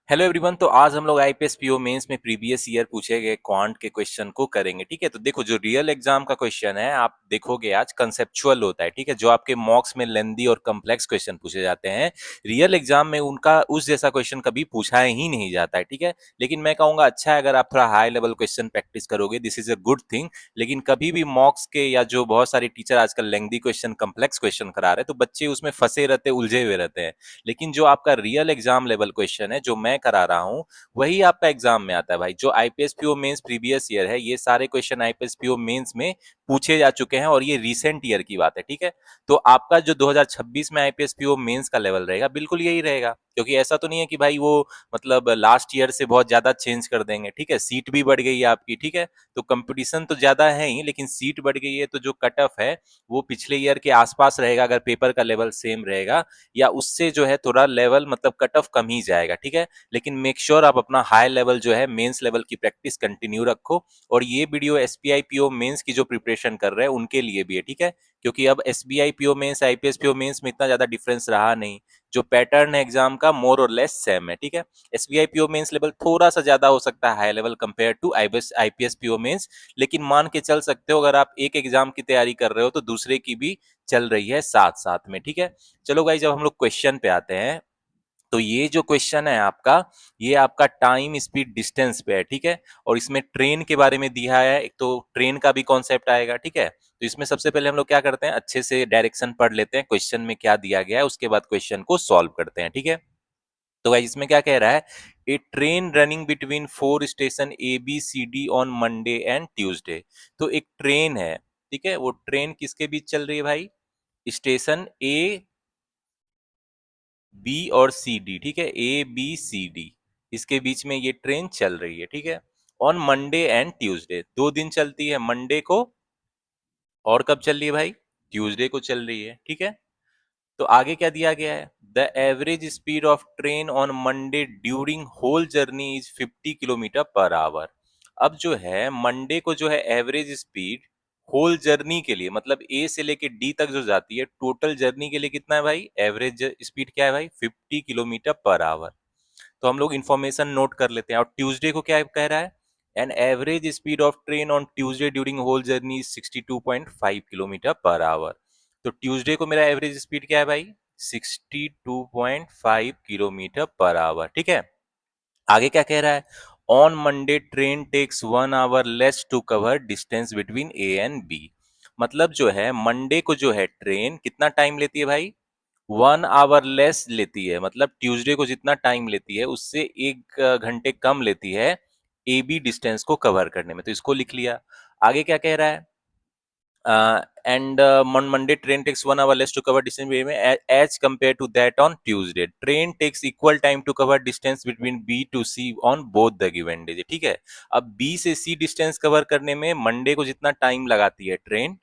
Hello everyone. तो आज हम लोग आईपीएस पीओ मेंस में प्रीवियस ईयर पूछे गए क्वांट के क्वेश्चन को करेंगे। ठीक है, तो देखो जो रियल एग्जाम का क्वेश्चन है आप देखोगे आज कंसेप्चुअल होता है। ठीक है, जो आपके मॉक्स में लेंदी और कम्प्लेक्स क्वेश्चन पूछे जाते हैं, रियल एग्जाम में उनका उस जैसा क्वेश्चन कभी पूछा ही नहीं जाता है। ठीक है, लेकिन मैं कहूंगा अच्छा है अगर आप थोड़ा हाई लेवल क्वेश्चन प्रैक्टिस करोगे, this is a good thing. लेकिन कभी भी मॉक्स के या जो बहुत सारे टीचर आजकल लेंदी क्वेश्चन कम्प्लेक्स क्वेश्चन करा रहे हैं तो बच्चे उसमें फंसे रहते उलझे हुए रहते हैं। लेकिन जो आपका रियल एग्जाम लेवल क्वेश्चन है जो मैं करा रहा हूँ वही आपका एग्जाम में आता है भाई। जो IPS PO mains previous year है ये सारे क्वेश्चन आईपीएस पीओ मेंस में पूछे जा चुके हैं और ये रिसेंट ईयर की बात है। ठीक है, तो आपका जो 2026 में आईपीएस पीओ मेंस का लेवल रहेगा बिल्कुल यही रहेगा, क्योंकि ऐसा तो नहीं है कि भाई वो मतलब लास्ट ईयर से बहुत ज्यादा चेंज कर देंगे। ठीक है, सीट भी बढ़ गई है आपकी। ठीक है, तो कंपटीशन तो ज्यादा है ही लेकिन सीट बढ़ गई है, तो जो कट ऑफ है वो पिछले ईयर के आसपास रहेगा अगर पेपर का लेवल सेम रहेगा, या उससे जो है थोड़ा लेवल मतलब कट ऑफ कम ही जाएगा। ठीक है, लेकिन मेक श्योर आप अपना हाई लेवल जो है मेंस लेवल की प्रैक्टिस कंटिन्यू रखो। और ये वीडियो एसबीआई पीओ मेंस की जो प्रिपरेशन कर रहे हैं उनके लिए भी है। ठीक है, क्योंकि अब SBI PO mains IPS PO mains में इतना ज्यादा डिफरेंस रहा नहीं, जो पैटर्न है एग्जाम का मोर और लेस सेम है। ठीक है, एसबीआई पीओ मेंस लेवल थोड़ा सा ज्यादा हो सकता है high level compare to IPS PO mains, लेकिन मान के चल सकते हो अगर आप एक एग्जाम की तैयारी कर रहे हो तो दूसरे की भी चल रही है साथ साथ में। ठीक है, चलो गाइस जब हम लोग क्वेश्चन पे आते हैं तो ये जो क्वेश्चन है आपका, ये आपका टाइम स्पीड डिस्टेंस पे है। ठीक है, और इसमें ट्रेन के बारे में दिया है, एक तो ट्रेन का भी कॉन्सेप्ट आएगा। ठीक है, तो इसमें सबसे पहले हम लोग क्या करते हैं, अच्छे से डायरेक्शन पढ़ लेते हैं क्वेश्चन में क्या दिया गया है, उसके बाद क्वेश्चन को सॉल्व करते हैं। ठीक है, तो गाइस इसमें क्या कह रहा है, a train running between 4 station A B C D on Monday and Tuesday. तो एक ट्रेन है, ठीक है, वो ट्रेन किसके बीच चल रही है भाई, स्टेशन ए बी और सी डी। ठीक है, ए बी सी डी इसके बीच में ये ट्रेन चल रही है। ठीक है, ऑन मंडे एंड ट्यूसडे 2 दिन चलती है, मंडे को और कब चल रही है भाई, ट्यूसडे को चल रही है। ठीक है, तो आगे क्या दिया गया है, the average speed of train on Monday during whole journey is 50 kilometre per hour. अब जो है मंडे को जो है एवरेज स्पीड होल जर्नी के लिए मतलब ए से लेके डी तक जो जाती है टोटल जर्नी के लिए कितना है भाई, एवरेज स्पीड क्या है भाई, 50 किलोमीटर पर आवर। तो हम लोग इन्फॉर्मेशन नोट कर लेते हैं। और ट्यूसडे को क्या कह रहा है, an average speed of train on Tuesday during whole journey 62.5 kilometre per hour. तो ट्यूसडे को मेरा एवरेज स्पीड क्या है भाई, 62.5 किलोमीटर पर आवर। ठीक है, आगे क्या कह रहा है, on Monday train takes 1 hour less to cover distance between A and B. मतलब जो है मंडे को जो है ट्रेन कितना टाइम लेती है भाई, 1 आवर लेस लेती है, मतलब ट्यूसडे को जितना टाइम लेती है उससे 1 घंटे कम लेती है ए बी डिस्टेंस को कवर करने में, तो इसको लिख लिया। आगे क्या कह रहा है, and on Monday train takes 1 hour less to cover distance as compared to that on Tuesday. Train takes equal time to cover distance between B to C on both the given days. ठीक है, अब B से C distance cover करने में Monday को जितना time लगाती है ट्रेन,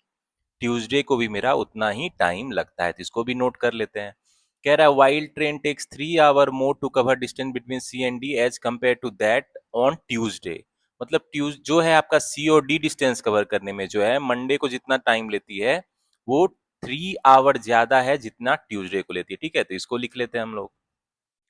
ट्यूसडे को भी मेरा उतना ही टाइम लगता है, तो इसको भी नोट कर लेते हैं। कह रहा है while train takes 3 hour more to cover distance between C and D as compare to that on Tuesday. मतलब ट्यूज जो है आपका सी और डी डिस्टेंस कवर करने में जो है मंडे को जितना टाइम लेती है वो 3 आवर ज्यादा है जितना ट्यूसडे को लेती है। ठीक है, तो इसको लिख लेते हैं हम लोग।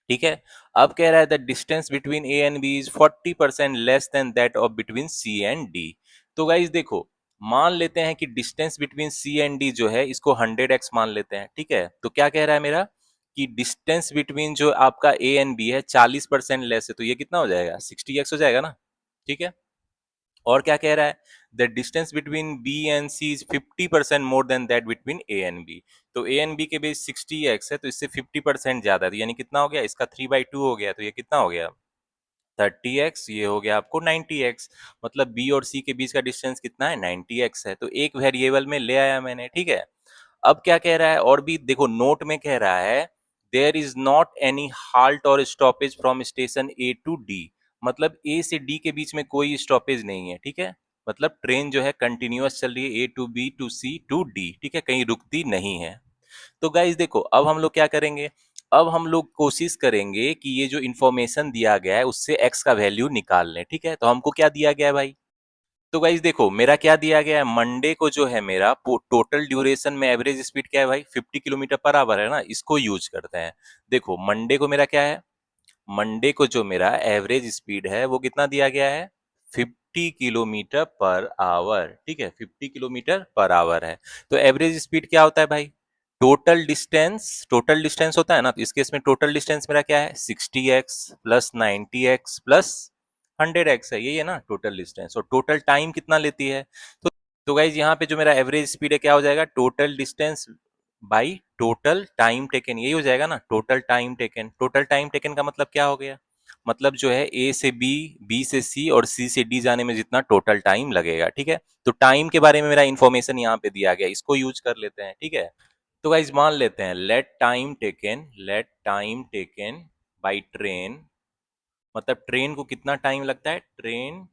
ठीक है, अब कह रहा है the distance between A and B is 40% less than that of between C and D. तो गाइज देखो, मान लेते हैं कि distance between C and D जो है इसको 100x मान लेते हैं। ठीक है, तो क्या कह रहा है मेरा कि डिस्टेंस बिटवीन जो आपका ए एंड बी है 40% लेस है, तो ये कितना हो जाएगा, 60x हो जाएगा ना। ठीक है, और क्या कह रहा है, the distance between B and C is 50% more than that between A and B. तो ए एंड बी के बीच 60x है तो इससे 50% ज्यादा है, तो यानी कितना हो गया, इसका 3/2 हो गया, तो ये कितना हो गया 30x, ये हो गया आपको 90x। मतलब बी और सी के बीच का डिस्टेंस कितना है, 90x है, तो एक वेरिएबल में ले आया मैंने। ठीक है, अब क्या कह रहा है, और भी देखो नोट में कह रहा है there is not any halt और stoppage from station A to D. मतलब ए से डी के बीच में कोई स्टॉपेज नहीं है। ठीक है, मतलब ट्रेन जो है कंटिन्यूअस चल रही है A to B to C to D. ठीक है, कहीं रुकती नहीं है। तो गाइज देखो अब हम लोग क्या करेंगे, अब हम लोग कोशिश करेंगे कि ये जो इन्फॉर्मेशन दिया गया है उससे एक्स का वैल्यू निकाल लें। ठीक है, तो हमको क्या दिया गया है भाई, तो गाइज देखो मेरा क्या दिया गया है, मंडे को जो है मेरा टोटल ड्यूरेशन में एवरेज स्पीड क्या है भाई, 50 किलोमीटर पर आवर है ना, इसको यूज करते हैं। देखो मंडे को मेरा क्या है, मंडे को जो मेरा एवरेज स्पीड है वो कितना दिया गया है, 50 किलोमीटर पर आवर। ठीक है, 50 किलोमीटर पर आवर है। तो एवरेज स्पीड क्या होता है भाई, टोटल डिस्टेंस होता है ना, तो इस केस में टोटल डिस्टेंस मेरा क्या है, 60x plus 90x plus 100x है, यही है ना टोटल डिस्टेंस। और टोटल टाइम कितना लेती है, तो गाइज यहाँ पे जो मेरा एवरेज स्पीड है क्या हो जाएगा, total distance by total time taken, यही हो जाएगा ना, total time taken. Total time taken का मतलब क्या हो गया, मतलब जो है ए से बी, बी से सी और सी से डी जाने में जितना टोटल टाइम लगेगा। ठीक है, तो टाइम के बारे में मेरा इन्फॉर्मेशन यहाँ पे दिया गया, इसको यूज कर लेते हैं। ठीक है, तो गाइज मान लेते हैं let time taken by train, मतलब ट्रेन को कितना टाइम लगता है, ट्रेन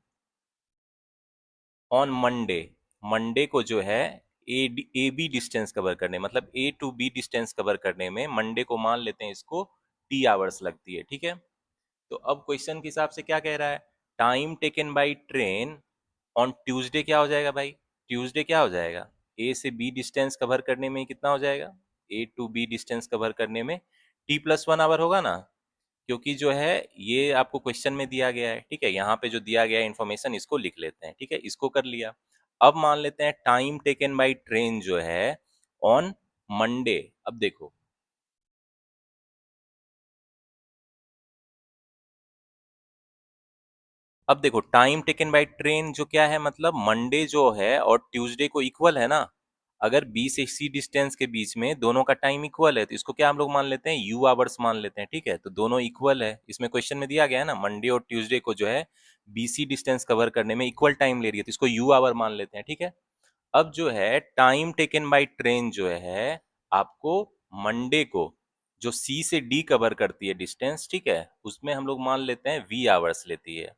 ऑन मंडे, मंडे को जो है ए बी डिस्टेंस कवर करने, मतलब ए टू बी डिस्टेंस कवर करने में मंडे को मान लेते हैं इसको टी आवर्स लगती है। ठीक है, तो अब क्वेश्चन के हिसाब से क्या कह रहा है, time taken by train on Tuesday क्या हो जाएगा भाई, ट्यूसडे क्या हो जाएगा, ए से बी डिस्टेंस कवर करने में कितना हो जाएगा, ए टू बी डिस्टेंस कवर करने में T+1 आवर होगा ना, क्योंकि जो है ये आपको क्वेश्चन में दिया गया है। ठीक है, यहाँ पे जो दिया गया है इन्फॉर्मेशन इसको लिख लेते हैं। ठीक है, इसको कर लिया। अब मान लेते हैं टाइम टेकन बाय ट्रेन जो है ऑन मंडे। अब देखो, टाइम टेकन बाय ट्रेन जो क्या है, मतलब मंडे जो है और ट्यूसडे को इक्वल है ना, अगर बी से सी डिस्टेंस के बीच में दोनों का टाइम इक्वल है तो इसको क्या हम लोग मान लेते हैं, यू आवर्स मान लेते हैं। ठीक है, तो दोनों इक्वल है, इसमें क्वेश्चन में दिया गया है ना, मंडे और ट्यूसडे को जो है बीसी डिस्टेंस कवर करने में इक्वल टाइम ले रही है, तो इसको यू आवर मान लेते हैं। ठीक है, अब जो है टाइम टेकन बाय ट्रेन जो है आपको मंडे को जो सी से डी कवर करती है डिस्टेंस, ठीक है, उसमें हम लोग मान लेते हैं वी आवर्स लेती है।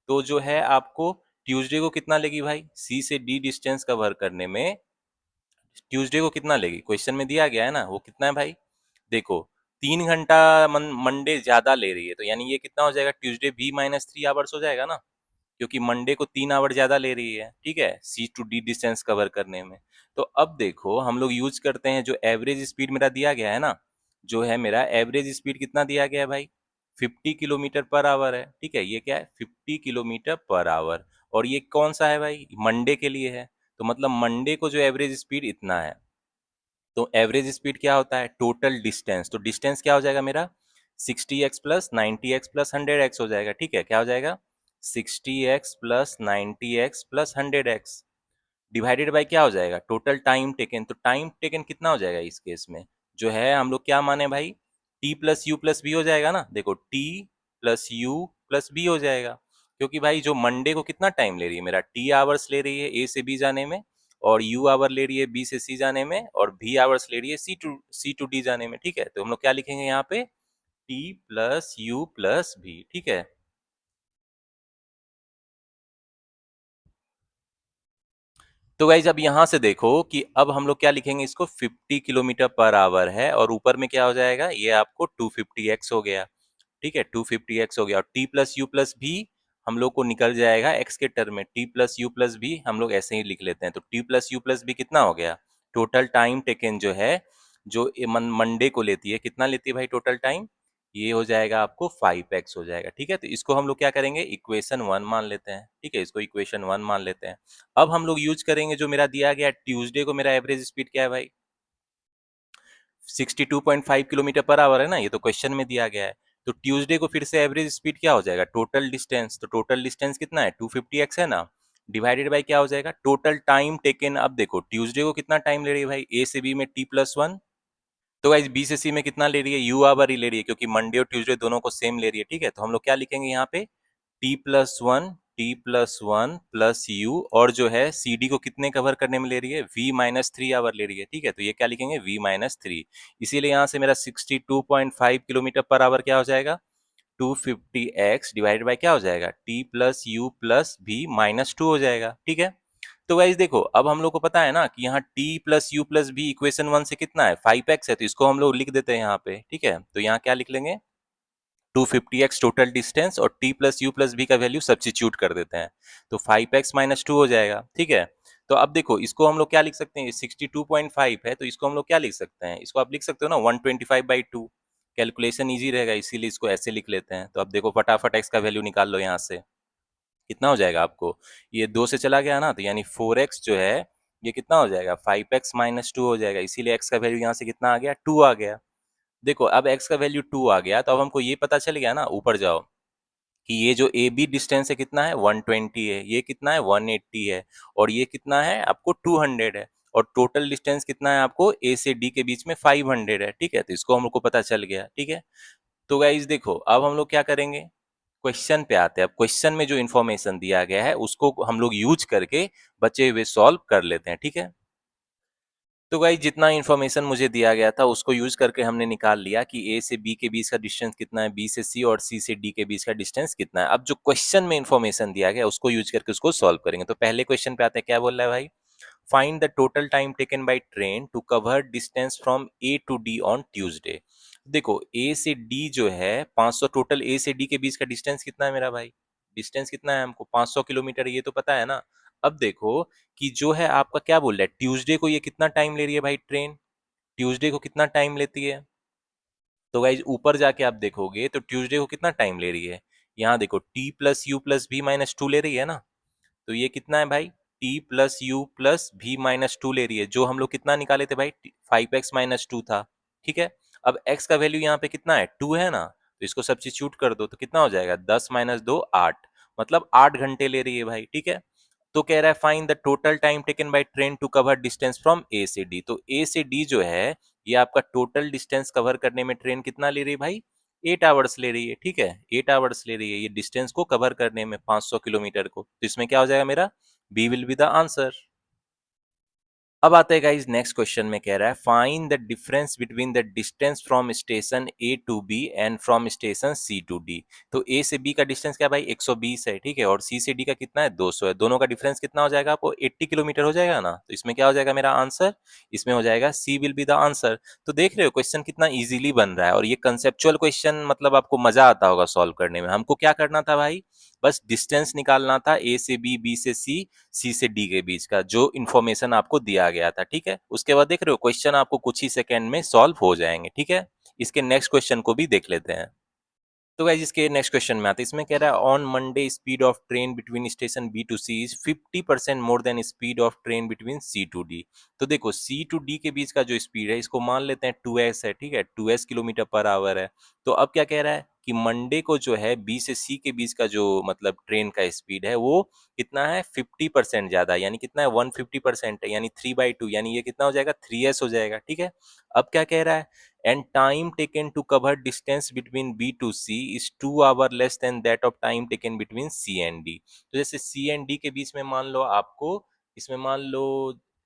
तो जो है आपको ट्यूसडे को कितना लेगी भाई, सी से डी डिस्टेंस कवर करने में ट्यूसडे को कितना लेगी, क्वेश्चन में दिया गया है ना, वो कितना है भाई, देखो 3 घंटा मंडे ज्यादा ले रही है, तो यानी ये कितना हो जाएगा, ट्यूसडे V-3 आवर्स हो जाएगा ना, क्योंकि मंडे को 3 आवर ज्यादा ले रही है। ठीक है, सी टू डी डिस्टेंस कवर करने में। तो अब देखो हम लोग यूज करते हैं जो एवरेज स्पीड मेरा दिया गया है ना, जो है मेरा एवरेज स्पीड कितना दिया गया है भाई, 50 किलोमीटर पर आवर है। ठीक है, ये क्या है, 50 किलोमीटर पर आवर, और ये कौन सा है भाई, मंडे के लिए है, तो मतलब मंडे को जो एवरेज स्पीड इतना है। तो एवरेज स्पीड क्या होता है, टोटल डिस्टेंस, तो डिस्टेंस क्या हो जाएगा मेरा, 60x plus 90x plus 100x हो जाएगा। ठीक है, क्या हो जाएगा, 60x plus 90x plus 100x divided by क्या हो जाएगा, टोटल टाइम टेकन। तो टाइम टेकन कितना हो जाएगा इस केस में, जो है हम लोग क्या माने भाई, T plus U plus B हो जाएगा ना, देखो T plus U plus B हो जाएगा, क्योंकि भाई जो मंडे को कितना टाइम ले रही है, मेरा टी आवर्स ले रही है ए से बी जाने में, और यू आवर ले रही है बी से सी जाने में, और भी आवर्स ले रही है सी टू डी जाने में। ठीक है, तो हम लोग क्या लिखेंगे यहाँ पे, T plus U plus B. ठीक है, तो गाइज अब यहां से देखो कि अब हम लोग क्या लिखेंगे, इसको 50 किलोमीटर पर आवर है, और ऊपर में क्या हो जाएगा, ये आपको 250x हो गया। ठीक है, 250x हो गया, और टी प्लस यू प्लस भी हम लोग को निकल जाएगा एक्स के टर्म में, टी प्लस यू प्लस भी हम लोग ऐसे ही लिख लेते हैं। तो टी प्लस यू प्लस भी कितना हो गया, टोटल टाइम टेकन जो है, जो मंडे को लेती है, कितना लेती है भाई टोटल टाइम, ये हो जाएगा आपको 5x हो जाएगा। ठीक है, तो इसको हम लोग क्या करेंगे, इक्वेशन 1 मान लेते हैं। ठीक है, इसको इक्वेशन 1 मान लेते हैं। अब हम लोग यूज करेंगे जो मेरा दिया गया ट्यूसडे को मेरा एवरेज स्पीड क्या है भाई, 62.5 किलोमीटर पर आवर है ना, ये तो क्वेश्चन में दिया गया है। तो ट्यूसडे को फिर से एवरेज स्पीड क्या हो जाएगा, टोटल डिस्टेंस, तो टोटल डिस्टेंस कितना है, 250x है ना, डिवाइडेड बाय क्या हो जाएगा, टोटल टाइम टेकन। अब देखो ट्यूसडे को कितना टाइम ले रही है भाई, ए से बी में T+1, तो गाइस बी से सी में कितना ले रही है, यू आवर ही ले रही है, क्योंकि मंडे और ट्यूसडे दोनों को सेम ले रही है। ठीक है, तो हम लोग क्या लिखेंगे यहाँ पे, T+1 प्लस यू, और जो है सी डी को कितने कवर करने में ले रही है, V-3 आवर ले रही है। ठीक है, तो ये क्या लिखेंगे, V-3, इसीलिए यहाँ से मेरा 62.5 किलोमीटर पर आवर क्या हो जाएगा, 250x डिवाइडेड बाय क्या हो जाएगा, T plus U plus V-2 हो जाएगा। ठीक है, तो गाइज देखो अब हम लोग को पता है ना कि यहाँ t plus U plus B equation 1 से कितना है, 5x है, तो इसको हम लोग लिख देते हैं यहाँ पे। ठीक है, तो यहाँ क्या लिख लेंगे, 250x टोटल डिस्टेंस और t plus U plus B का वैल्यू सब्स्टिट्यूट कर देते हैं, तो 5x-2 हो जाएगा। ठीक है, तो अब देखो इसको हम लोग क्या लिख सकते हैं, 62.5 है, तो इसको हम लोग क्या लिख सकते हैं, इसको आप लिख सकते हो ना 125/2। कैलकुलेशन ईजी रहेगा, इसीलिए इसको ऐसे लिख लेते हैं। तो अब देखो फटाफट x का वैल्यू निकाल लो यहाँ से, कितना हो जाएगा आपको, ये 2 से चला गया ना, तो यानी 4x जो है ये कितना हो जाएगा, 5x माइनस 2 हो जाएगा, इसीलिए x का वैल्यू यहाँ से कितना आ गया, 2 आ गया। देखो अब x का वैल्यू 2 आ गया, तो अब हमको ये पता चल गया ना, ऊपर जाओ, कि ये जो ए बी डिस्टेंस है कितना है, 120 है, ये कितना है 180 है, और ये कितना है आपको 200 है, और टोटल डिस्टेंस कितना है आपको ए से डी के बीच में 500 है। ठीक है, तो इसको हमको पता चल गया। ठीक है, तो गाइज देखो अब हम लोग क्या करेंगे, क्वेश्चन पे आते हैं। अब क्वेश्चन में जो इन्फॉर्मेशन दिया गया है उसको हम लोग यूज करके बचे हुए सॉल्व कर लेते हैं। ठीक है, तो गाइस जितना इन्फॉर्मेशन मुझे दिया गया था उसको यूज करके हमने निकाल लिया कि ए से बी के बीच का डिस्टेंस कितना है, बी से सी और सी से डी के बीच का डिस्टेंस कितना है। अब जो क्वेश्चन में इन्फॉर्मेशन दिया गया उसको यूज करके उसको सॉल्व करेंगे। तो पहले क्वेश्चन पे आते हैं, क्या बोल रहा है भाई, find the total time taken by train to cover distance from A to D on Tuesday. देखो ए से डी जो है 500, टोटल ए से डी के बीच का डिस्टेंस कितना है मेरा भाई, डिस्टेंस कितना है हमको 500 किलोमीटर, ये तो पता है ना। अब देखो कि जो है आपका क्या बोल रहा है, ट्यूसडे को ये कितना टाइम ले रही है भाई ट्रेन, ट्यूसडे को कितना टाइम लेती है। तो गाइज ऊपर जाके आप देखोगे तो ट्यूसडे को कितना टाइम ले रही है, यहाँ देखो टी प्लस यू प्लस भी माइनस टू ले रही है ना। तो ये कितना है भाई, टी प्लस यू प्लस भी माइनस टू ले रही है, जो हम लोग कितना निकाले थे भाई, 5x माइनस टू था। ठीक है, अब x का वैल्यू यहाँ पे कितना है, 2 है ना, तो इसको सब्स्टिट्यूट कर दो तो कितना हो जाएगा, 10 माइनस 2 8, मतलब 8 घंटे ले रही है भाई। ठीक है, तो कह रहा है find the total time taken by train to cover distance from A से डी। तो ए से डी जो है ये आपका टोटल डिस्टेंस कवर करने में ट्रेन कितना ले रही है भाई, 8 आवर्स ले रही है। ठीक है, 8 आवर्स ले रही है ये डिस्टेंस को कवर करने में, 500 किलोमीटर को। तो इसमें क्या हो जाएगा मेरा, B will be the answer. अब आते हैं गाइस नेक्स्ट क्वेश्चन में, कह रहा है find the difference between the distance from station A to B and from station C to D. तो ए से बी का डिस्टेंस क्या भाई 120 है, ठीक है, और सी से डी का कितना है 200 है, दोनों का डिफरेंस कितना हो जाएगा आपको 80 किलोमीटर हो जाएगा ना। तो इसमें क्या हो जाएगा मेरा आंसर, इसमें हो जाएगा सी विल बी द आंसर। तो देख रहे हो क्वेश्चन कितना इजीली बन रहा है, और ये कंसेप्चुअल क्वेश्चन मतलब आपको मजा आता होगा सॉल्व करने में। हमको क्या करना था भाई, बस डिस्टेंस निकालना था ए से बी, बी से सी, सी से डी के बीच का, जो इन्फॉर्मेशन आपको दिया गया था। ठीक है, उसके बाद देख रहे हो क्वेश्चन आपको कुछ ही सेकंड में सॉल्व हो जाएंगे। ठीक है, इसके नेक्स्ट क्वेश्चन को भी देख लेते हैं। तो गाइस इसके नेक्स्ट क्वेश्चन में आते हैं, इसमें कह रहा है on Monday speed of train between station B to C is 50% more than speed of train between C to D. तो देखो सी टू डी के बीच का जो स्पीड है इसको मान लेते हैं 2s है, ठीक है, 2s किलोमीटर पर आवर है। तो अब क्या कह रहा है कि मंडे को जो है बी से सी के बीच का जो मतलब ट्रेन का स्पीड है वो कितना है 50% ज्यादा, यानी कितना है 150% है, यानी 3/2, यानी ये कितना हो जाएगा 3s हो जाएगा। ठीक है, अब क्या कह रहा है, and time taken to cover distance between B to C is 2 hour less than that of time taken between C and D। तो जैसे C and D के बीच में मान लो आपको, इसमें मान लो,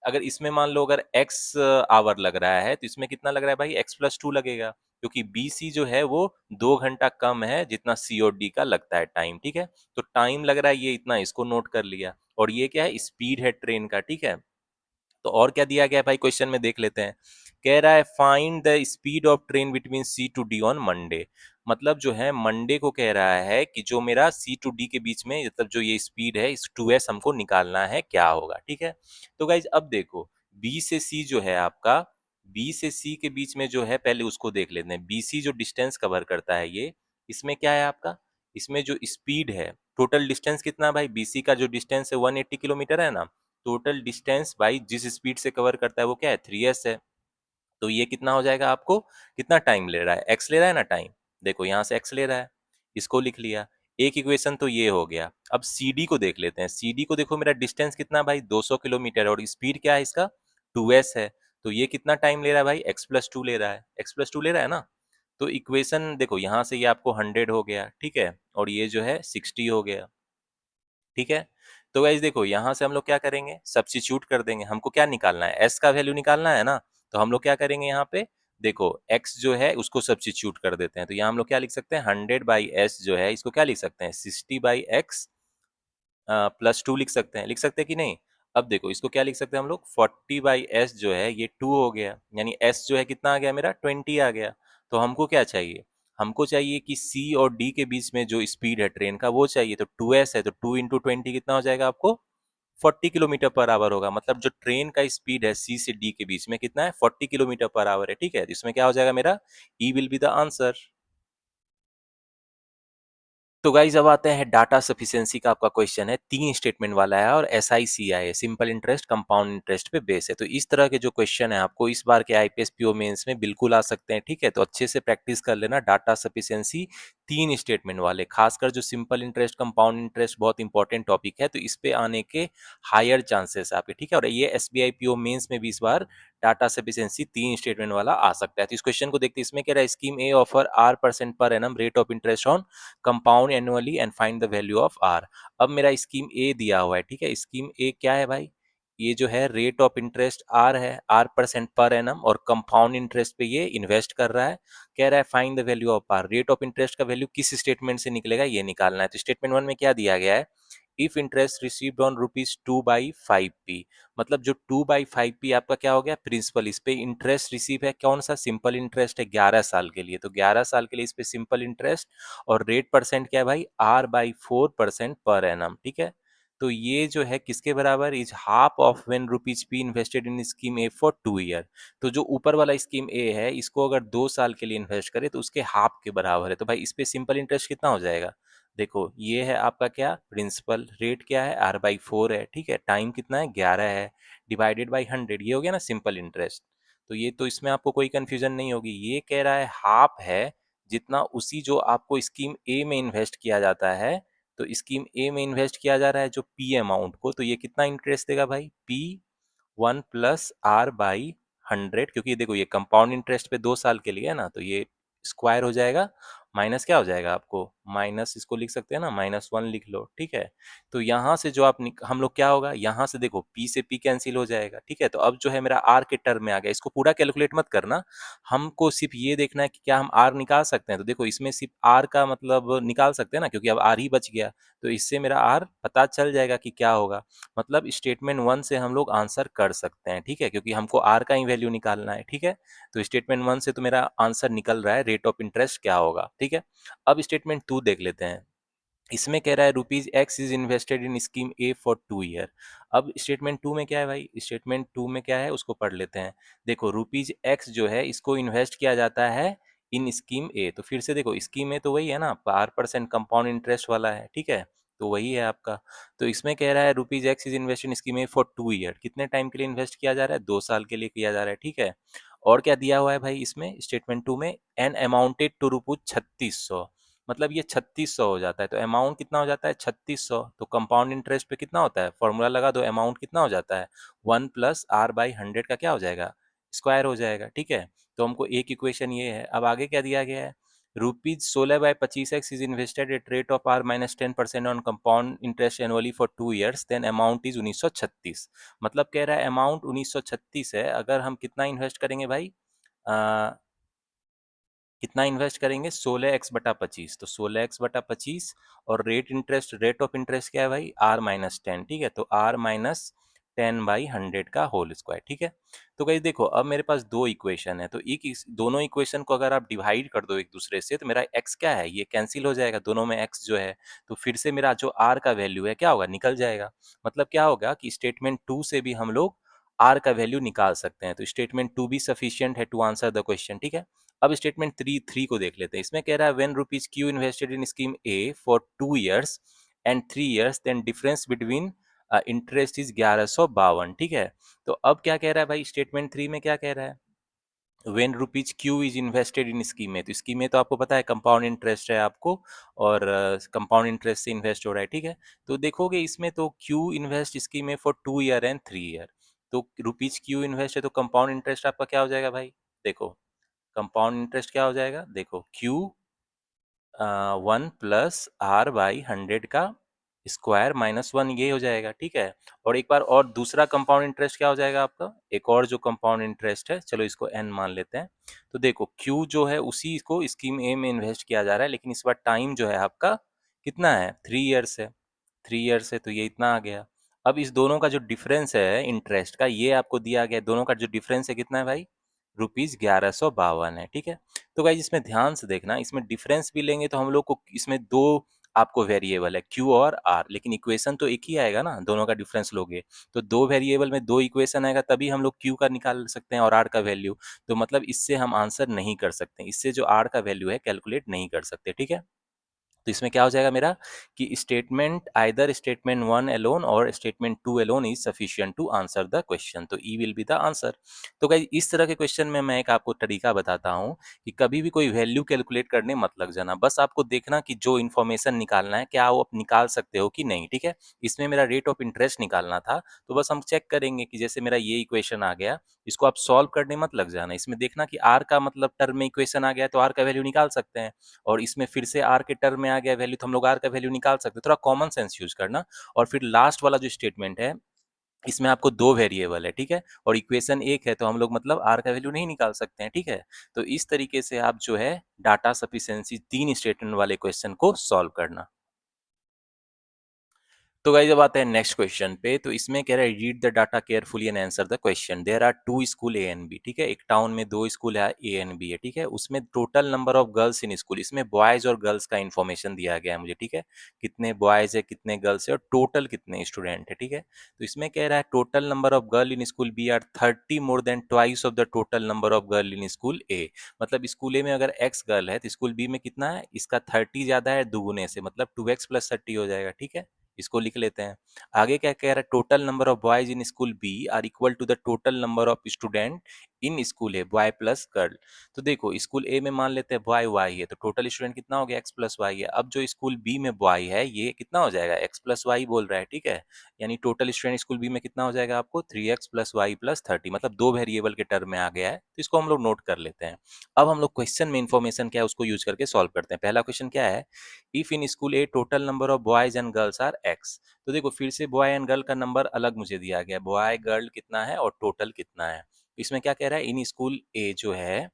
अगर इसमें मान लो अगर x आवर लग रहा है तो इसमें कितना लग रहा है भाई x+2 लगेगा, क्योंकि BC जो है वो 2 घंटा कम है जितना C और D का लगता है टाइम। ठीक है, तो टाइम लग रहा है ये इतना, इसको नोट कर लिया, और ये क्या है स्पीड है ट्रेन का। ठीक है, तो और क्या दिया गया है भाई क्वेश्चन में देख लेते हैं। कह रहा है find the speed of train between C to D on Monday. मतलब जो है मंडे को कह रहा है कि जो मेरा सी टू डी के बीच में मतलब जो ये स्पीड है इस 2s हमको निकालना है क्या होगा। ठीक है, तो गाइज अब देखो बी से सी जो है आपका, बी से सी के बीच में जो है पहले उसको देख लेते हैं, बी सी जो डिस्टेंस कवर करता है ये, इसमें क्या है आपका, इसमें जो स्पीड है, टोटल डिस्टेंस कितना है भाई, बीसी का जो डिस्टेंस है 180 किलोमीटर है ना, टोटल डिस्टेंस भाई जिस स्पीड से कवर करता है वो क्या है 3s है। तो ये कितना हो जाएगा आपको, कितना टाइम ले रहा है, x ले रहा है ना टाइम, देखो यहाँ से x ले रहा है, इसको लिख लिया। एक इक्वेशन तो ये हो गया। अब CD को देख लेते हैं, CD को देखो मेरा डिस्टेंस कितना भाई 200 किलोमीटर और स्पीड क्या है इसका 2s है। तो ये कितना टाइम ले रहा है भाई x+2 ले रहा है, x+2 ले रहा है ना। तो इक्वेशन देखो यहाँ से ये आपको 100 हो गया, ठीक है, और ये जो है 60 हो गया। ठीक है, तो गाइज देखो यहाँ से हम लोग क्या करेंगे, सब्स्टिट्यूट कर देंगे। हमको क्या निकालना है, s का वैल्यू निकालना है ना। तो हम लोग क्या करेंगे यहाँ पे, देखो x जो है उसको सब्स्टिट्यूट कर देते हैं। तो यहाँ हम लोग क्या लिख सकते हैं 100/s जो है इसको क्या लिख सकते हैं 60/x +2 लिख सकते हैं, लिख सकते हैं कि नहीं। अब देखो इसको क्या लिख सकते हैं हम लोग 40/s जो है ये 2 हो गया, यानी s जो है कितना आ गया मेरा 20 आ गया। तो हमको क्या चाहिए, हमको चाहिए कि C और D के बीच में जो स्पीड है ट्रेन का वो चाहिए। तो 2s है तो 2 × 20 कितना हो जाएगा आपको 40 किलोमीटर पर आवर होगा। मतलब जो ट्रेन का स्पीड है सी से डी के बीच में कितना है, 40 किलोमीटर पर आवर है। ठीक है, इसमें क्या हो जाएगा मेरा, ई विल बी द आंसर। तो गाइज अब आते हैं डाटा सफिशिएंसी का। आपका क्वेश्चन है, 3 स्टेटमेंट वाला है और SICI है, सिंपल इंटरेस्ट कंपाउंड इंटरेस्ट पे बेस है। तो इस तरह के जो क्वेश्चन है आपको इस बार के IPS PO मेंस में बिल्कुल आ सकते हैं। ठीक है, तो अच्छे से प्रैक्टिस कर लेना डाटा सफिशिएंसी 3 स्टेटमेंट वाले, खासकर जो सिंपल इंटरेस्ट कंपाउंड इंटरेस्ट बहुत इंपॉर्टेंट टॉपिक है, तो इस पे आने के हायर चांसेस है आपके। ठीक है, और ये SBI PO मेंस में भी इस बार डाटा सफिशिएंसी 3 स्टेटमेंट वाला आ सकता है। तो इस क्वेश्चन को देखते हैं, इसमें कह रहा है scheme A offer R% per annum rate of interest on compound annually and find the value of R. अब मेरा स्कीम ए दिया हुआ है। ठीक है, स्कीम ए क्या है भाई, ये जो है रेट ऑफ इंटरेस्ट आर है, R% पर एनम, और कंपाउंड इंटरेस्ट पे ये इन्वेस्ट कर रहा है। कह रहा है find the value of R, rate of interest का वैल्यू किस स्टेटमेंट से निकलेगा ये निकालना है। तो स्टेटमेंट 1 में क्या दिया गया है, if interest received on ₹2/5p, मतलब जो 2/5p आपका क्या हो गया, प्रिंसिपल। इस पे इंटरेस्ट रिसीव है, कौन सा, सिंपल इंटरेस्ट है 11 साल के लिए, तो 11 साल के लिए इस पे सिंपल इंटरेस्ट, और रेट परसेंट क्या है भाई, R/4% पर एनम। ठीक है, तो ये जो है किसके बराबर, is half of when ₹p invested in scheme A for 2 year. तो जो ऊपर वाला स्कीम ए है, इसको अगर 2 साल के लिए इन्वेस्ट करे तो उसके हाफ के बराबर है। तो भाई इस पे सिंपल इंटरेस्ट कितना हो जाएगा, देखो ये है आपका क्या, प्रिंसिपल, रेट क्या है, R/4 है। ठीक है, टाइम कितना है, 11 है, डिवाइडेड बाई 100, ये हो गया ना सिंपल इंटरेस्ट। तो ये तो इसमें आपको कोई कंफ्यूजन नहीं होगी, ये कह रहा है हाफ है जितना उसी जो आपको स्कीम ए में इन्वेस्ट किया जाता है। तो स्कीम ए में इन्वेस्ट किया जा रहा है जो पी अमाउंट को, तो ये कितना इंटरेस्ट देगा भाई, P1 + R/100, क्योंकि देखो ये कंपाउंड इंटरेस्ट पे 2 साल के लिए है ना, तो ये स्क्वायर हो जाएगा, माइनस क्या हो जाएगा आपको, माइनस इसको लिख सकते हैं ना, -1 लिख लो। ठीक है, तो यहाँ से जो आप हम लोग क्या होगा, यहाँ से देखो P से P कैंसिल हो जाएगा। ठीक है, तो अब जो है मेरा R के टर्म में आ गया, इसको पूरा कैलकुलेट मत करना, हमको सिर्फ ये देखना है कि क्या हम R निकाल सकते हैं। तो देखो इसमें सिर्फ R का मतलब निकाल सकते हैं ना, क्योंकि अब R ही बच गया, तो इससे मेरा R पता चल जाएगा कि क्या होगा। मतलब स्टेटमेंट 1 से हम लोग आंसर कर सकते हैं। ठीक है, क्योंकि हमको आर का ही वैल्यू निकालना है। ठीक है, तो स्टेटमेंट 1 से तो मेरा आंसर निकल रहा है रेट ऑफ इंटरेस्ट क्या होगा। ठीक है, अब स्टेटमेंट 2 देख लेते हैं। इसमें कह रहा है ₹X is invested in scheme A for 2 year. अब स्टेटमेंट 2 में क्या है भाई, स्टेटमेंट 2 में क्या है उसको पढ़ लेते हैं। देखो ₹X जो है इसको इन्वेस्ट किया जाता है इन स्कीम ए, तो फिर से देखो स्कीम ए तो वही है ना आपका, R% कंपाउंड इंटरेस्ट वाला है। ठीक है, तो वही है आपका। तो इसमें कह रहा है ₹X is invest in scheme A for 2 year, कितने टाइम के लिए इन्वेस्ट किया जा रहा है, 2 साल के लिए किया जा रहा है। ठीक है, और क्या दिया हुआ है भाई इसमें स्टेटमेंट 2 में, एन अमाउंटेड टू ₹3600, मतलब ये 3600 हो जाता है। तो अमाउंट कितना हो जाता है, 3600। तो कंपाउंड इंटरेस्ट पे कितना होता है, फॉर्मूला लगा दो, अमाउंट कितना हो जाता है, 1 + R/100 का क्या हो जाएगा, स्क्वायर हो जाएगा। ठीक है, तो हमको एक इक्वेशन ये है। अब आगे क्या दिया गया है, ₹16/25x is invested at rate of R-10% on compound interest annually for 2 years, then amount is 1936। मतलब कह रहा है अमाउंट 1936 है, अगर हम कितना इन्वेस्ट करेंगे भाई, कितना इन्वेस्ट करेंगे, 16x/25, तो 16x/25, और रेट ऑफ इंटरेस्ट क्या है भाई, R-10। ठीक है, तो R-10/100 का होल स्क्वायर। ठीक है, तो गाइस देखो अब मेरे पास दो इक्वेशन है, तो दोनों इक्वेशन को अगर आप डिवाइड कर दो एक दूसरे से, तो मेरा x क्या है, ये कैंसिल हो जाएगा, दोनों में x जो है, तो फिर से मेरा जो r का वैल्यू है क्या होगा, निकल जाएगा। मतलब क्या होगा कि स्टेटमेंट 2 से भी हम लोग r का वैल्यू निकाल सकते हैं। तो स्टेटमेंट 2 भी सफिशियंट है टू आंसर द क्वेश्चन। ठीक है, अब स्टेटमेंट थ्री को देख लेते हैं। इसमें कह रहा है when ₹Q invested in scheme A for 2 years and 3 years, then difference between interest is 1152। ठीक है, तो अब क्या कह रहा है भाई, स्टेटमेंट 3 में क्या कह रहा है, when ₹Q is invested in scheme में, तो स्कीम में तो आपको पता है कंपाउंड इंटरेस्ट है आपको, और कंपाउंड इंटरेस्ट से इन्वेस्ट हो रहा है। ठीक है, तो देखोगे इसमें तो Q इन्वेस्ट स्कीम में फॉर 2 ईयर एंड 3 ईयर, तो ₹Q इन्वेस्ट है, तो कंपाउंड इंटरेस्ट आपका क्या हो जाएगा भाई, देखो कंपाउंड इंटरेस्ट क्या हो जाएगा, देखो Q 1 + R/100 का स्क्वायर -1, ये हो जाएगा। ठीक है, और एक बार और दूसरा कंपाउंड इंटरेस्ट क्या हो जाएगा आपका, एक और जो कंपाउंड इंटरेस्ट है, चलो इसको n मान लेते हैं। तो देखो Q जो है उसी को स्कीम ए में इन्वेस्ट किया जा रहा है, लेकिन इस बार टाइम जो है आपका कितना है, 3 ईयर्स है, 3 ईयर्स है, तो ये इतना आ गया। अब इस दोनों का जो डिफरेंस है इंटरेस्ट का, ये आपको दिया गया, दोनों का जो डिफरेंस है कितना है भाई, ₹1152 है। ठीक है, तो गाइज इसमें ध्यान से देखना, इसमें डिफरेंस भी लेंगे तो हम लोग को इसमें दो आपको वेरिएबल है क्यू और आर, लेकिन इक्वेशन तो एक ही आएगा ना, दोनों का डिफरेंस लोगे तो दो वेरिएबल में दो इक्वेशन आएगा, तभी हम लोग क्यू का निकाल सकते हैं और आर का वैल्यू। तो मतलब इससे हम आंसर नहीं कर सकते, इससे जो आर का वैल्यू है कैलकुलेट नहीं कर सकते, ठीक है। तो इसमें क्या हो जाएगा मेरा कि statement either statement one alone और statement two alone is sufficient to answer the question, तो E will be the answer. तो गाइस इस तरह के क्वेश्चन में मैं एक आपको तरीका बताता हूँ कि कभी भी कोई वैल्यू कैलकुलेट करने मत लग जाना, बस आपको देखना कि जो इन्फॉर्मेशन निकालना है क्या वो आप निकाल सकते हो कि नहीं, ठीक है। इसमें मेरा रेट ऑफ इंटरेस्ट निकालना था, तो बस हम चेक करेंगे कि जैसे मेरा ये इक्वेशन आ गया, इसको आप सॉल्व करने मत लग जाना, इसमें देखना कि आर का मतलब टर्म में इक्वेशन आ गया है तो आर का वैल्यू निकाल सकते हैं, और इसमें फिर से आर के टर्म में आ गया वैल्यू तो हम लोग आर का वैल्यू निकाल सकते हैं, थोड़ा कॉमन सेंस यूज करना। और फिर लास्ट वाला जो स्टेटमेंट है इसमें आपको दो वेरिएबल है, ठीक है, और इक्वेशन एक है तो हम लोग मतलब आर का वैल्यू नहीं निकाल सकते हैं, ठीक है। तो इस तरीके से आप जो है डाटा सफिशिएंसी तीन स्टेटमेंट वाले क्वेश्चन को सॉल्व करना। तो गाइस अब आते हैं नेक्स्ट क्वेश्चन पे। तो इसमें कह रहा है read the data carefully and answer the question. There are two school A and B, ठीक है, एक टाउन में दो स्कूल है ए एंड बी है, ठीक है। उसमें total number of girls in school, इसमें बॉयज और गर्ल्स का इन्फॉर्मेशन दिया गया है मुझे, ठीक है, कितने बॉयज है कितने गर्ल्स है और टोटल कितने स्टूडेंट है, ठीक है। तो इसमें कह रहा है total number of girl in school B are 30 more than twice of the total number of girl in school A. मतलब स्कूल ए में अगर एक्स गर्ल है तो स्कूल बी में कितना है, इसका 30 ज्यादा है दुगुने से, मतलब 2x प्लस 30 हो जाएगा, ठीक है। इसको लिख लेते हैं। आगे क्या कह रहा है, total number of boys in school B are equal to the total number of student in school A, boy plus girl. तो देखो स्कूल ए में मान लेते हैं बॉय वाई है, तो टोटल स्टूडेंट कितना हो गया, एक्स प्लस वाई है। अब जो स्कूल बी में बॉय है ये कितना हो जाएगा, एक्स प्लस वाई बोल रहा है, ठीक है। यानी टोटल स्टूडेंट स्कूल बी में कितना हो जाएगा आपको, 3x प्लस वाई प्लस 30, मतलब दो वेरिएबल के टर्म में आ गया है, तो इसको हम लोग नोट कर लेते हैं। अब हम लोग क्वेश्चन में इन्फॉर्मेशन क्या है उसको यूज करके सॉल्व करते हैं। पहला क्वेश्चन क्या है, if in school A total number of boys and girls are X. तो देखो फिर से बॉय एंड गर्ल का नंबर अलग मुझे दिया गया, बॉय गर्ल कितना है और टोटल कितना है। इसमें क्या कह रहा है, इन स्कूल ए जो है,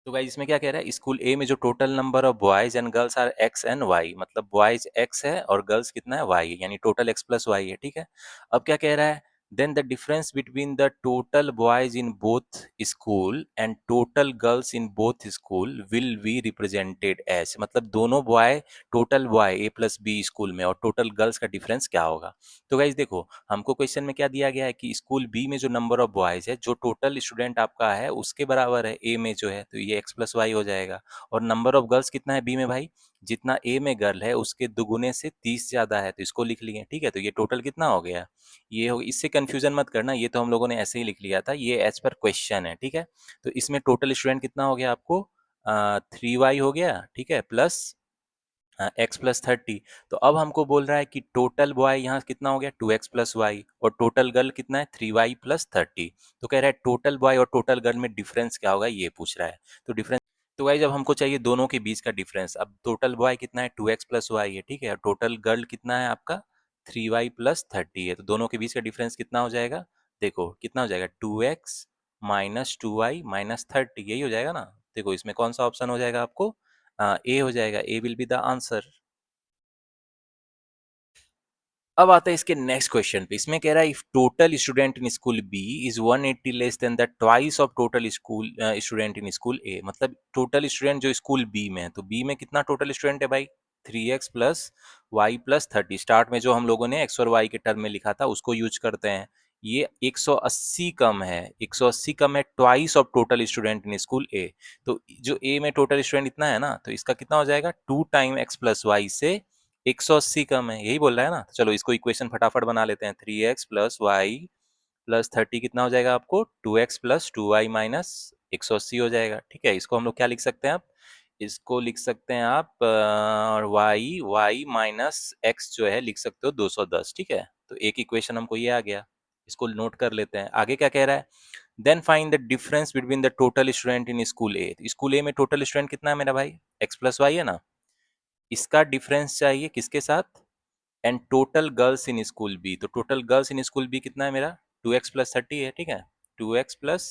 तो गाइस इसमें क्या कह रहा है, स्कूल ए में जो total number of boys and girls are X and Y, मतलब बॉयज एक्स है और गर्ल्स कितना है वाई है, यानी टोटल एक्स प्लस वाई है, ठीक है। अब क्या कह रहा है, then the difference between the total boys in both school and total girls in both school will be represented as, मतलब दोनों boy, total boy A plus B school में और टोटल गर्ल्स का डिफरेंस क्या होगा। तो गाइज देखो हमको क्वेश्चन में क्या दिया गया है कि स्कूल बी में जो नंबर ऑफ बॉयज है, जो टोटल स्टूडेंट आपका है उसके बराबर है ए में जो है, तो ये एक्स प्लस वाई हो जाएगा। और नंबर ऑफ गर्ल्स कितना है बी में भाई, जितना ए में गर्ल है उसके दुगुने से 30 ज्यादा है, तो इसको लिख लिए, ठीक है। तो ये टोटल कितना हो गया, ये हो, इससे कंफ्यूजन मत करना, ये तो हम लोगों ने ऐसे ही लिख लिया था, ये एज पर क्वेश्चन है, ठीक है। तो इसमें टोटल स्टूडेंट कितना हो गया आपको, 3y हो गया, ठीक है, प्लस एक्स प्लस 30। तो अब हमको बोल रहा है कि टोटल बॉय यहाँ कितना हो गया, 2x प्लस वाई, और टोटल गर्ल कितना है 3y प्लस 30। तो कह रहा है टोटल बॉय और टोटल गर्ल में डिफरेंस क्या होगा ये पूछ रहा है। तो डिफरेंस, तो गाइस जब हमको चाहिए दोनों के बीच का डिफरेंस, अब टोटल बॉय कितना है 2x प्लस वाई है, ठीक है, और टोटल गर्ल कितना है आपका 3y प्लस 30 है, तो दोनों के बीच का डिफरेंस कितना हो जाएगा, देखो कितना हो जाएगा 2x माइनस 2y माइनस 30, यही हो जाएगा ना। देखो इसमें कौन सा ऑप्शन हो जाएगा आपको, ए हो जाएगा, ए विल बी द आंसर। अब आता है इसके नेक्स्ट क्वेश्चन पे। इसमें कह रहा है if total student in school B is 180 less than the twice of total school student in school A, मतलब टोटल स्टूडेंट जो स्कूल बी में है, तो बी में कितना टोटल स्टूडेंट है भाई, 3x plus Y plus 30। Start में जो हम लोगों ने एक्स और वाई के टर्म में लिखा था उसको यूज करते हैं। ये 180 कम है, 180 कम है twice of total student in school A. तो जो ए में टोटल स्टूडेंट इतना है ना, तो इसका कितना हो जाएगा 2 टाइम एक्स प्लस वाई से 180 कम है, यही बोल रहा है ना। तो चलो इसको इक्वेशन फटाफट बना लेते हैं, 3x प्लस वाई प्लस 30 कितना हो जाएगा आपको, 2x प्लस 2y माइनस 180 हो जाएगा, ठीक है। इसको हम लोग क्या लिख सकते हैं आप, इसको लिख सकते हैं आप और y माइनस x जो है लिख सकते हो 210, ठीक है। तो एक इक्वेशन हमको ये आ गया, इसको नोट कर लेते हैं। आगे क्या कह रहा है, then find the difference between the total student in school A. School A में टोटल स्टूडेंट कितना है मेरा भाई, x प्लस वाई है ना, इसका डिफरेंस चाहिए किसके साथ, and total girls in school B. तो total girls in school B कितना है मेरा, 2x प्लस 30 है, ठीक है, 2x प्लस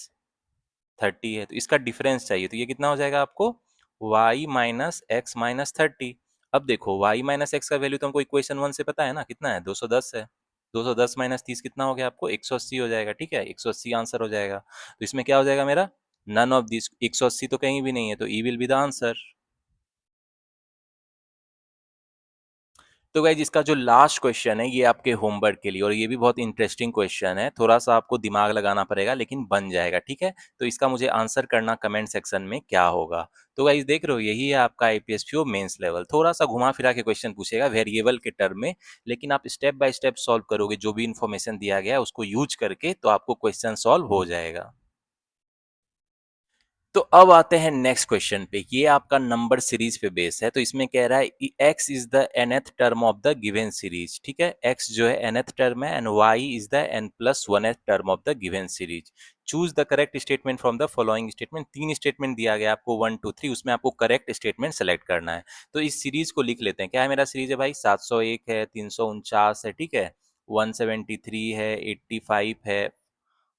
30 है, तो इसका डिफरेंस चाहिए। तो ये कितना हो जाएगा आपको, y माइनस एक्स माइनस 30। अब देखो y माइनस एक्स का वैल्यू तो हमको इक्वेशन वन से पता है ना, कितना है 210 है, 210 माइनस 30 कितना हो गया आपको 180 हो जाएगा, ठीक है, 180 आंसर हो जाएगा। तो इसमें क्या हो जाएगा मेरा, नन ऑफ दिस, 180 तो कहीं भी नहीं है, तो E will be the answer. तो गाइज इसका जो लास्ट क्वेश्चन है ये आपके होमवर्क के लिए, और ये भी बहुत इंटरेस्टिंग क्वेश्चन है, थोड़ा सा आपको दिमाग लगाना पड़ेगा लेकिन बन जाएगा, ठीक है। तो इसका मुझे आंसर करना कमेंट सेक्शन में क्या होगा। तो गाइज देख रहे हो, यही है आपका आईपीएस पीओ मेंस लेवल। थोड़ा सा घुमा फिरा के क्वेश्चन पूछेगा वेरिएबल के टर्म में, लेकिन आप स्टेप बाय स्टेप सॉल्व करोगे, जो भी इन्फॉर्मेशन दिया गया है उसको यूज करके, तो आपको क्वेश्चन सॉल्व हो जाएगा। तो अब आते हैं नेक्स्ट क्वेश्चन पे। ये आपका नंबर सीरीज पे बेस है। तो इसमें कह रहा है x is the nth term of the given series, ठीक है। x जो है nth टर्म है and y is the n+1th term of the given series. Choose the correct statement from the following statement. तीन स्टेटमेंट दिया गया आपको 1 2 3, उसमें आपको करेक्ट स्टेटमेंट सेलेक्ट करना है। तो इस सीरीज को लिख लेते हैं। क्या है मेरा सीरीज है भाई? 701 है, 349 है, ठीक है, 173 है, 85 है,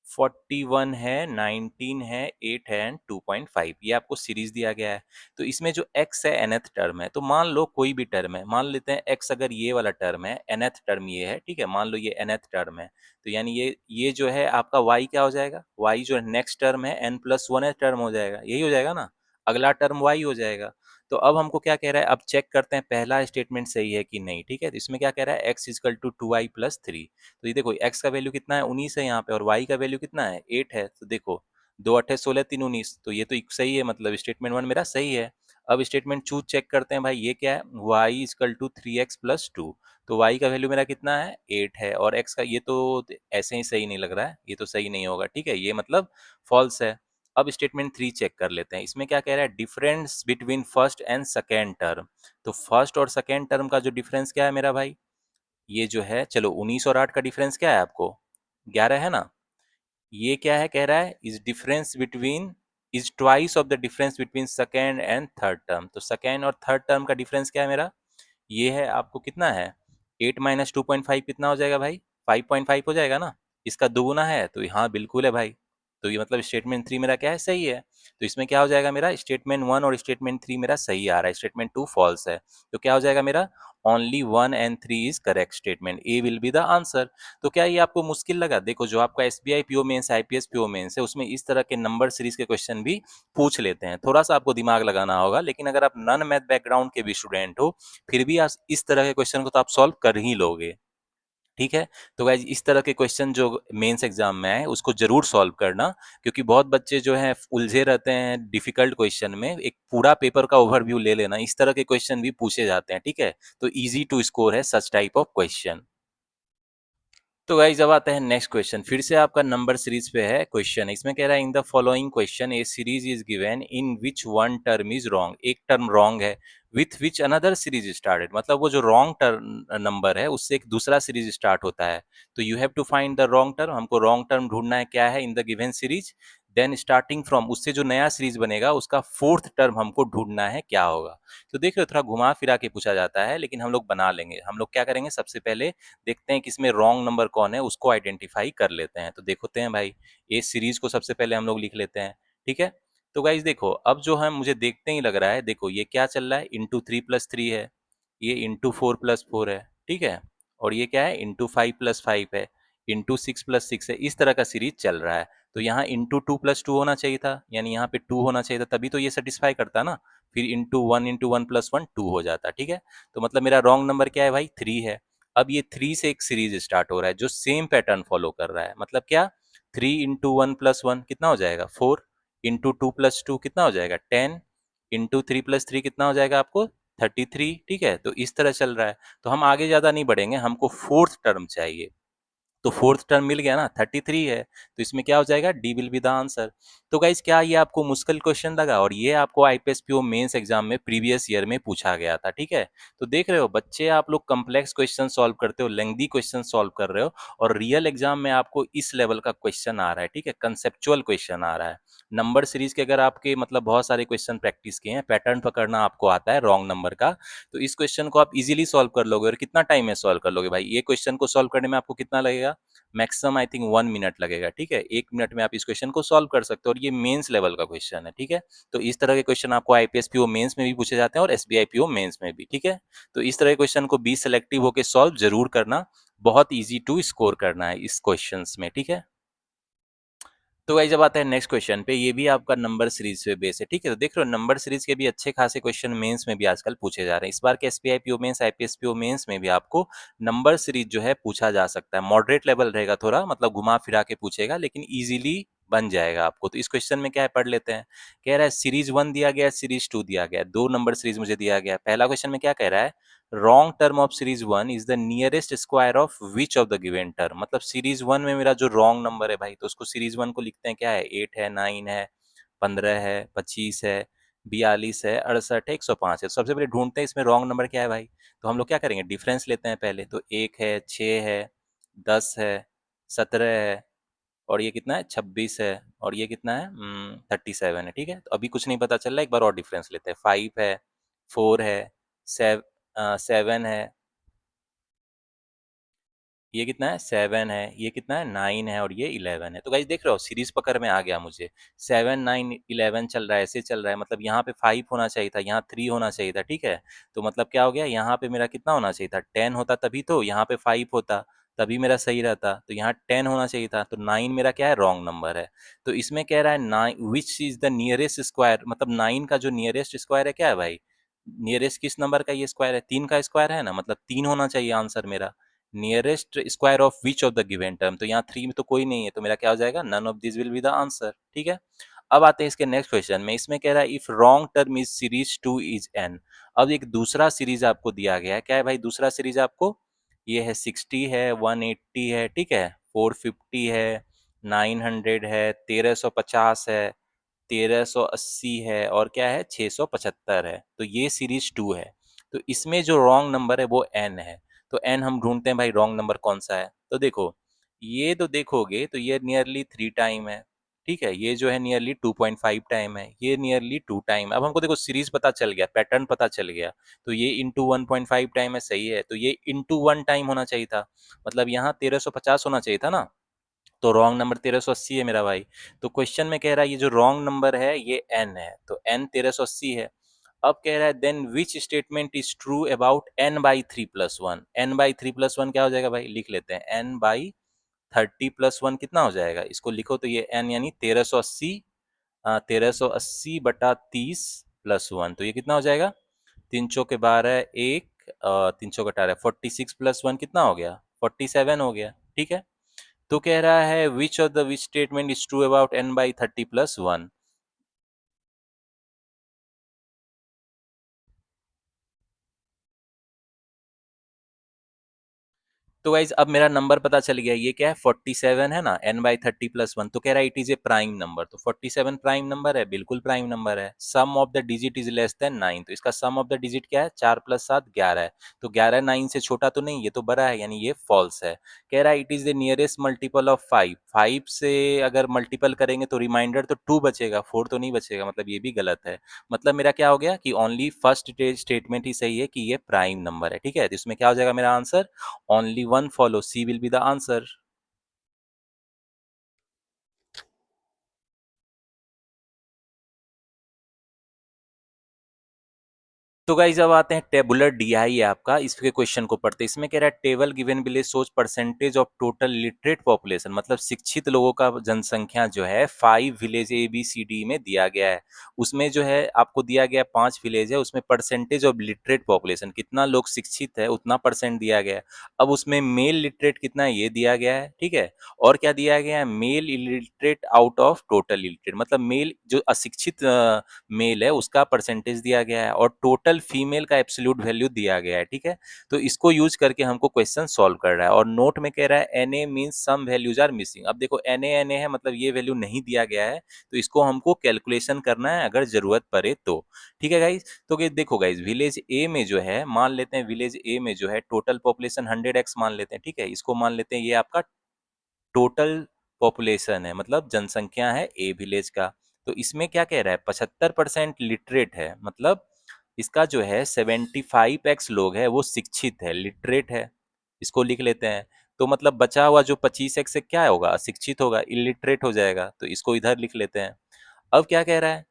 41 है, 19 है, 8 है एंड 2.5। ये आपको सीरीज दिया गया है। तो इसमें जो x है nth टर्म है, तो मान लो कोई भी टर्म है, मान लेते हैं x अगर ये वाला टर्म है, nth टर्म ये है, ठीक है, मान लो ये nth टर्म है, तो यानी ये जो है आपका y क्या हो जाएगा? y जो है नेक्स्ट टर्म है n+1 टर्म हो जाएगा, यही हो जाएगा ना, अगला टर्म y हो जाएगा। तो अब हमको क्या कह रहा है, अब चेक करते हैं पहला स्टेटमेंट सही है कि नहीं, ठीक है। तो इसमें क्या कह रहा है, x इजकल टू 2y+3। तो ये देखो x का वैल्यू कितना है, 19 है यहाँ पे, और y का वैल्यू कितना है, 8 है। तो देखो 2 8 16 3 19, तो ये तो सही है, मतलब स्टेटमेंट 1 मेरा सही है। अब स्टेटमेंट 2 चेक करते हैं भाई, ये क्या है, y इजकल टू 3x+2। तो y का वैल्यू मेरा कितना है, 8 है, और x का ये तो ऐसे ही सही नहीं लग रहा है, ये तो सही नहीं होगा, ठीक है, ये मतलब फॉल्स है। अब स्टेटमेंट 3 चेक कर लेते हैं। इसमें क्या कह रहा है, difference between first and second term. तो फर्स्ट और सेकेंड टर्म का जो डिफरेंस क्या है मेरा भाई, ये जो है, चलो 19 और 8 का डिफरेंस क्या है आपको, 11 है ना। ये क्या है, कह रहा है is difference between, is twice of the difference between second and third term. तो सेकेंड और थर्ड टर्म का डिफरेंस क्या है मेरा, ये है आपको कितना है, 8 - 2.5 कितना हो जाएगा भाई, 5.5 हो जाएगा ना। इसका दुगुना है, तो हाँ बिल्कुल है भाई। तो ये मतलब स्टेटमेंट 3 मेरा क्या है, सही है। तो इसमें क्या हो जाएगा मेरा, स्टेटमेंट 1 और स्टेटमेंट 3 मेरा सही आ रहा है, स्टेटमेंट 2 फॉल्स है। तो क्या हो जाएगा मेरा, only 1 and 3 is correct statement, A will be the answer. तो क्या ये आपको मुश्किल लगा? देखो जो आपका SBI PO mains, IPS PO mains है, उसमें इस तरह के नंबर सीरीज के क्वेश्चन भी पूछ लेते हैं। थोड़ा सा आपको दिमाग लगाना होगा, लेकिन अगर आप नॉन मैथ बैकग्राउंड के भी स्टूडेंट हो, फिर भी आप इस तरह के क्वेश्चन को तो आप सॉल्व कर ही लोगे, ठीक है। तो गाइज इस तरह के क्वेश्चन जो मेंस एग्जाम में आए उसको जरूर सॉल्व करना, क्योंकि बहुत बच्चे जो हैं उलझे रहते हैं डिफिकल्ट क्वेश्चन में। एक पूरा पेपर का ओवरव्यू ले लेना, इस तरह के क्वेश्चन भी पूछे जाते हैं, ठीक है। तो इजी टू स्कोर है सच टाइप ऑफ क्वेश्चन। तो गाइस अब आते हैं नेक्स्ट क्वेश्चन। फिर से आपका नंबर सीरीज पे है क्वेश्चन। इसमें कह रहा है in the following question A series is given in which one term is wrong. एक टर्म रॉन्ग है, with which another series started, मतलब वो जो रॉन्ग टर्म नंबर है उससे एक दूसरा सीरीज स्टार्ट होता है। तो you have to find the wrong term. हमको रॉन्ग टर्म ढूंढना है, क्या है, in the given series. Then starting from, उससे जो नया सीरीज बनेगा उसका फोर्थ टर्म हमको ढूंढना है, क्या होगा। तो देख रहे हो, थोड़ा घुमा फिरा के पूछा जाता है, लेकिन हम लोग बना लेंगे। हम लोग क्या करेंगे, सबसे पहले देखते हैं कि इसमें रॉन्ग नंबर कौन है, उसको आइडेंटिफाई कर लेते हैं। तो देखते हैं भाई, ये सीरीज को सबसे पहले हम लोग लिख लेते हैं, ठीक है। तो गाइज देखो, अब जो है मुझे देखते ही लग रहा है, देखो ये क्या चल रहा है, इंटू 3 + 3 है, ये इंटू 4 + 4 है, ठीक है, और ये क्या है, इंटू 5 + 5 है, इंटू 6 + 6 है, इस तरह का सीरीज चल रहा है। तो यहाँ इंटू 2 + 2 होना चाहिए था, यानी यहाँ पे 2 होना चाहिए था, तभी तो ये सेटिस्फाई करता ना। फिर इंटू 1 + 1 2 हो जाता, ठीक है। तो मतलब मेरा रॉन्ग नंबर क्या है भाई, 3 है। अब ये 3 से एक सीरीज स्टार्ट हो रहा है जो सेम पैटर्न फॉलो कर रहा है, मतलब क्या, 3 × 1 + 1 कितना हो जाएगा, 4, इंटू 2 + 2 कितना हो जाएगा, 10, इंटू 3 + 3 कितना हो जाएगा आपको, 33, ठीक है। तो इस तरह चल रहा है। तो हम आगे ज्यादा नहीं बढ़ेंगे, हमको फोर्थ टर्म चाहिए। तो फोर्थ टर्म मिल गया ना, 33 है। तो इसमें क्या हो जाएगा, D will be the answer. तो गाइज क्या ये आपको मुश्किल क्वेश्चन लगा? और ये आपको आईपीएस पीओ मेंस एग्जाम में प्रीवियस ईयर में पूछा गया था, ठीक है। तो देख रहे हो बच्चे, आप लोग कम्प्लेक्स क्वेश्चन सॉल्व करते हो, लेंथी क्वेश्चन सॉल्व कर रहे हो, और रियल एग्जाम में आपको इस लेवल का क्वेश्चन आ रहा है, ठीक है, कंसेप्चुअल क्वेश्चन आ रहा है। नंबर सीरीज के अगर आपके मतलब बहुत सारे क्वेश्चन प्रैक्टिस किए हैं, पैटर्न पकड़ना आपको आता है रॉन्ग नंबर का, तो इस क्वेश्चन को आप इजीली सॉल्व कर लोगे। और कितना टाइम में सॉल्व कर लोगे भाई, ये क्वेश्चन को सॉल्व करने में आपको कितना लगेगा, मैक्सिमम आई थिंक 1 मिनट लगेगा, ठीक है। 1 मिनट में आप इस क्वेश्चन को सॉल्व कर सकते हो, और ये मेंस लेवल का क्वेश्चन है, ठीक है। तो इस तरह के क्वेश्चन आपको आईपीएस पीओ मेंस में भी पूछे जाते हैं और एसबीआई पीओ मेंस में भी, ठीक है। तो इस तरह के क्वेश्चन को बी सेलेक्टिव होकर सॉल्व जरूर करना, बहुत ईजी टू स्कोर करना है इस क्वेश्चंस में, ठीक है। तो गाइस जब आता है नेक्स्ट क्वेश्चन पे, ये भी आपका नंबर सीरीज पे बेस है, ठीक है। तो देख रहे हो नंबर सीरीज के भी अच्छे खासे क्वेश्चन मेंस में भी आजकल पूछे जा रहे हैं। इस बार के SBI PO mains, IPS PO mains में भी आपको नंबर सीरीज जो है पूछा जा सकता है। मॉडरेट लेवल रहेगा थोड़ा, मतलब घुमा फिरा के पूछेगा, लेकिन इजीली बन जाएगा आपको। तो इस क्वेश्चन में क्या है पढ़ लेते हैं। कह रहा है सीरीज 1 दिया गया है, सीरीज 2 दिया गया है, दो नंबर सीरीज मुझे दिया गया है। पहला क्वेश्चन में क्या कह रहा है, wrong term of series 1 is the nearest square of which of the given term. मतलब सीरीज 1 में मेरा जो रॉन्ग नंबर है भाई, तो उसको सीरीज 1 को लिखते हैं क्या है, 8 है, 9 है, 15 है, 25 है, 42 है, 68 है, 105 है। तो सबसे पहले ढूंढते हैं इसमें रॉन्ग नंबर क्या है भाई। तो हम लोग क्या करेंगे, डिफरेंस लेते हैं पहले। तो 1 है, 6 है, 10 है, 17 है, और ये कितना है 26 है, और ये कितना है 37 है, ठीक है। तो अभी कुछ नहीं पता चल रहा है, एक बार और डिफरेंस लेते हैं। 5 है, 4 है, 7 है, ये कितना है 7 है, ये कितना है 9 है, और ये 11 है। तो गाइस देख रहे हो सीरीज पकड़ में आ गया मुझे। 7 9 11 चल रहा है, ऐसे चल रहा है, मतलब यहाँ पे 5 होना चाहिए था, यहाँ 3 होना चाहिए था, ठीक है। तो मतलब क्या हो गया, यहाँ पे मेरा कितना होना चाहिए था, 10 होता तभी तो, यहाँ पे 5 होता तभी मेरा सही रहता। तो यहाँ 10 होना चाहिए था, तो 9 मेरा क्या है, रॉन्ग नंबर है। तो इसमें कह रहा है 9 which is the nearest square, मतलब 9 का जो नियरेस्ट स्क्वायर है क्या है भाई। नियरेस्ट किस नंबर का ये स्क्वायर है, 3 का स्क्वायर है ना, मतलब 3 होना चाहिए आंसर मेरा। Nearest square of which of the given term, तो यहाँ 3 में तो कोई नहीं है, तो मेरा क्या हो जाएगा, none of this will be the answer, ठीक है। अब आते हैं इसके नेक्स्ट क्वेश्चन में। इसमें कह रहा है if wrong term is series 2 is an. अब एक दूसरा सीरीज आपको दिया गया है, क्या है भाई दूसरा सीरीज आपको, ये है 60 है, 180 है, ठीक है, 450 है, 900 है, 1350 है, 1380 है, और क्या है 675 है। तो ये सीरीज 2 है। तो इसमें जो रॉन्ग नंबर है वो एन है। तो एन हम ढूंढते हैं भाई, रॉन्ग नंबर कौन सा है। तो देखो, ये तो देखोगे तो ये नियरली 3 टाइम है, ठीक है। ये जो है नियरली 2.5 टाइम है, ये नियरली 2 टाइम है। अब हमको देखो सीरीज पता चल गया, पैटर्न पता चल गया। तो ये इंटू 1.5 टाइम है, सही है। तो ये इंटू 1 टाइम होना चाहिए था, मतलब यहाँ 1350 होना चाहिए था ना। तो रॉन्ग नंबर 1380 है मेरा भाई। तो क्वेश्चन में कह रहा है ये जो रॉन्ग नंबर है ये n है, तो n 1380 है। अब कह रहा है then which statement is true about n by 3+1। n by 3+1 क्या हो जाएगा भाई, लिख लेते हैं। n बाई 30+1 कितना हो जाएगा, इसको लिखो। तो ये n यानी 1380, 1380/30+1, तो ये कितना हो जाएगा, 3 चौके 12, एक 3 चौके 18, 46+1 कितना हो गया, 47 हो गया, ठीक है। तो कह रहा है which of the which statement is true about n by 30+1। तो गाइज अब मेरा नंबर पता चल गया, ये क्या है 47 है ना, n/30+1। तो कह रहा है it is a prime number. तो 47 प्राइम नंबर है, बिल्कुल प्राइम नंबर है। Sum of the digit is less than 9। तो इसका सम ऑफ द डिजिट क्या है, 4 + 7 11 है। तो 11 9 से छोटा तो नहीं, ये तो बड़ा है, यानी ये फॉल्स है। कह रहा है it is the nearest multiple of 5। 5 से अगर मल्टीपल करेंगे तो रिमाइंडर तो 2 बचेगा, 4 तो नहीं बचेगा, मतलब ये भी गलत है। मतलब मेरा क्या हो गया कि ओनली फर्स्ट स्टेटमेंट ही सही है कि ये प्राइम नंबर है, ठीक है। तो इसमें क्या हो जाएगा मेरा answer, only one follow, C will be the answer। तो गाइस अब आते हैं टेबुलर डीआई है आपका, इसके क्वेश्चन को पढ़ते हैं। इसमें कह रहा है table given below shows percentage of total literate population, मतलब शिक्षित लोगों का जनसंख्या जो है 5 village A B C D में दिया गया है। उसमें जो है आपको दिया गया 5 विलेज है, उसमें परसेंटेज ऑफ लिटरेट पॉपुलेशन कितना लोग शिक्षित है उतना परसेंट दिया गया है। अब उसमें मेल लिटरेट कितना है ये दिया गया है, ठीक है। और क्या दिया गया है, male illiterate out of total illiterate, मतलब मेल जो अशिक्षित मेल है उसका परसेंटेज दिया गया है, और टोटल फीमेल का एब्सोल्यूट वैल्यू दिया गया है, ठीक है। तो इसको यूज करके हमको क्वेश्चन सॉल्व कर रहा है। और नोट में कह रहा है N A means some values are missing. अब देखो एन ए है, मतलब ये वैल्यू नहीं दिया गया है, तो इसको हमको कैलकुलेशन करना है अगर जरूरत पड़े तो, ठीक है गाइज। तो देखो गाइज विलेज ए में जो है, मान लेते हैं विलेज ए में जो है टोटल पॉपुलेशन 100x मान लेते हैं, ठीक है। इसको मान लेते हैं ये आपका टोटल पॉपुलेशन है, मतलब जनसंख्या है ए विलेज का। तो इसमें क्या कह रहा है 75% लिटरेट है, मतलब इसका जो है 75x लोग है वो शिक्षित है, लिटरेट है। इसको लिख लेते हैं। तो मतलब बचा हुआ जो 25x से क्या होगा, अशिक्षित होगा, इलिटरेट हो जाएगा। तो इसको इधर लिख लेते हैं। अब क्या कह रहा है,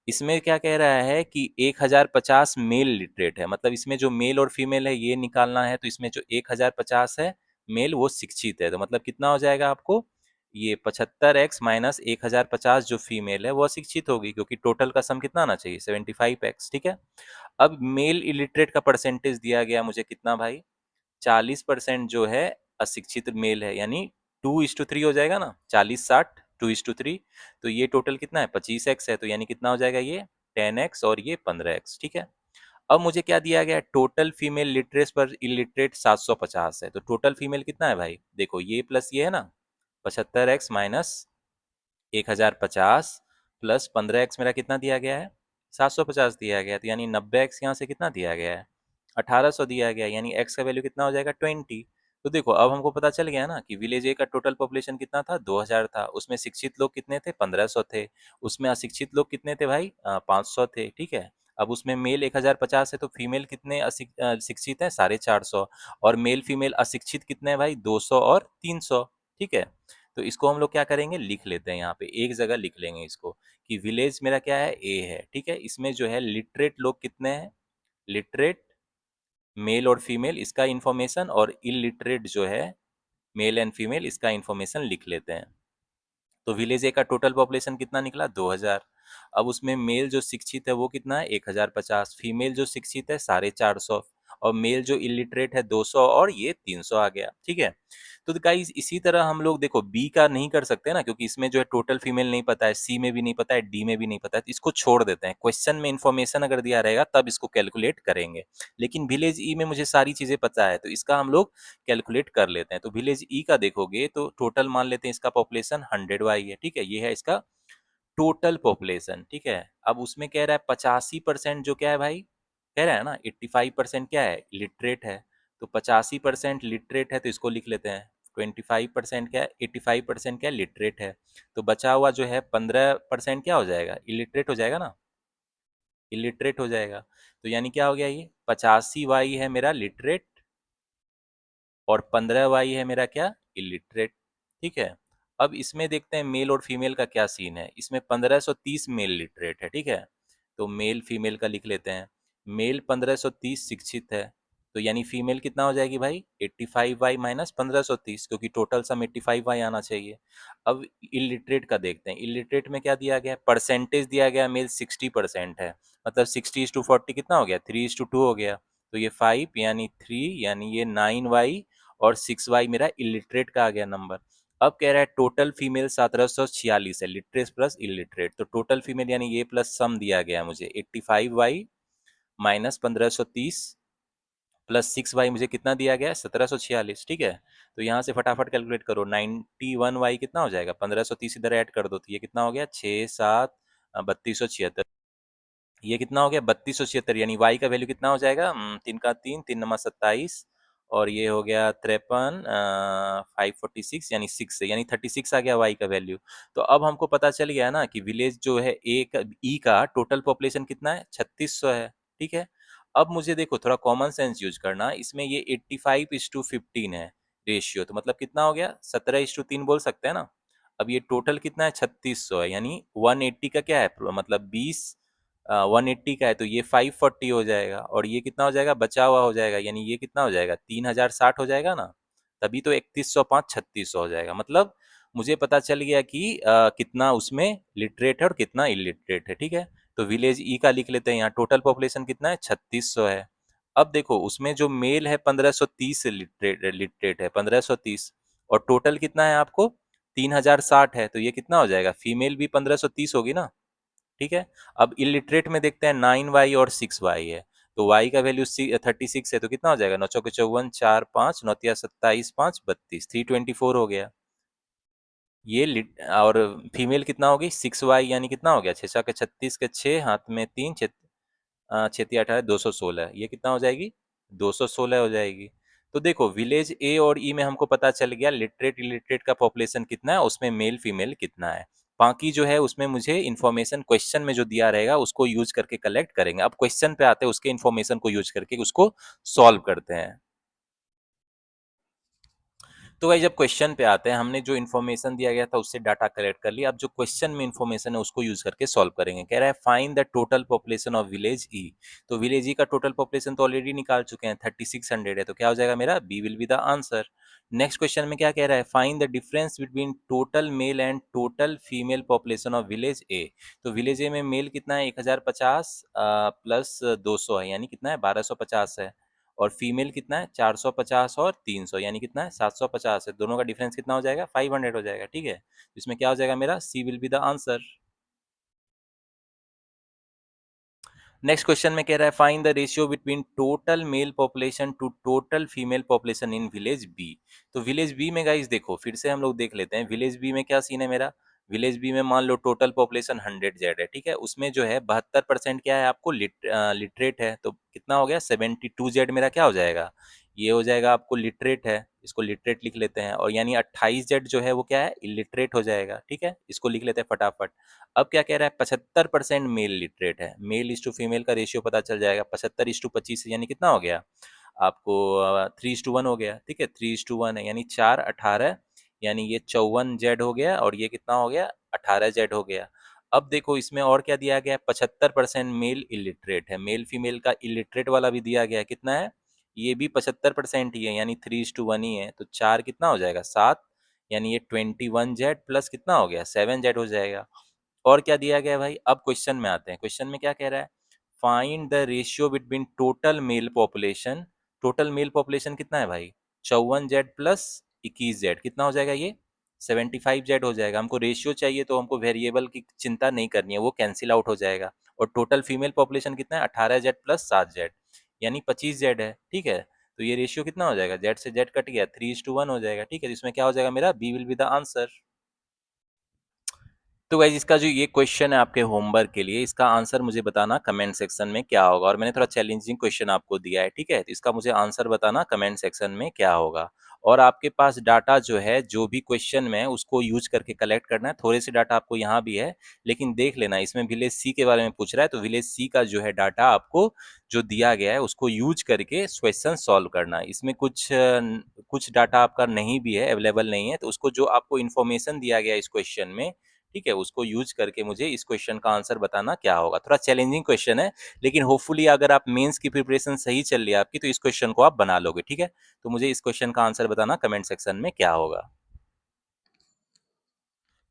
इसमें क्या कह रहा है कि 1050 मेल लिटरेट है, मतलब इसमें जो मेल और फीमेल है ये निकालना है। तो इसमें जो 1050 है मेल वो शिक्षित है, तो मतलब कितना हो जाएगा आपको ये 75x माइनस 1050 जो फीमेल है वो अशिक्षित होगी, क्योंकि टोटल का सम कितना आना चाहिए 75x। ठीक है, अब मेल इलिटरेट का परसेंटेज दिया गया मुझे कितना भाई, 40% जो है अशिक्षित मेल है, यानी 2:3 हो जाएगा ना, 40-60 2:3। तो ये टोटल कितना है 25x है, तो यानी कितना हो जाएगा ये 10x और ये 15x। ठीक है, अब मुझे क्या दिया गया है, टोटल फीमेल लिटरेट पर इलिटरेट 750 है, तो टोटल फीमेल कितना है भाई, देखो ये प्लस ये है ना, 75x माइनस 1050 प्लस 15x मेरा कितना दिया गया है, 750 दिया गया है, तो यानी 90x यहाँ से कितना दिया गया है, 1800 दिया गया है, यानी x का वैल्यू कितना हो जाएगा 20। तो देखो अब हमको पता चल गया ना कि विलेज ए का टोटल पॉपुलेशन कितना था, 2000 था, उसमें शिक्षित लोग कितने थे, 1500 थे, उसमें अशिक्षित लोग कितने थे भाई, 500 थे। ठीक है, अब उसमें मेल 1050 है, तो फीमेल कितने शिक्षित है, 450, और मेल फीमेल अशिक्षित कितने हैं भाई, 200 और 300। ठीक है, तो इसको हम लोग क्या करेंगे, लिख लेते हैं यहाँ पे, एक जगह लिख लेंगे इसको कि विलेज मेरा क्या है, ए है। ठीक है, इसमें जो है लिटरेट लोग कितने हैं, लिटरेट मेल और फीमेल इसका इंफॉर्मेशन, और इलिटरेट जो है मेल एंड फीमेल इसका इंफॉर्मेशन लिख लेते हैं। तो विलेज ए का टोटल पॉपुलेशन कितना निकला, 2000। अब उसमें मेल जो शिक्षित है वो कितना है, 1050, फीमेल जो शिक्षित है 450, और मेल जो इलिटरेट है 200, और ये 300 आ गया। ठीक है, तो गाइस इसी तरह हम लोग देखो बी का नहीं कर सकते ना, क्योंकि इसमें जो है टोटल फीमेल नहीं पता है, सी में भी नहीं पता है, डी में भी नहीं पता है, तो इसको छोड़ देते हैं। क्वेश्चन में इन्फॉर्मेशन अगर दिया रहेगा तब इसको कैलकुलेट करेंगे, लेकिन विलेज ई में मुझे सारी चीजें पता है, तो इसका हम लोग कैलकुलेट कर लेते हैं। तो विलेज ई का देखोगे तो टोटल मान लेते हैं इसका पॉपुलेशन 100 वाई है। ठीक है, ये है इसका टोटल पॉपुलेशन। ठीक है, अब उसमें कह रहा है 85% जो क्या है भाई, कह रहा है ना 85% क्या है, लिटरेट है, तो 85% लिटरेट है, तो इसको लिख लेते हैं। 25% क्या है, 85% क्या है, लिटरेट है, तो बचा हुआ जो है 15% क्या हो जाएगा, इलिटरेट हो जाएगा ना, इलिटरेट हो जाएगा। तो यानी क्या हो गया, ये 85 वाई है मेरा लिटरेट, और 15 वाई है मेरा क्या, इलिटरेट। ठीक है, अब इसमें देखते हैं मेल और फीमेल का क्या सीन है। इसमें 1530 मेल लिटरेट है। ठीक है, तो मेल फीमेल का लिख लेते हैं। मेल 1530 शिक्षित है, तो यानी फीमेल कितना हो जाएगी भाई, 85 वाई माइनस 1530, क्योंकि टोटल सम 85 वाई आना चाहिए। अब इलिटरेट का देखते हैं, इलिटरेट में क्या दिया गया है, परसेंटेज दिया गया, मेल 60% है, मतलब 60:40 कितना हो गया, 3:2 हो गया, तो ये 5 यानी 3 यानी ये 9 वाई, और 6 वाई मेरा इलिटरेट का आ गया नंबर। अब कह रहा है टोटल फीमेल 1746 है, लिटरेट प्लस इलिटरेट, तो टोटल फीमेल यानी ये प्लस सम दिया गया मुझे 85 वाई माइनस 1530 प्लस 6 वाई, मुझे कितना दिया गया है 1746। ठीक है, तो यहाँ से फटाफट कैलकुलेट करो, 91 वाई कितना हो जाएगा, 1530 इधर ऐड कर दो, तो ये कितना हो गया 6 7 3276, ये कितना हो गया 3276, यानी वाई का वैल्यू कितना हो जाएगा, 3 का 3, 3×27, और ये हो गया 53, 546, यानी 6 से, यानी 36 आ गया वाई का वैल्यू। तो अब हमको पता चल गया ना कि विलेज जो है ए का, ई का टोटल पॉपुलेशन कितना है, 3600 है। ठीक है, अब मुझे देखो थोड़ा कॉमन सेंस यूज करना, इसमें ये 85:15 है रेशियो, तो मतलब कितना हो गया 17:3 बोल सकते हैं ना। अब ये टोटल कितना है 3600 है, यानी 180 का क्या है, मतलब 20, 180 का है, तो ये 540 हो जाएगा, और ये कितना हो जाएगा, बचा हुआ हो जाएगा, यानी ये कितना हो जाएगा 3060 हो जाएगा ना, तभी तो 3105 3600 हो जाएगा। मतलब मुझे पता चल गया कि कितना उसमें लिटरेट है और कितना इलिटरेट है। ठीक है, तो विलेज ई का लिख लेते हैं, यहाँ टोटल पॉपुलेशन कितना है 3600 है। अब देखो उसमें जो मेल है 1530 लिटरेट है 1530, और टोटल कितना है आपको 3060 है, तो ये कितना हो जाएगा, फीमेल भी 1530 होगी ना। ठीक है, अब इलिटरेट में देखते हैं 9 वाई और 6 वाई है, तो वाई का वैल्यू 36 है, तो कितना हो जाएगा, 9 चौके 54, 4 5 9 27 5 32, 324 हो गया ये लिट, और फीमेल कितना होगी 6 वाई, यानी कितना हो गया 6 छक्के 36 के 6 हाथ में 3 छेती 18 216, ये कितना हो जाएगी 216 हो जाएगी। तो देखो विलेज ए और ई में हमको पता चल गया लिटरेट इलिटरेट का पॉपुलेशन कितना है, उसमें मेल फीमेल कितना है। बाकी जो है उसमें मुझे इन्फॉर्मेशन क्वेश्चन में जो दिया रहेगा उसको यूज करके कलेक्ट करेंगे। अब क्वेश्चन पे आते हैं, उसके इन्फॉर्मेशन को यूज करके उसको सॉल्व करते हैं। तो भाई जब क्वेश्चन पे आते हैं, हमने जो इन्फॉर्मेशन दिया गया था उससे डाटा कलेक्ट कर लिया। अब जो क्वेश्चन में इन्फॉर्मेशन है उसको यूज करके सॉल्व करेंगे। कह रहा है find the total population of village E. तो विलेज ई का टोटल पॉपुलेशन तो ऑलरेडी निकाल चुके हैं, 3600 है, तो क्या हो जाएगा मेरा, B will be the answer. Next question में क्या कह रहा है, find the difference between total male and total female population of village A. तो विलेज ए में मेल कितना है, 1050 प्लस 200 है, यानी कितना है, 1250 है। और फीमेल कितना है, 450 और 300, यानी कितना है, 750 है। दोनों का डिफरेंस कितना हो जाएगा, 500 हो जाएगा। ठीक है, इसमें क्या हो जाएगा मेरा, C will be the answer. Next question में कह रहा है find the ratio between total male population to total female population in village B. तो विलेज बी में गाइस देखो, फिर से हम लोग देख लेते हैं विलेज बी में क्या सीन है मेरा। विलेज बी में मान लो टोटल पॉपुलेशन 100 जेड है, ठीक है, उसमें जो है 72% क्या है आपको लिटरेट है, तो कितना हो गया, 72 जेड मेरा क्या हो जाएगा, ये हो जाएगा आपको लिटरेट है, इसको लिटरेट लिख लेते हैं। और यानी 28 जेड जो है वो क्या है, इलिटरेट हो जाएगा। ठीक है, इसको लिख लेते हैं फटाफट। अब क्या कह रहा है, 75% मेल लिटरेट है, मेल इज टू फीमेल का रेशियो पता चल जाएगा, 75:25, यानी कितना हो गया आपको, 3:1 हो गया। ठीक है, 3:1 है, यानी 4:18, यानी ये 54 जेड हो गया, और ये कितना हो गया, 18 जेड हो गया। अब देखो इसमें और क्या दिया गया है, 75% मेल इलिटरेट है, मेल फीमेल का इलिटरेट वाला भी दिया गया है, कितना है, ये भी 75% ही है, यानी 3:1 ही है, तो 4 कितना हो जाएगा, 7, यानी ये 21 जेड प्लस कितना हो गया, 7 जेड हो जाएगा। और क्या दिया गया है भाई, अब क्वेश्चन में आते हैं। क्वेश्चन में क्या कह रहा है, find the ratio between total male population. Total male population कितना है भाई, 54 जेड प्लस 21 जेड, कितना हो जाएगा ये, 75 जेड हो जाएगा। हमको रेशियो चाहिए तो हमको वेरिएबल की चिंता नहीं करनी है, वो कैंसिल आउट हो जाएगा। और टोटल फीमेल पॉपुलेशन कितना है, 18 जेड प्लस 7 जेड, यानी 25 जेड है। ठीक है, तो ये रेशियो कितना हो जाएगा, जेड से जेड कट गया, 3:1 हो जाएगा। ठीक है, तो इसमें क्या हो जाएगा मेरा, B will be the answer. तो गाइज इसका जो ये क्वेश्चन है आपके होमवर्क के लिए, इसका आंसर मुझे बताना कमेंट सेक्शन में क्या होगा। और मैंने थोड़ा चैलेंजिंग क्वेश्चन आपको दिया है, ठीक है, तो इसका मुझे आंसर बताना कमेंट सेक्शन में क्या होगा। और आपके पास डाटा जो है, जो भी क्वेश्चन में है उसको यूज करके कलेक्ट करना है। थोड़े से डाटा आपको यहाँ भी है, लेकिन देख लेना, इसमें विलेज सी के बारे में पूछ रहा है, तो विलेज सी का जो है डाटा आपको जो दिया गया है उसको यूज करके क्वेश्चन सॉल्व करना है। इसमें कुछ डाटा आपका नहीं भी है, अवेलेबल नहीं है, तो उसको जो आपको इन्फॉर्मेशन दिया गया है इस क्वेश्चन में, ठीक है, उसको यूज करके मुझे इस क्वेश्चन का आंसर बताना क्या होगा। थोड़ा चैलेंजिंग क्वेश्चन है, लेकिन होपफुली अगर आप मेंस की प्रिपरेशन सही चल रही है आपकी, तो इस क्वेश्चन को आप बना लोगे। ठीक है, तो मुझे इस क्वेश्चन का आंसर बताना कमेंट सेक्शन में क्या होगा।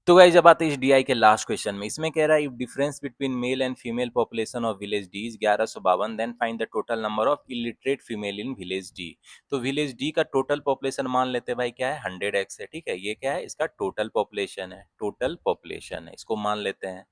तो गाइस जब आते हैं इस डीआई के लास्ट क्वेश्चन में, इसमें कह रहा है if difference between male and female population of village D is 1152, then find the total number of illiterate female in village D. तो विलेज डी का टोटल पॉपुलेशन मान लेते हैं भाई, क्या है, 100x है। ठीक है, ये क्या है, इसका टोटल पॉपुलेशन है, टोटल पॉपुलेशन है, इसको मान लेते हैं।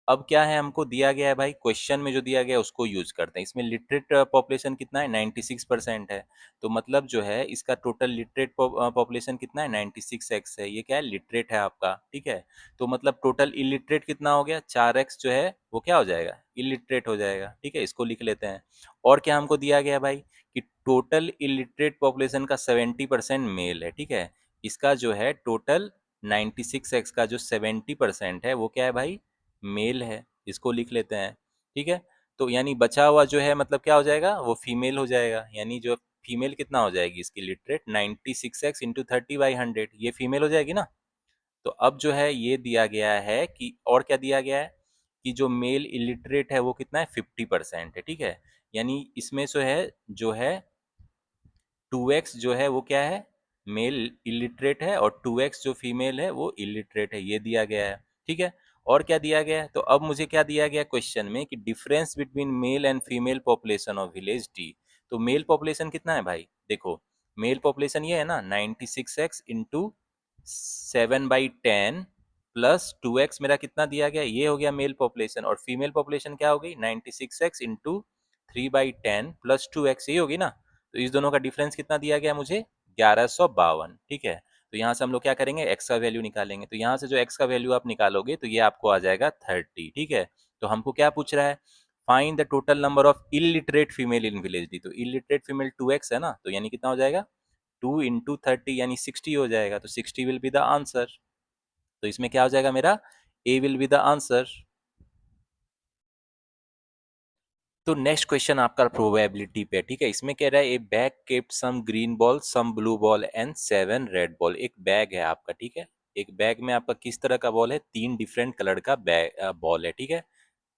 अब क्या है, हमको दिया गया है भाई, क्वेश्चन में जो दिया गया है उसको यूज करते हैं। इसमें लिटरेट पॉपुलेशन कितना है, 96% है, तो मतलब जो है इसका टोटल लिटरेट पॉपुलेशन कितना है, 96x है, ये क्या है, लिटरेट है आपका। ठीक है, तो मतलब टोटल इलिटरेट कितना हो गया, 4x जो है वो क्या हो जाएगा, इलिटरेट हो जाएगा। ठीक है, इसको लिख लेते हैं। और क्या हमको दिया गया है भाई, कि टोटल इलिटरेट पॉपुलेशन का 70% मेल है। ठीक है, इसका जो है टोटल 96x का जो 70% है वो क्या है भाई, मेल है, इसको लिख लेते हैं। ठीक है, तो यानी बचा हुआ जो है मतलब क्या हो जाएगा, वो फीमेल हो जाएगा, यानी जो फीमेल कितना हो जाएगी इसकी लिटरेट, 96x इंटू 30/100, ये फीमेल हो जाएगी ना। तो अब जो है ये दिया गया है कि, और क्या दिया गया है, कि जो मेल इलिटरेट है वो कितना है, 50% है। ठीक है, यानी इसमें जो है 2x जो है वो क्या है, मेल इलिटरेट है, और 2x जो फीमेल है वो इलिटरेट है, ये दिया गया है। ठीक है, और क्या दिया गया है, तो अब मुझे क्या दिया गया क्वेश्चन में, कि difference between male and female population of village D. तो मेल पॉपुलेशन कितना है भाई, देखो मेल पॉपुलेशन ये है ना, 96x इंटू 7/10 प्लस 2x मेरा कितना दिया गया, ये हो गया मेल पॉपुलेशन। और फीमेल पॉपुलेशन क्या हो गई, 96x इंटू 3/10 प्लस 2x, ये होगी ना। तो इस दोनों का डिफरेंस कितना दिया गया मुझे, 1152। ठीक है, तो यहाँ से हम लोग क्या करेंगे, एक्स का वैल्यू निकालेंगे। तो यहाँ से जो एक्स का वैल्यू आप निकालोगे तो ये आपको आ जाएगा 30। ठीक है, तो हमको क्या पूछ रहा है, find the total number of illiterate female in village D. तो इलिटरेट फीमेल 2x है ना, तो यानी कितना हो जाएगा, 2 × 30 यानी 60 हो जाएगा, तो 60 विल बी द आंसर। तो इसमें क्या हो जाएगा मेरा, A will be the answer. तो नेक्स्ट क्वेश्चन आपका प्रोबेबिलिटी पे, ठीक है। इसमें कह रहा है A bag kept some green ball, some blue ball and 7 red ball. एक बैग है आपका, ठीक है। एक बैग में आपका किस तरह का बॉल है? 3 डिफरेंट कलर का बैग बॉल है, ठीक है।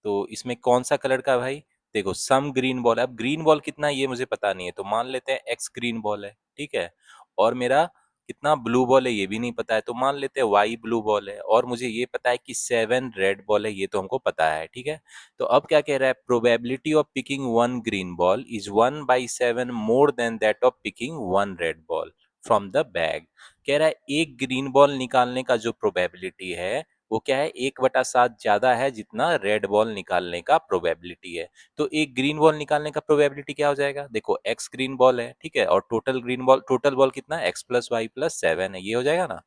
तो इसमें कौन सा कलर का भाई? देखो सम ग्रीन बॉल है। अब ग्रीन बॉल कितना है ये मुझे पता नहीं है, तो मान लेते हैं एक्स ग्रीन बॉल है, ठीक है। और मेरा कितना ब्लू बॉल है ये भी नहीं पता है, तो मान लेते हैं वाई ब्लू बॉल है। और मुझे ये पता है कि 7 रेड बॉल है, ये तो हमको पता है, ठीक है। तो अब क्या कह रहा है? Probability of picking 1 green ball is 1/7 more than that of picking 1 red ball from the bag. कह रहा है एक ग्रीन बॉल निकालने का जो प्रोबेबिलिटी है वो क्या है? 1/7 ज्यादा है जितना रेड बॉल निकालने का प्रोबेबिलिटी है। तो एक ग्रीन बॉल निकालने का प्रोबेबिलिटी क्या हो जाएगा? देखो एक्स ग्रीन बॉल है, ठीक है। और टोटल बॉल कितना है? x+y+7 है, ये हो जाएगा ना।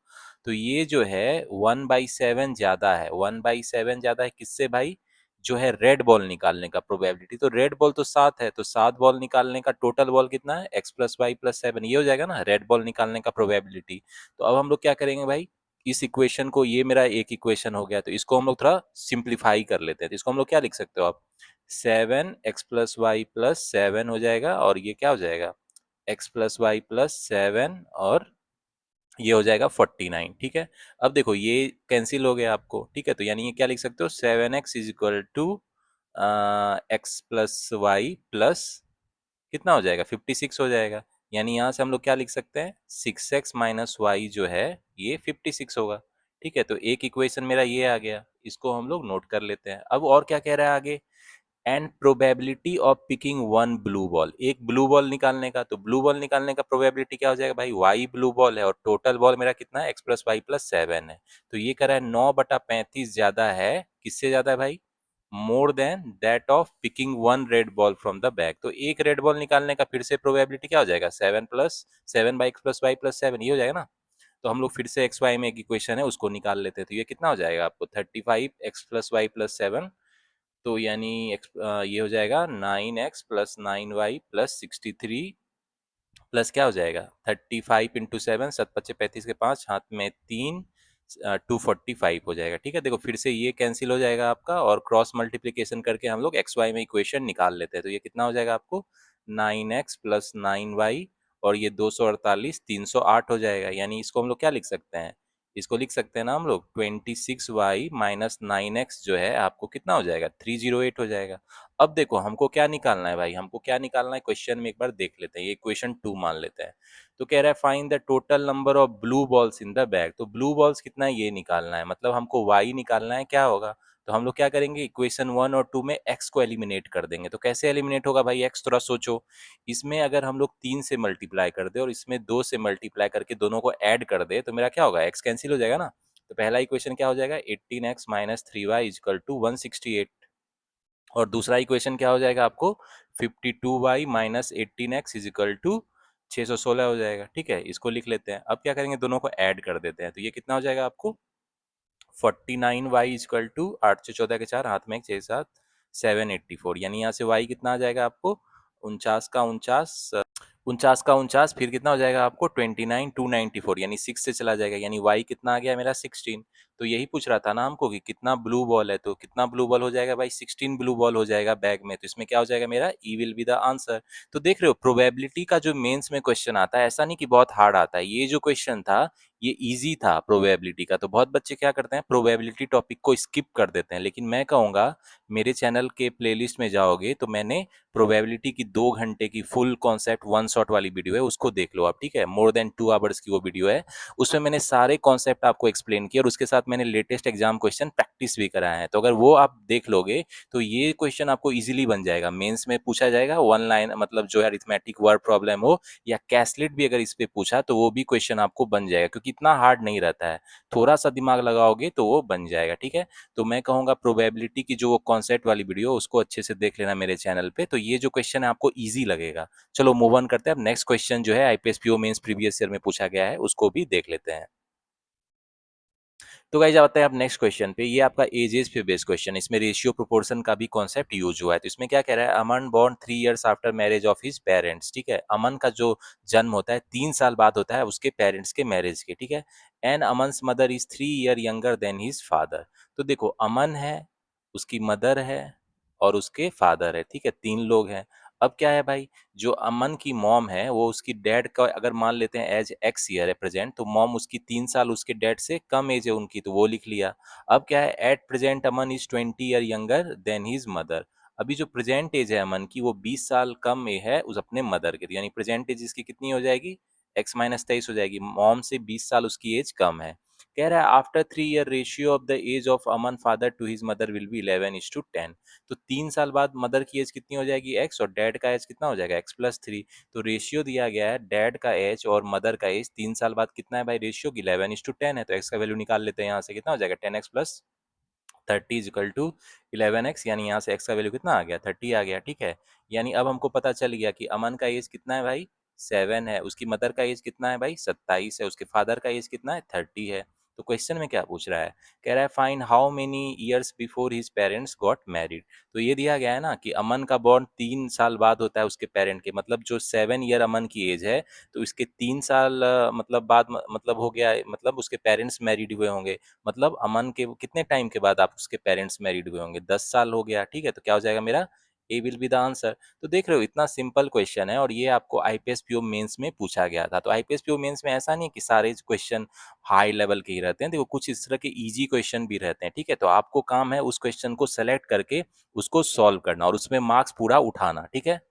तो ये जो है 1/7 ज्यादा है, 1/7 ज्यादा है किससे भाई? जो है रेड बॉल निकालने का प्रोबेबिलिटी। तो रेड बॉल तो 7 है, तो 7 बॉल निकालने का टोटल बॉल कितना है? x+y+7, ये हो जाएगा ना रेड बॉल निकालने का प्रोबेबिलिटी। तो अब हम लोग क्या करेंगे भाई? इस इक्वेशन को, ये मेरा एक इक्वेशन हो गया, तो इसको हम लोग थोड़ा सिंप्लीफाई कर लेते हैं। तो इसको हम लोग क्या लिख सकते हो आप? 7x+y+7 हो जाएगा, और ये क्या हो जाएगा? x+y+7, और ये हो जाएगा 49, ठीक है। अब देखो ये कैंसिल हो गया आपको, ठीक है। तो यानी ये क्या लिख सकते हो? 7x is equal to x+y+ कितना हो जाएगा? 56 हो जाएगा। यानी यहाँ से हम लोग क्या लिख सकते हैं? 6x - y जो है ये 56 होगा, ठीक है। तो एक इक्वेशन मेरा ये आ गया, इसको हम लोग नोट कर लेते हैं। अब और क्या कह रहा है आगे? And probability of picking 1 blue ball, एक ब्लू बॉल निकालने का। तो ब्लू बॉल निकालने का प्रोबेबिलिटी क्या हो जाएगा भाई? वाई ब्लू बॉल है, और टोटल बॉल मेरा कितना है? x+y+7 है। तो ये कह रहा है 9/35 ज्यादा है, किससे ज्यादा है भाई? मोर than that of picking 1 red ball from the bag. तो एक रेड बॉल निकालने का फिर से प्रोबेबिलिटी क्या हो जाएगा? 7+7/x+y+7, ये हो जाएगा ना। तो हम लोग फिर से एक्स वाई में एक इक्वेशन है उसको निकाल लेते हैं। तो ये कितना हो जाएगा आपको? 35x+y+7। तो यानी ये हो जाएगा 9x + 9y + 63 प्लस क्या हो जाएगा? 35 × 7, 7×5 = 35, हाथ में 3, 245 हो जाएगा, ठीक है। देखो फिर से ये कैंसिल हो जाएगा आपका, और क्रॉस मल्टीप्लीकेशन करके हम लोग एक्स वाई में इक्वेशन निकाल लेते हैं। तो ये कितना हो जाएगा आपको? 9x + 9y, और ये 248, 308 हो जाएगा। यानी इसको हम लोग क्या लिख सकते हैं? इसको लिख सकते हैं ना हम लोग 26y - 9x जो है आपको कितना हो जाएगा? 308 हो जाएगा। अब देखो हमको क्या निकालना है भाई? हमको क्या निकालना है क्वेश्चन में एक बार देख लेते हैं। ये क्वेश्चन 2 मान लेते हैं। तो कह रहा है find the total number of blue balls in the bag. तो ब्लू बॉल्स कितना है ये निकालना है, मतलब हमको y निकालना है। क्या होगा? तो हम लोग क्या करेंगे? इक्वेशन 1 और 2 में x को एलिमिनेट कर देंगे। तो कैसे एलिमिनेट होगा भाई x? थोड़ा सोचो। इसमें अगर हम लोग 3 से मल्टीप्लाई कर दे और इसमें 2 से मल्टीप्लाई करके दोनों को ऐड कर दे, तो मेरा क्या होगा? x कैंसिल हो जाएगा ना। तो पहला इक्वेशन क्या हो जाएगा? 18x - 3y = 168। और दूसरा इक्वेशन क्या हो जाएगा आपको? 52y - 18x = 616 हो जाएगा, ठीक है। इसको लिख लेते हैं। अब क्या करेंगे? दोनों को ऐड कर देते हैं। तो ये कितना हो जाएगा आपको? 49y = 8 से 14 के 4, हाथ में एक 6 7, 784। यानी यहाँ से y कितना आ जाएगा आपको? 49 का 49, फिर कितना हो जाएगा आपको? 29 294, यानी 6 से चला जाएगा। यानी y कितना आ गया मेरा? 16। तो यही पूछ रहा था ना हमको कि कितना ब्लू बॉल है। तो कितना ब्लू बॉल हो जाएगा भाई? 16 ब्लू बॉल हो जाएगा बैग में। तो इसमें क्या हो जाएगा मेरा? ई विल बी द आंसर। तो देख रहे हो प्रोबेबिलिटी का जो मेंस में क्वेश्चन आता है, ऐसा नहीं कि बहुत हार्ड आता है। ये जो क्वेश्चन था ये इजी था प्रोबेबिलिटी का। तो बहुत बच्चे क्या करते हैं? प्रोबेबिलिटी टॉपिक को स्किप कर देते हैं। लेकिन मैं कहूंगा मेरे चैनल के प्लेलिस्ट में जाओगे तो मैंने प्रोबेबिलिटी की 2 घंटे की फुल कॉन्सेप्ट वन शॉट वाली वीडियो है, उसको देख लो आप, ठीक है। मोर देन 2 आवर्स की वो वीडियो है। उसमें मैंने सारे कॉन्सेप्ट आपको एक्सप्लेन किया, और उसके साथ मैंने लेटेस्ट एग्जाम क्वेश्चन प्रैक्टिस भी कराया है। तो अगर वो आप देख लोगे तो ये क्वेश्चन आपको इजीली बन जाएगा। मेंस में पूछा जाएगा 1 लाइन, मतलब जो है अरिथमेटिक वर्ड प्रॉब्लम हो या कैसलेट भी अगर इस पे पूछा तो वो भी क्वेश्चन आपको बन जाएगा, क्योंकि इतना हार्ड नहीं रहता है। थोड़ा सा दिमाग लगाओगे तो वो बन जाएगा, ठीक है। तो मैं कहूंगा प्रोबेबिलिटी की जो वो कॉन्सेप्ट वाली वीडियो उसको अच्छे से देख लेना मेरे चैनल पे। तो ये जो क्वेश्चन है आपको इजी लगेगा। चलो मूव ऑन करते हैं। अब नेक्स्ट क्वेश्चन जो है IPS PO mains previous year में पूछा गया है, उसको भी देख लेते हैं। तो गाइस आते हैं आप नेक्स्ट क्वेश्चन पे। ये आपका एजेस पे बेस्ड क्वेश्चन, इसमें रेशियो प्रोपोर्शन का भी कॉन्सेप्ट यूज हुआ है। तो इसमें क्या कह रहा है? Aman born 3 years after marriage of his parents, ठीक है। अमन का जो जन्म होता है 3 साल बाद होता है उसके पेरेंट्स के मैरिज के, ठीक है। And Aman's mother is 3 year younger than his father. तो देखो अमन है, उसकी मदर है, और उसके फादर है, ठीक है, 3 लोग हैं। अब क्या है भाई, जो अमन की मॉम है वो उसकी डैड का अगर मान लेते हैं एज एक्स ईयर है प्रेजेंट, तो मॉम उसकी 3 साल उसके डैड से कम एज है उनकी, तो वो लिख लिया। अब क्या है, at present Aman is 20 year younger than his mother. अभी जो प्रेजेंट एज है अमन की वो 20 साल कम में है उस अपने मदर के, यानी प्रेजेंट एज इसकी कितनी हो जाएगी, x-23 हो जाएगी, मॉम से 20 साल उसकी एज कम है। कह रहा है after 3 year ratio of the age of Aman father to his mother will be 11:10। तो 3 साल बाद मदर की एज कितनी हो जाएगी x, और डैड का एज कितना हो जाएगा x+3। तो रेशियो दिया गया है डैड का एज और मदर का एज 3 साल बाद कितना है भाई, रेशियो की 11:10 है, तो x का वैल्यू निकाल लेते हैं, यहाँ से कितना हो जाएगा 10x+30 = 11x, यानी यहाँ से x का वैल्यू कितना आ गया 30 आ गया, ठीक है। यानी अब हमको पता चल गया कि अमन का एज कितना है भाई 7 है, उसकी मदर का एज कितना है भाई 27 है, उसके फादर का एज कितना है 30 है। तो क्वेश्चन में क्या पूछ रहा है, कह रहा है find how many years before his parents got married. तो ये दिया गया है ना कि अमन का बॉर्न 3 साल बाद होता है उसके पेरेंट के, मतलब जो 7 ईयर अमन की एज है, तो इसके 3 साल मतलब बाद मतलब हो गया, मतलब उसके पेरेंट्स मैरिड हुए होंगे, मतलब अमन के कितने टाइम के बाद आप उसके पेरेंट्स मैरिड हुए होंगे, 10 साल हो गया, ठीक है। तो क्या हो जाएगा मेरा, A will be the answer. तो देख रहे हो इतना सिंपल क्वेश्चन है, और ये आपको आईपीएस पीओ मेंस में पूछा गया था। तो आईपीएस पीओ मेंस में ऐसा नहीं है कि सारे क्वेश्चन हाई लेवल के ही रहते हैं, देखो कुछ इस तरह के इजी क्वेश्चन भी रहते हैं, ठीक है। तो आपको काम है उस क्वेश्चन को सेलेक्ट करके उसको सॉल्व करना और उसमें मार्क्स पूरा उठाना, ठीक है।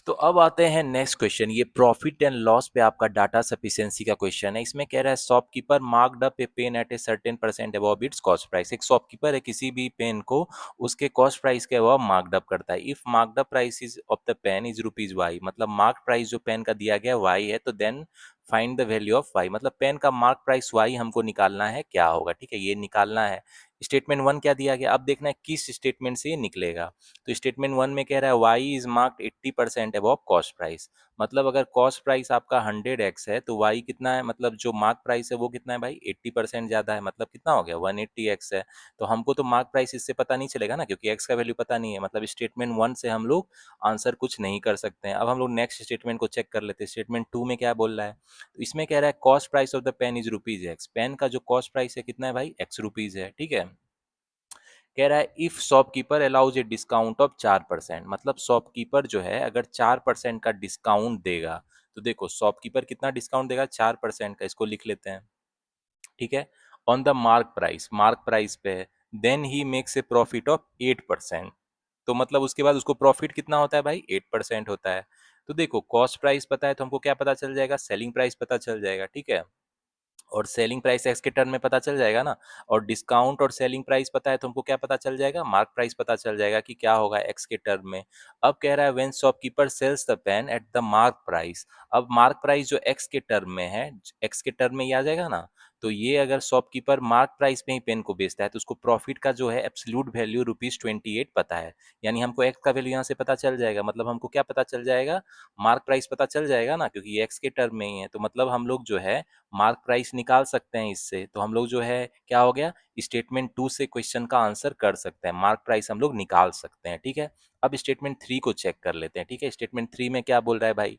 तो अब आते हैं नेक्स्ट क्वेश्चन, ये प्रॉफिट एंड लॉस पे आपका डाटा सफिशिएंसी का क्वेश्चन है। इसमें कह रहा है shopkeeper marked up a pen at a certain percent above its cost price. एक शॉपकीपर है किसी भी पेन को उसके कॉस्ट प्राइस के अबव मार्क्ड अप करता है। If marked up price is of the pen is ₹y, मतलब मार्क प्राइस जो पेन का दिया गया y है, तो then find the value of y, मतलब पेन का मार्क प्राइस y हमको निकालना है, क्या होगा, ठीक है, ये निकालना है। स्टेटमेंट 1 क्या दिया गया, अब देखना है किस स्टेटमेंट से ये निकलेगा। तो स्टेटमेंट 1 में कह रहा है Y is marked 80% above cost price, मतलब अगर कॉस्ट प्राइस आपका 100x है तो वाई कितना है, मतलब जो मार्क प्राइस है वो कितना है भाई 80% ज्यादा है, मतलब कितना हो गया 180x है। तो हमको तो मार्क प्राइस इससे पता नहीं चलेगा ना, क्योंकि x का वैल्यू पता नहीं है, मतलब स्टेटमेंट 1 से हम लोग आंसर कुछ नहीं कर सकते हैं। अब हम लोग नेक्स्ट स्टेटमेंट को चेक कर लेते हैं, स्टेटमेंट 2 में क्या बोल रहा है। तो इसमें कह रहा है cost price of the pen is ₹x, pen का जो कॉस्ट प्राइस है कितना है भाई x है, ठीक है। कह रहा है if shopkeeper allows a discount of 4%, मतलब शॉपकीपर जो है अगर 4% का डिस्काउंट देगा, तो देखो शॉपकीपर कितना डिस्काउंट देगा 4% का, इसको लिख लेते हैं, ठीक है। ऑन द मार्क प्राइस पे है, then he makes a profit of 8%। तो मतलब उसके बाद उसको प्रॉफिट कितना होता है भाई 8% होता है। तो देखो कॉस्ट प्राइस पता है तो हमको क्या पता चल जाएगा, सेलिंग प्राइस पता चल जाएगा, ठीक है। और सेलिंग प्राइस एक्स के टर्म में पता चल जाएगा ना, और डिस्काउंट और सेलिंग प्राइस पता है तो हमको क्या पता चल जाएगा, मार्क प्राइस पता चल जाएगा कि क्या होगा एक्स के टर्म में। अब कह रहा है when shopkeeper sells the pen at the mark price, अब मार्क प्राइस जो एक्स के टर्म में है, एक्स के टर्म में ही आ जाएगा ना। तो ये अगर शॉपकीपर मार्क प्राइस में ही पेन को बेचता है तो उसको प्रॉफिट का जो है एब्सोल्यूट वैल्यू ₹28 पता है, यानी हमको एक्स का वैल्यू यहाँ से पता चल जाएगा, मतलब हमको क्या पता चल जाएगा, मार्क प्राइस पता चल जाएगा ना, क्योंकि ये एक्स के टर्म में ही है। तो मतलब हम लोग जो है मार्क प्राइस निकाल सकते हैं इससे, तो हम लोग जो है क्या हो गया, स्टेटमेंट 2 से क्वेश्चन का आंसर कर सकते हैं, मार्क प्राइस हम लोग निकाल सकते हैं, ठीक है। अब स्टेटमेंट 3 को चेक कर लेते हैं, ठीक है। स्टेटमेंट 3 में क्या बोल रहा है भाई,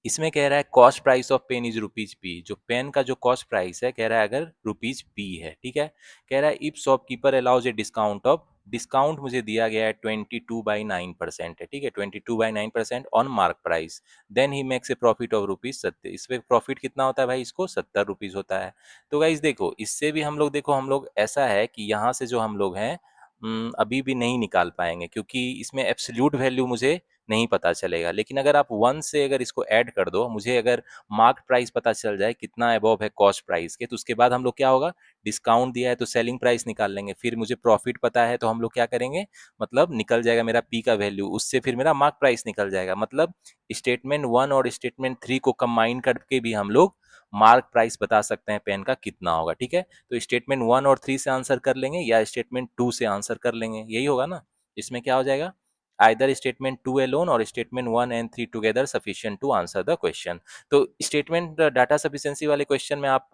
इसमें कह रहा है cost price of pen is ₹p, जो पेन का जो कॉस्ट प्राइस है कह रहा है अगर ₹p है, ठीक है। कह रहा है if shopkeeper allows a discount of, discount मुझे दिया गया है 22/9% है, ठीक है, 22/9% on mark price, then he makes a profit of ₹70, इस पे प्रॉफिट कितना होता है भाई, इसको ₹70 होता है। तो गाइज देखो इससे भी हम लोग, देखो हम लोग ऐसा है कि यहाँ से जो हम लोग हैं अभी भी नहीं निकाल पाएंगे, क्योंकि इसमें एब्सोल्यूट वैल्यू मुझे नहीं पता चलेगा। लेकिन अगर आप 1 से अगर इसको ऐड कर दो, मुझे अगर मार्क प्राइस पता चल जाए कितना अबव है कॉस्ट प्राइस के, तो उसके बाद हम लोग क्या होगा, डिस्काउंट दिया है तो सेलिंग प्राइस निकाल लेंगे, फिर मुझे प्रॉफिट पता है तो हम लोग क्या करेंगे, मतलब निकल जाएगा मेरा पी का वैल्यू, उससे फिर मेरा मार्क प्राइस निकल जाएगा। मतलब स्टेटमेंट 1 और स्टेटमेंट 3 को कंबाइन करके भी हम लोग मार्क प्राइस बता सकते हैं पेन का कितना होगा, ठीक है। तो स्टेटमेंट 1 और 3 से आंसर कर लेंगे या स्टेटमेंट 2 से आंसर कर लेंगे, यही होगा ना। इसमें क्या हो जाएगा, आइदर स्टेटमेंट 2 alone और statement 1 and 3 together sufficient to answer the question. तो स्टेटमेंट डाटा सफिशिएंसी वाले क्वेश्चन में आप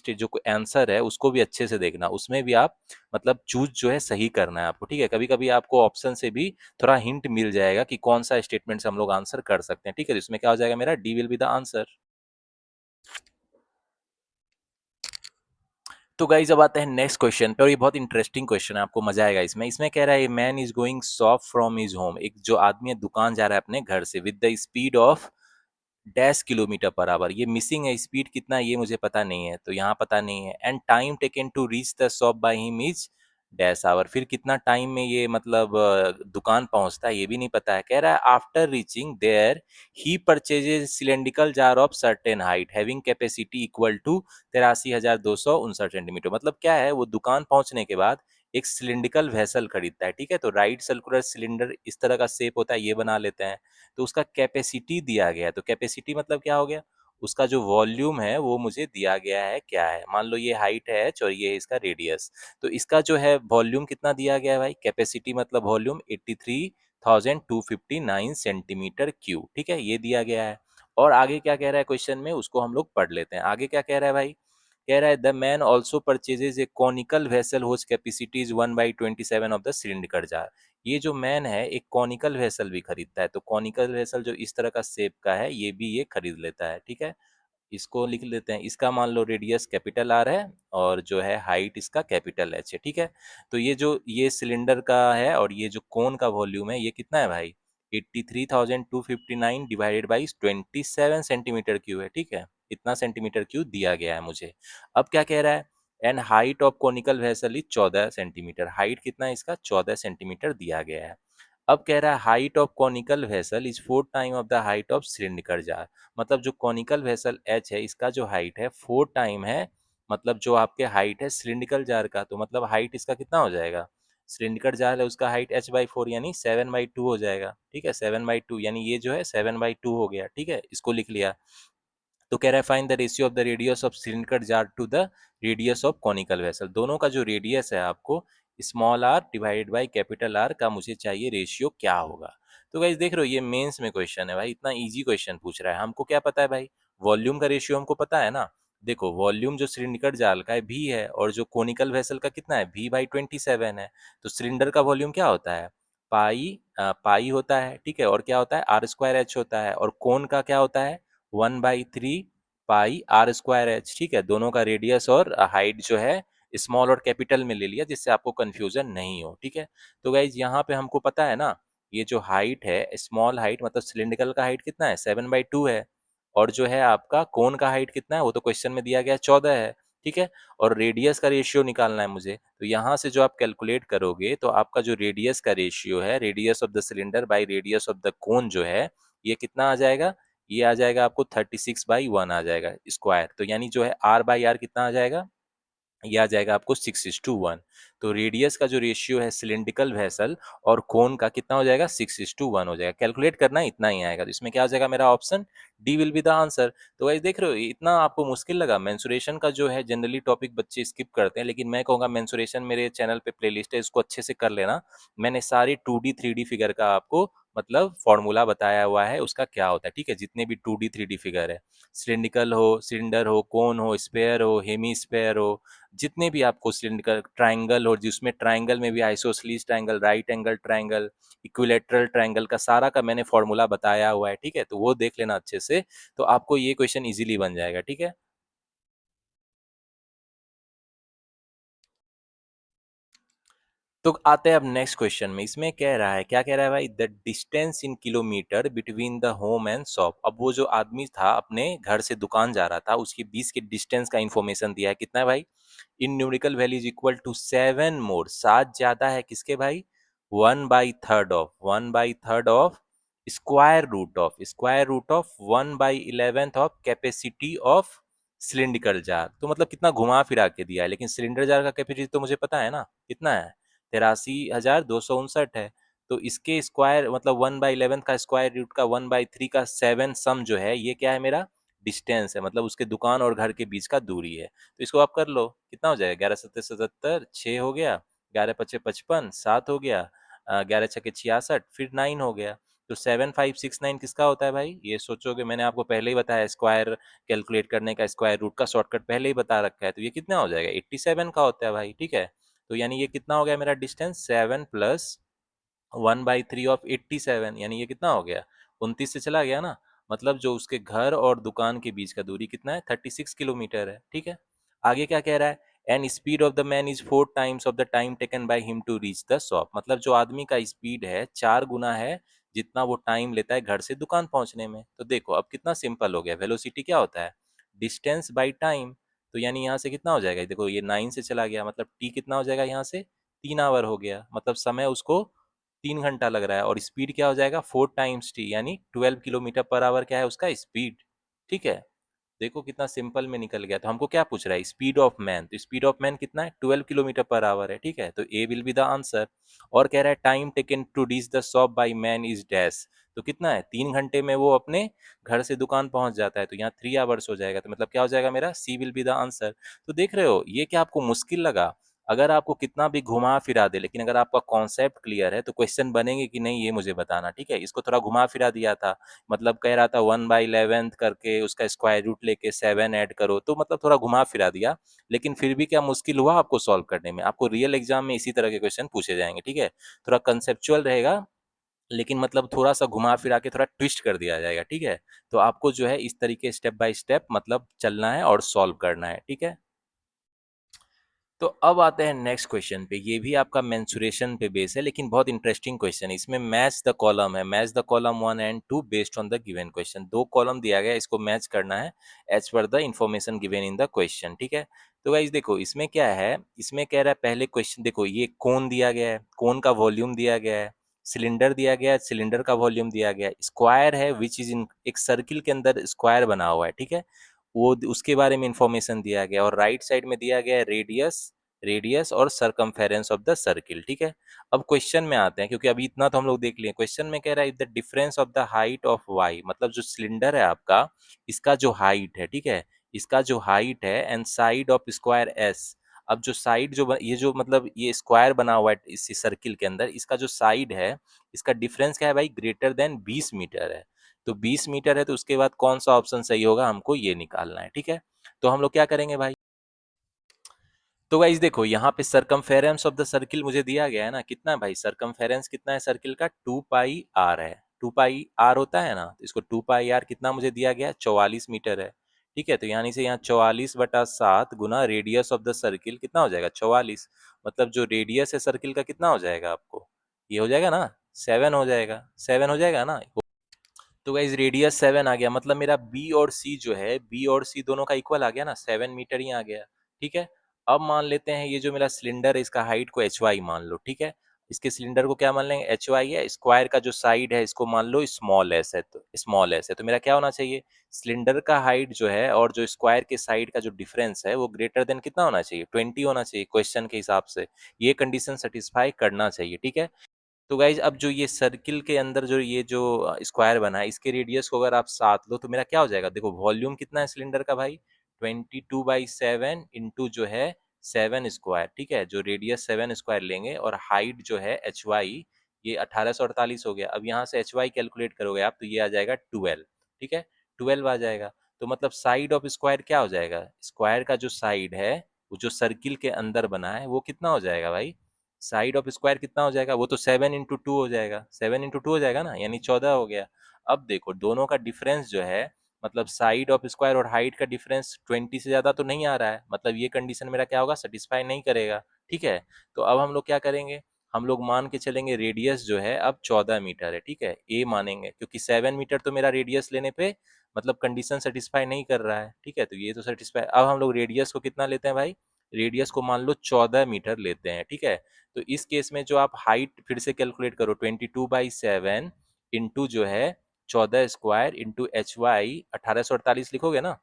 जो आंसर है उसको भी अच्छे से देखना, उसमें भी आप मतलब चूज जो है सही करना है आपको, ठीक है। कभी कभी आपको ऑप्शन से भी थोड़ा हिंट मिल जाएगा कि कौन सा स्टेटमेंट से हम लोग आंसर कर सकते हैं, ठीक है। तो इसमें क्या हो जाएगा मेरा, D will be the answer. तो गाइस अब आते हैं नेक्स्ट क्वेश्चन पे और ये बहुत इंटरेस्टिंग क्वेश्चन है, आपको मजा आएगा इसमें। इसमें कह रहा है man is going shop from his home, एक जो आदमी है दुकान जा रहा है अपने घर से, with the speed of dash kilometre per our. ये मिसिंग है, स्पीड कितना है ये मुझे पता नहीं है, तो यहाँ पता नहीं है। And time taken to reach the shop by him is dash hour, फिर कितना टाइम में ये मतलब दुकान पहुंचता है ये भी नहीं पता है। कह रहा है after reaching there he purchases cylindrical jar of certain height having capacity equal to 83,259 centimetre. मतलब क्या है, वो दुकान पहुंचने के बाद एक सिलिंड्रिकल वेसल खरीदता है, ठीक है। तो राइट सर्कुलर सिलेंडर इस तरह का शेप होता है, ये बना लेते हैं। तो उसका कैपेसिटी दिया गया है, तो कैपेसिटी मतलब क्या हो गया, उसका जो वॉल्यूम है वो मुझे दिया गया है, क्या है, मान लो ये हाइट है h और ये है इसका रेडियस। तो इसका जो है वॉल्यूम कितना दिया गया है भाई, कैपेसिटी मतलब वॉल्यूम 83,259 सेंटीमीटर क्यूब, ठीक है, ये दिया गया है। और आगे क्या कह रहा है क्वेश्चन में, उसको हम लोग पढ़ लेते हैं। आगे क्या कह रहा है भाई, कह रहा है the man also purchases a conical vessel whose capacity is 1/27 of the cylindrical jar. ये जो मैन है एक कॉनिकल वेसल भी खरीदता है, तो कॉनिकल वेसल जो इस तरह का शेप का है ये भी ये खरीद लेता है, ठीक है। इसको लिख लेते हैं, इसका मान लो रेडियस कैपिटल आर है और जो है हाइट इसका कैपिटल एच है, ठीक है। तो ये जो ये सिलेंडर का है और ये जो कोन का वॉल्यूम है ये कितना है भाई, 83,259 डिवाइडेड बाई 27 सेंटीमीटर क्यूब है, ठीक है। इतना सेंटीमीटर क्यूब दिया गया है मुझे। अब क्या कह रहा है, and height of conical vessel is 14 centimetre, height कितना है इसका 14 सेंटीमीटर दिया गया है। अब कह रहा है height of conical vessel is 4 time of the height of cylindrical jar. मतलब जो कॉनिकल वेसल एच है इसका जो हाइट है 4 टाइम है, मतलब जो आपके हाइट है सिलिंड्रिकल जार का, तो मतलब हाइट इसका कितना हो जाएगा, सिलिंड्रिकल जार है उसका हाइट h/4 यानी 7/2 हो जाएगा, ठीक है। 7/2 यानी ये जो है 7/2 हो गया, ठीक है, इसको लिख लिया। तो कह रहा है find the ratio of the radius of cylindrical jar to the radius of conical vessel, दोनों का जो रेडियस है आपको small R divided by capital R का मुझे चाहिए रेशियो क्या होगा। तो गाइस देख रहे हो ये मेंस में क्वेश्चन है भाई, इतना इजी क्वेश्चन पूछ रहा है। हमको क्या पता है भाई, वॉल्यूम का रेशियो हमको पता है ना। देखो वॉल्यूम जो सिलिंड्रिकल जाल का है भी है और जो कोनिकल वेसल का कितना है V/27 है। तो सिलेंडर का वॉल्यूम क्या होता है, पाई होता है, ठीक है। और क्या होता है R²H होता है, और कोन का क्या होता है 1/3 पाई R²H, ठीक है। दोनों का रेडियस और हाइट जो है स्मॉल और कैपिटल में ले लिया जिससे आपको कंफ्यूजन नहीं हो, ठीक है। तो गाइज यहाँ पे हमको पता है ना, ये जो हाइट है स्मॉल हाइट मतलब सिलिंड्रिकल का हाइट कितना है 7/2 है, और जो है आपका कोन का हाइट कितना है वो तो क्वेश्चन में दिया गया 14 है, ठीक है। और रेडियस का रेशियो निकालना है मुझे, तो यहाँ से जो आप कैलकुलेट करोगे तो आपका जो रेडियस का रेशियो है, radius of the cylinder by radius of the cone जो है, ये कितना आ जाएगा, ये आ जाएगा आपको 36/1 आ जाएगा स्क्वायर। तो यानी जो है R/R कितना आ जाएगा, ये आ जाएगा आपको 6:1। तो रेडियस का जो रेशियो है सिलिंड्रिकल वेसल और कोन का कितना हो जाएगा 6:1 हो जाएगा। कैलकुलेट करना है इतना ही आएगा, तो इसमें क्या हो जाएगा मेरा option D will be the answer. तो गाइस देख रहे हो इतना आपको मुश्किल लगा, मेंसुरेशन का जो है जनरली टॉपिक बच्चे स्किप करते हैं, लेकिन मैं कहूँगा मेंसुरेशन मेरे चैनल पे प्लेलिस्ट है, इसको अच्छे से कर लेना। मैंने सारी 2D 3D फिगर का आपको मतलब फॉर्मूला बताया हुआ है उसका क्या होता है, ठीक है। जितने भी 2D 3D फिगर है, सिलिंड्रिकल हो, सिलेंडर हो, कोन हो, स्पेयर हो, हेमी स्पेयर हो, जितने भी आपको सिलिंड्रिकल ट्रायंगल और जिसमें ट्रायंगल में भी isosceles triangle, right angle triangle, equilateral triangle का सारा का मैंने फॉर्मूला बताया हुआ है, ठीक है। तो वो देख लेना अच्छे से, तो आपको ये क्वेश्चन इजीली बन जाएगा, ठीक है। तो आते हैं अब नेक्स्ट क्वेश्चन में। इसमें कह रहा है, क्या कह रहा है भाई, the distance in kilometre between the home and shop. अब वो जो आदमी था अपने घर से दुकान जा रहा था, उसके बीच के डिस्टेंस का इन्फॉर्मेशन दिया है, कितना है भाई, in numerical value is equal to 7 more, 7 ज्यादा है किसके भाई, 1/3 of square root of 1/11 of capacity of cylindrical jar. तो मतलब कितना घुमा फिरा के दिया है, लेकिन सिलेंडर जार का कैपेसिटी तो मुझे पता है ना कितना है, 83,259 है। तो इसके स्क्वायर मतलब 1/11 का स्क्वायर रूट का 1/3 का 7 सम जो है ये क्या है मेरा डिस्टेंस है, मतलब उसके दुकान और घर के बीच का दूरी है। तो इसको आप कर लो, कितना हो जाएगा, 11×7=77, 6 हो गया, 11×5=55, 7 हो गया, 11×6=66, फिर 9 हो गया। तो 7569 किसका होता है भाई, ये सोचोगे, मैंने आपको पहले ही बताया स्क्वायर कैलकुलेट करने का स्क्वायर रूट का शॉर्टकट पहले ही बता रखा है, तो ये कितना हो जाएगा 87 का होता है भाई, ठीक है। तो यानी ये कितना हो गया मेरा डिस्टेंस, 7 प्लस 1/3 ऑफ 87, यानी ये कितना हो गया 29 से चला गया ना। मतलब जो उसके घर और दुकान के बीच का दूरी कितना है 36 किलोमीटर है, ठीक है। आगे क्या कह रहा है, and speed of the man is 4 times of the time taken by him to reach the shop. मतलब जो आदमी का स्पीड है 4 गुना है जितना वो टाइम लेता है घर से दुकान पहुंचने में। तो देखो अब कितना सिंपल हो गया, वेलोसिटी क्या होता है, डिस्टेंस बाई टाइम। तो यानी यहाँ से कितना हो जाएगा, देखो ये 9 से चला गया, मतलब टी कितना हो जाएगा यहाँ से 3 आवर हो गया, मतलब समय उसको 3 घंटा लग रहा है। और स्पीड क्या हो जाएगा 4 times टी, यानी 12 किलोमीटर पर आवर क्या है उसका स्पीड। ठीक है, देखो कितना सिंपल में निकल गया। तो हमको क्या पूछ रहा है, स्पीड ऑफ मैन, तो स्पीड ऑफ मैन कितना है 12 किलोमीटर पर आवर है। ठीक है, तो A will be the answer. और कह रहा है time taken to reach the shop by man is dash, तो कितना है 3 घंटे में वो अपने घर से दुकान पहुंच जाता है, तो यहाँ 3 आवर्स हो जाएगा। तो मतलब क्या हो जाएगा मेरा, C will be the answer. तो देख रहे हो ये क्या आपको मुश्किल लगा, अगर आपको कितना भी घुमा फिरा दे, लेकिन अगर आपका कॉन्सेप्ट क्लियर है तो क्वेश्चन बनेंगे कि नहीं ये मुझे बताना। ठीक है, इसको थोड़ा घुमा फिरा दिया था, मतलब कह रहा था 1/11 करके उसका स्क्वायर रूट लेके 7 ऐड करो, तो मतलब थोड़ा घुमा फिरा दिया, लेकिन फिर भी क्या मुश्किल हुआ आपको सॉल्व करने में। आपको रियल एग्जाम में इसी तरह के क्वेश्चन पूछे जाएंगे। ठीक है, थोड़ा कंसेप्चुअल रहेगा, लेकिन मतलब थोड़ा सा घुमा फिरा के थोड़ा ट्विस्ट कर दिया जाएगा। ठीक है, तो आपको जो है इस तरीके स्टेप बाय स्टेप मतलब चलना है और सॉल्व करना है। ठीक है, तो अब आते हैं नेक्स्ट क्वेश्चन पे। ये भी आपका मेंसुरेशन पे बेस है, लेकिन बहुत इंटरेस्टिंग क्वेश्चन है। इसमें मैच द कॉलम है, match the column 1 and 2 based on the given question. 2 column दिया गया है, इसको मैच करना है as per the information given in the question. ठीक है, तो गाइस देखो इसमें क्या है, इसमें कह रहा है पहले क्वेश्चन देखो, ये कोन दिया गया है, कोन का वॉल्यूम दिया गया है, सिलेंडर दिया गया है, सिलेंडर का वॉल्यूम दिया गया है, स्क्वायर है विच इज इन एक सर्किल के अंदर स्क्वायर बना हुआ है। ठीक है, वो उसके बारे में इंफॉर्मेशन दिया गया, और राइट साइड में दिया गया है रेडियस, रेडियस और सरकमफेरेंस ऑफ द सर्किल। ठीक है, अब क्वेश्चन में आते हैं, क्योंकि अभी इतना तो हम लोग देख लिए। क्वेश्चन में कह रहा है the difference of the height of Y, मतलब जो सिलेंडर है आपका, इसका जो हाइट है, ठीक है, इसका जो हाइट है and side of square S. अब जो साइड जो ये जो मतलब ये स्क्वायर बना हुआ है इस सर्किल के अंदर, इसका जो साइड है, इसका डिफरेंस क्या है भाई, ग्रेटर देन 20 मीटर है। तो 20 मीटर है, तो उसके बाद कौन सा ऑप्शन सही होगा हमको ये निकालना है। ठीक है, तो हम लोग क्या करेंगे भाई, तो गाइस देखो यहाँ पे सरकमफेरेंस ऑफ द सर्किल मुझे दिया गया है ना, कितना है भाई, सरकमफेरेंस कितना है सर्किल का, 2 पाई आर है। 2 पाई आर होता है ना, तो इसको 2 पाई आर कितना मुझे दिया गया है, 44 मीटर है। ठीक है, तो यानी से यहाँ 44/7 गुना रेडियस ऑफ द सर्किल कितना हो जाएगा 44, मतलब जो रेडियस है सर्किल का कितना हो जाएगा आपको, ये हो जाएगा ना 7 हो जाएगा, 7 हो जाएगा ना। तो गाइज रेडियस 7 आ गया, मतलब मेरा बी और सी जो है, बी और सी दोनों का इक्वल आ गया ना, 7 मीटर ही आ गया। ठीक है, अब मान लेते हैं ये जो मेरा सिलेंडर है इसका हाइट को एच वाई मान लो। ठीक है, इसके सिलेंडर को क्या मान लेंगे, एच वाई है। स्क्वायर का जो साइड है इसको मान लो स्मॉल एस है, तो स्मॉल एस है, तो मेरा क्या होना चाहिए, सिलेंडर का हाइट जो है और जो स्क्वायर के साइड का जो डिफरेंस है वो ग्रेटर देन कितना होना चाहिए, 20 होना चाहिए क्वेश्चन के हिसाब से। ये कंडीशन सेटिस्फाई करना चाहिए। ठीक है, तो गाइज अब जो ये सर्किल के अंदर जो ये जो स्क्वायर बना है, इसके रेडियस को अगर आप 7 लो तो मेरा क्या हो जाएगा, देखो वॉल्यूम कितना है सिलेंडर का भाई, 22/7 इंटू जो है 7 स्क्वायर। ठीक है, जो रेडियस 7 स्क्वायर लेंगे, और हाइट जो है एच वाई, ये 1848 हो गया। अब यहाँ से एच वाई कैलकुलेट करोगे आप तो ये आ जाएगा 12। ठीक है, 12 आ जाएगा। तो मतलब साइड ऑफ स्क्वायर क्या हो जाएगा, स्क्वायर का जो साइड है वो जो सर्किल के अंदर बना है वो कितना हो जाएगा भाई, साइड ऑफ स्क्वायर कितना हो जाएगा, वो तो 7 इंटू 2 हो जाएगा, 7 इंटू 2 हो जाएगा ना, यानी 14 हो गया। अब देखो दोनों का डिफरेंस जो है, मतलब साइड ऑफ स्क्वायर और हाइट का डिफरेंस 20 से ज्यादा तो नहीं आ रहा है, मतलब ये कंडीशन मेरा क्या होगा, सेटिस्फाई नहीं करेगा। ठीक है, तो अब हम लोग क्या करेंगे, हम लोग मान के चलेंगे रेडियस जो है अब 14 मीटर है। ठीक है, ए मानेंगे, क्योंकि 7 मीटर तो मेरा रेडियस लेने पे मतलब कंडीशन सेटिस्फाई नहीं कर रहा है। ठीक है, तो ये तो सेटिस्फाई, अब हम लोग रेडियस को कितना लेते हैं भाई, रेडियस को मान लो 14 मीटर लेते हैं। ठीक है, तो इस केस में जो आप हाइट फिर से कैलकुलेट करो, 22/7 इंटू जो है 14 स्क्वायर इंटू एच वाई 1848 लिखोगे ना,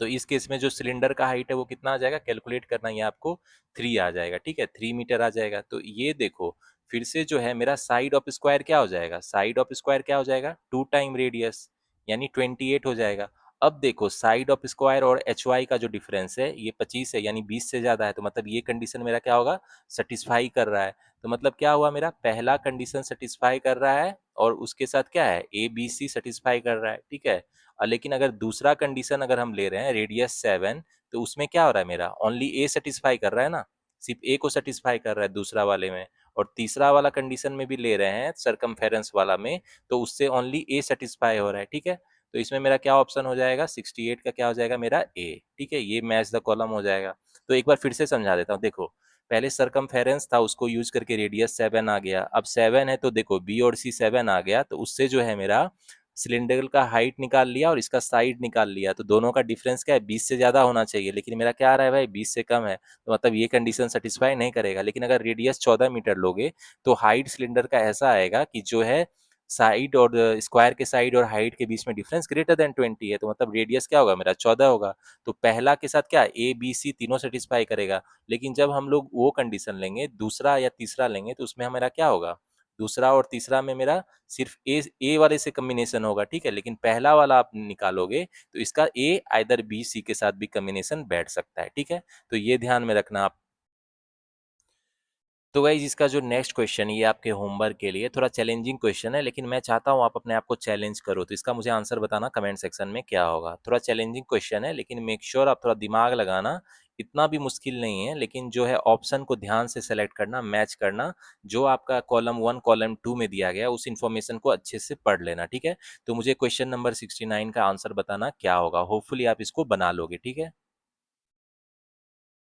तो इस केस में जो सिलेंडर का हाइट है वो कितना आ जाएगा, कैलकुलेट करना है आपको, 3 आ जाएगा। ठीक है, 3 मीटर आ जाएगा। तो ये देखो फिर से जो है मेरा साइड ऑफ स्क्वायर क्या हो जाएगा, साइड ऑफ स्क्वायर क्या हो जाएगा, 2 टाइम रेडियस, यानी 28 हो जाएगा। अब देखो साइड ऑफ स्क्वायर और एच वाई का जो डिफरेंस है ये 25 है, यानी 20 से ज्यादा है, तो मतलब ये कंडीशन मेरा क्या होगा, सेटिस्फाई कर रहा है। तो मतलब क्या हुआ, मेरा पहला कंडीशन सेटिस्फाई कर रहा है, और उसके साथ क्या है, ए बी सी सेटिस्फाई कर रहा है। ठीक है, लेकिन अगर दूसरा कंडीशन अगर हम ले रहे हैं रेडियस 7, तो उसमें क्या हो रहा है, मेरा ओनली ए सेटिस्फाई कर रहा है ना, सिर्फ ए को सेटिस्फाई कर रहा है दूसरा वाले में। और तीसरा वाला कंडीशन में भी ले रहे हैं सरकमफेरेंस वाला में, तो उससे ओनली ए सेटिस्फाई हो रहा है। ठीक है, तो इसमें मेरा क्या ऑप्शन हो जाएगा, 68 का क्या हो जाएगा मेरा ए। ठीक है, ये मैच द कॉलम हो जाएगा। तो एक बार फिर से समझा देता हूँ, देखो पहले सरकमफेरेंस था, उसको यूज करके रेडियस 7 आ गया। अब 7 है तो देखो बी और सी 7 आ गया, तो उससे जो है मेरा सिलेंडर का हाइट निकाल लिया और इसका साइड निकाल लिया। तो दोनों का डिफरेंस क्या है, 20 से ज्यादा होना चाहिए, लेकिन मेरा क्या आ रहा है भाई, 20 से कम है। तो मतलब ये कंडीशन सेटिस्फाई नहीं करेगा। लेकिन अगर रेडियस 14 मीटर लोगे तो हाइट सिलेंडर का ऐसा आएगा कि जो है साइड और स्क्वायर के साइड और हाइट के बीच में डिफरेंस ग्रेटर देन 20 है। तो मतलब रेडियस क्या होगा मेरा, 14 होगा। तो पहला के साथ क्या, ए बी सी तीनों सेटिस्फाई करेगा। लेकिन जब हम लोग वो कंडीशन लेंगे, दूसरा या तीसरा लेंगे, तो उसमें हमारा क्या होगा, दूसरा और तीसरा में मेरा सिर्फ ए वाले से कम्बिनेशन होगा। ठीक है, लेकिन पहला वाला आप निकालोगे तो इसका ए आइदर बी सी के साथ भी कम्बिनेशन बैठ सकता है। ठीक है, तो ये ध्यान में रखना आप। तो गाइज इसका जो नेक्स्ट क्वेश्चन, ये आपके होमवर्क के लिए थोड़ा चैलेंजिंग क्वेश्चन है, लेकिन मैं चाहता हूँ आप अपने आप को चैलेंज करो। तो इसका मुझे आंसर बताना कमेंट सेक्शन में क्या होगा। थोड़ा चैलेंजिंग क्वेश्चन है, लेकिन मेक श्योर आप थोड़ा दिमाग लगाना। इतना भी मुश्किल नहीं है, लेकिन जो है ऑप्शन को ध्यान से सेलेक्ट करना, मैच करना। जो आपका कॉलम 1 कॉलम 2 में दिया गया उस इन्फॉर्मेशन को अच्छे से पढ़ लेना। ठीक है, तो मुझे क्वेश्चन नंबर 69 का आंसर बताना क्या होगा। होपफुली आप इसको बना लोगे। ठीक है,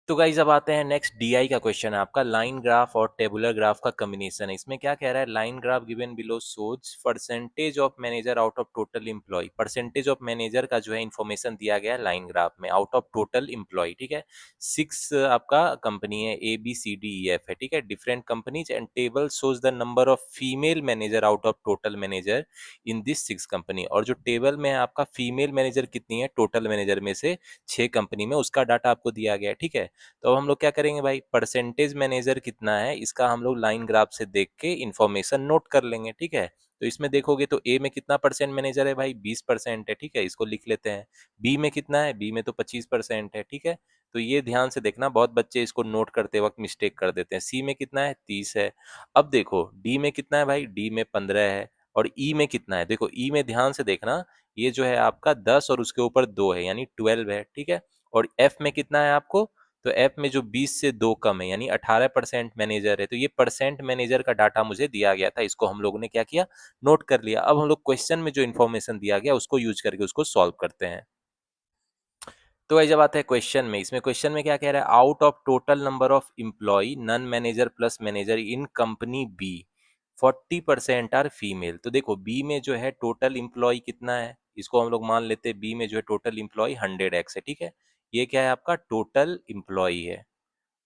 तो गाइज अब आते हैं नेक्स्ट, डीआई का क्वेश्चन है आपका, लाइन ग्राफ और टेबुलर ग्राफ का कॉम्बिनेशन है। इसमें क्या कह रहा है, line graph given below shows percentage of manager out of total employ. Percentage of manager का जो है इन्फॉर्मेशन दिया गया है लाइन ग्राफ में, आउट ऑफ टोटल एम्प्लॉय। ठीक है, 6 आपका कंपनी है, A B C D E F है। ठीक है, different companies and table shows the number of female manager out of total manager in this 6 company. और जो टेबल में है आपका फीमेल मैनेजर कितनी है टोटल मैनेजर में से 6 कंपनी में, उसका डाटा आपको दिया गया है। ठीक है, तो अब हम लोग क्या करेंगे भाई, परसेंटेज मैनेजर कितना है इसका हम लोग लाइन ग्राफ से देख के इन्फॉर्मेशन नोट कर लेंगे। ठीक है, तो इसमें देखोगे तो ए में कितना परसेंट मैनेजर है भाई, 20% है। ठीक है, इसको लिख लेते हैं। बी में कितना है, बी में तो 25% है। ठीक है, तो ये ध्यान से देखना, बहुत बच्चे इसको नोट करते वक्त मिस्टेक कर देते हैं। सी में कितना है, 30 है। अब देखो डी में कितना है भाई, डी में 15 है। और ई में कितना है, देखो ई में ध्यान से देखना, ये जो है आपका 10 और उसके ऊपर 2 है, यानी 12 है। ठीक है, और एफ में कितना है आपको, तो एफ में जो 20 से 2 कम है, यानी 18% मैनेजर है। तो ये परसेंट मैनेजर का डाटा मुझे दिया गया था, इसको हम लोगों ने क्या किया, नोट कर लिया। अब हम लोग क्वेश्चन में जो इन्फॉर्मेशन दिया गया उसको यूज करके उसको सॉल्व करते हैं। तो वही जब आता है क्वेश्चन में, इसमें क्वेश्चन में क्या कह रहा है, out of total number of employ non manager plus manager in company B 40% are female. तो देखो बी में जो है टोटल इम्प्लॉय कितना है, इसको हम लोग मान लेते हैं बी में जो है टोटल इम्प्लॉय 100x है। ठीक है, ये क्या है आपका टोटल इम्प्लॉय है।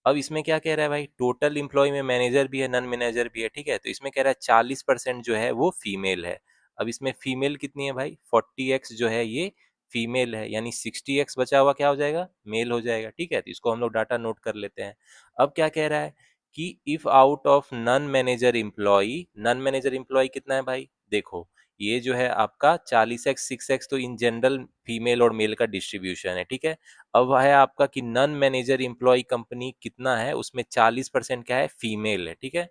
अब इसमें क्या कह रहा है भाई, टोटल इम्प्लॉय में मैनेजर भी है नन मैनेजर भी है। ठीक है, तो इसमें कह रहा है 40% जो है वो फीमेल है। अब इसमें फीमेल कितनी है भाई, 40x जो है ये फीमेल है, यानी 60x बचा हुआ क्या हो जाएगा, मेल हो जाएगा। ठीक है, तो इसको हम लोग डाटा नोट कर लेते हैं। अब क्या कह रहा है कि if out of non manager employ, non manager employ कितना है भाई, देखो ये जो है आपका 40x 6x तो इन जनरल फीमेल और मेल का डिस्ट्रीब्यूशन है। ठीक है, अब है आपका कि नन मैनेजर एम्प्लॉय कंपनी कितना है, उसमें 40% क्या है, फीमेल है। ठीक है,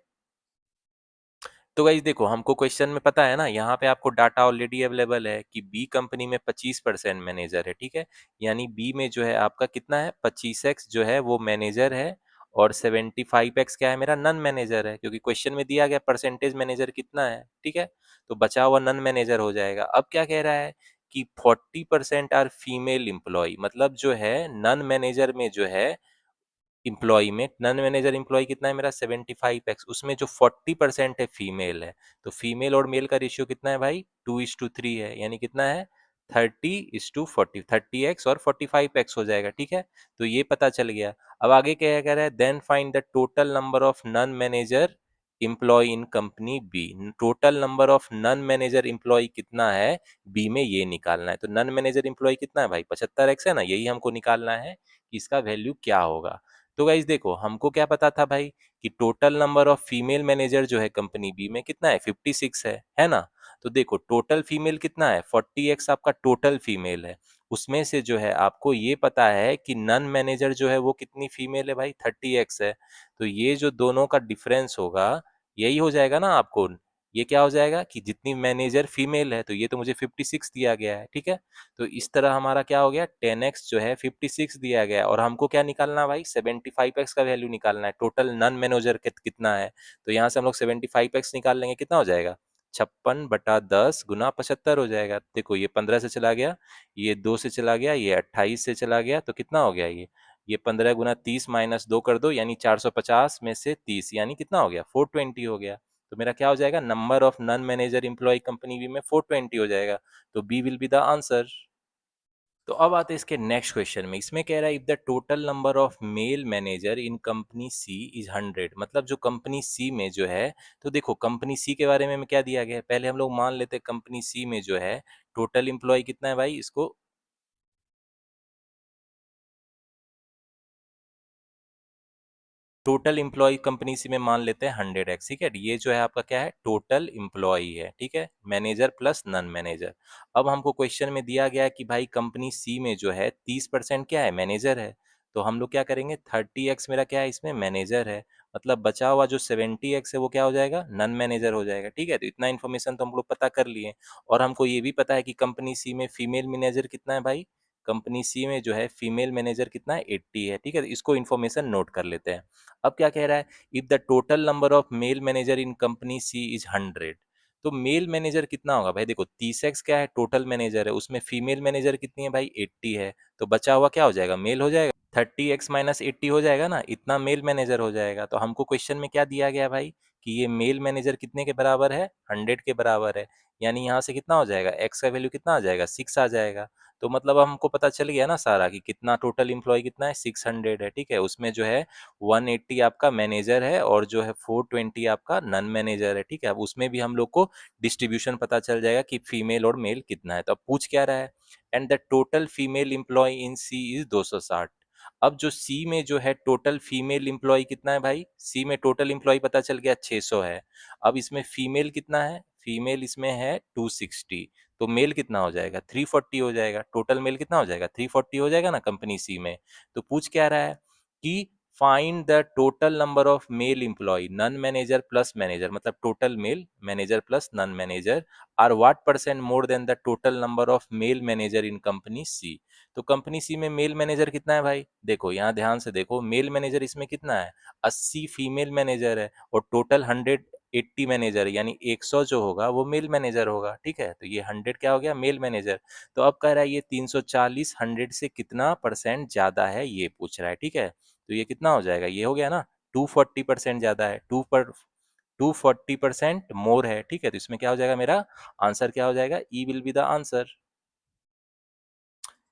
तो गाइस देखो हमको क्वेश्चन में पता है ना, यहाँ पे आपको डाटा ऑलरेडी अवेलेबल है कि बी कंपनी में 25% मैनेजर है। ठीक है, यानी बी में जो है आपका कितना है, 25x जो है वो मैनेजर है, और 75x क्या है मेरा नन मैनेजर है, क्योंकि क्वेश्चन में दिया गया परसेंटेज मैनेजर कितना है। ठीक है, तो बचा हुआ नन मैनेजर हो जाएगा। अब क्या कह रहा है कि 40% आर फीमेल एम्प्लॉय, मतलब जो है नन मैनेजर में जो है इम्प्लॉय में, नन मैनेजर इम्प्लॉय कितना है मेरा 75x, उसमें जो 40% है फीमेल है। तो फीमेल और मेल का रेशियो कितना है भाई, 2:3 है, यानी कितना है 30:40, 30x और 45x हो जाएगा। ठीक है, तो ये पता चल गया। अब आगे क्या कह रहा है, then find the total number of non manager employ in company B. Total number of non manager employ कितना है बी में, ये निकालना है। तो नन मैनेजर इम्प्लॉय कितना है भाई, 75x है ना, यही हमको निकालना है कि इसका वैल्यू क्या होगा। तो गाइज देखो हमको क्या पता था भाई कि total number of female manager जो है कंपनी बी में कितना है, 56 है ना। तो देखो टोटल फीमेल कितना है, 40x आपका टोटल फीमेल है। उसमें से जो है आपको ये पता है कि नन मैनेजर जो है वो कितनी फीमेल है भाई, 30x है। तो ये जो दोनों का डिफरेंस होगा यही हो जाएगा ना आपको, ये क्या हो जाएगा कि जितनी मैनेजर फीमेल है, तो ये तो मुझे 56 दिया गया है। ठीक है, तो इस तरह हमारा क्या हो गया, 10x जो है 56 दिया गया है, और हमको क्या निकालना है भाई, 75x का वैल्यू निकालना है, टोटल नन मैनेजर कितना है। तो यहाँ से हम लोग 75x निकाल लेंगे, कितना हो जाएगा 56/10 गुना 75 हो जाएगा। देखो ये 15 से चला गया, ये 2 से चला गया, ये 28 से चला गया, तो कितना हो गया ये 15 गुना 30 माइनस 2 कर दो, यानी 450 में से 30 यानी कितना हो गया 420 हो गया। तो मेरा क्या हो जाएगा, number of non manager employ company B में 420 हो जाएगा। तो B will be the answer. तो अब आते हैं इसके नेक्स्ट क्वेश्चन में। इसमें कह रहा है if the total number of male manager in company C is 100, मतलब जो कंपनी सी में जो है, तो देखो कंपनी सी के बारे में क्या दिया गया है, पहले हम लोग मान लेते हैं कंपनी सी में जो है टोटल एम्प्लॉय कितना है भाई, इसको टोटल इम्प्लॉय कंपनी सी में मान लेते हैं 100x, ठीक है। ये जो है आपका क्या है, टोटल इम्प्लॉय है, ठीक है, मैनेजर प्लस नॉन मैनेजर। अब हमको क्वेश्चन में दिया गया है कि भाई कंपनी सी में जो है 30% क्या है, मैनेजर है। तो हम लोग क्या करेंगे, 30x मेरा क्या है, इसमें मैनेजर है, मतलब बचा हुआ जो 70x है वो क्या हो जाएगा, नॉन मैनेजर हो जाएगा, ठीक है। तो इतना इन्फॉर्मेशन तो हम लोग पता कर लिए। और हमको ये भी पता है कि कंपनी सी में फीमेल मैनेजर कितना है भाई, कंपनी सी में जो है फीमेल मैनेजर कितना है, 80 है, ठीक है। तो इसको इन्फॉर्मेशन नोट कर लेते हैं। अब क्या कह रहा है, if the total number of male manager in company C is 100, तो मेल मैनेजर कितना होगा भाई, देखो 30x क्या है, टोटल मैनेजर है, उसमें फीमेल मैनेजर कितनी है भाई, 80 है, तो बचा हुआ क्या हो जाएगा, मेल हो जाएगा, 30x माइनस 80 हो जाएगा ना, इतना मेल मैनेजर हो जाएगा। तो हमको क्वेश्चन में क्या दिया गया भाई, कि ये मेल मैनेजर कितने के बराबर है, 100 के बराबर है, यानी यहाँ से कितना हो जाएगा, एक्स का वैल्यू कितना आ जाएगा, 6 आ जाएगा। तो मतलब हमको पता चल गया ना सारा कि कितना टोटल इम्प्लॉय कितना है, 600 है, ठीक है। उसमें जो है 180 आपका मैनेजर है और जो है 420 आपका नॉन मैनेजर है, ठीक है। अब उसमें भी हम लोग को डिस्ट्रीब्यूशन पता चल जाएगा कि फीमेल और मेल कितना है। तो अब पूछ क्या रहा है, and the total female employ in C is 260। अब जो सी में जो है टोटल फीमेल एम्प्लॉय कितना है भाई, सी में टोटल एम्प्लॉय पता चल गया 600 है। अब इसमें फीमेल कितना है, फीमेल इसमें है 260, तो मेल कितना हो जाएगा, 340 हो जाएगा। टोटल मेल कितना हो जाएगा, 340 हो जाएगा ना कंपनी सी में। तो पूछ क्या रहा है कि find the total number of male employ non manager plus manager, मतलब total male manager plus non manager are what percent more than the total number of male manager in company C. तो company सी में mail manager कितना है भाई, देखो यहाँ ध्यान से देखो, मेल मैनेजर इसमें कितना है, 80 फीमेल मैनेजर है, और टोटल 180 मैनेजर, यानी 100 जो होगा वो मेल मैनेजर होगा, ठीक है। तो ये 100 क्या हो गया, मेल मैनेजर। तो अब कह रहा है ये 340 100 से कितना परसेंट ज्यादा है, ये पूछ रहा है, ठीक है। तो ये कितना हो जाएगा, ये हो गया ना, 240% ज्यादा है, 240% मोर है, ठीक है। तो इसमें क्या हो जाएगा, मेरा आंसर क्या हो जाएगा, ई विल बी द आंसर।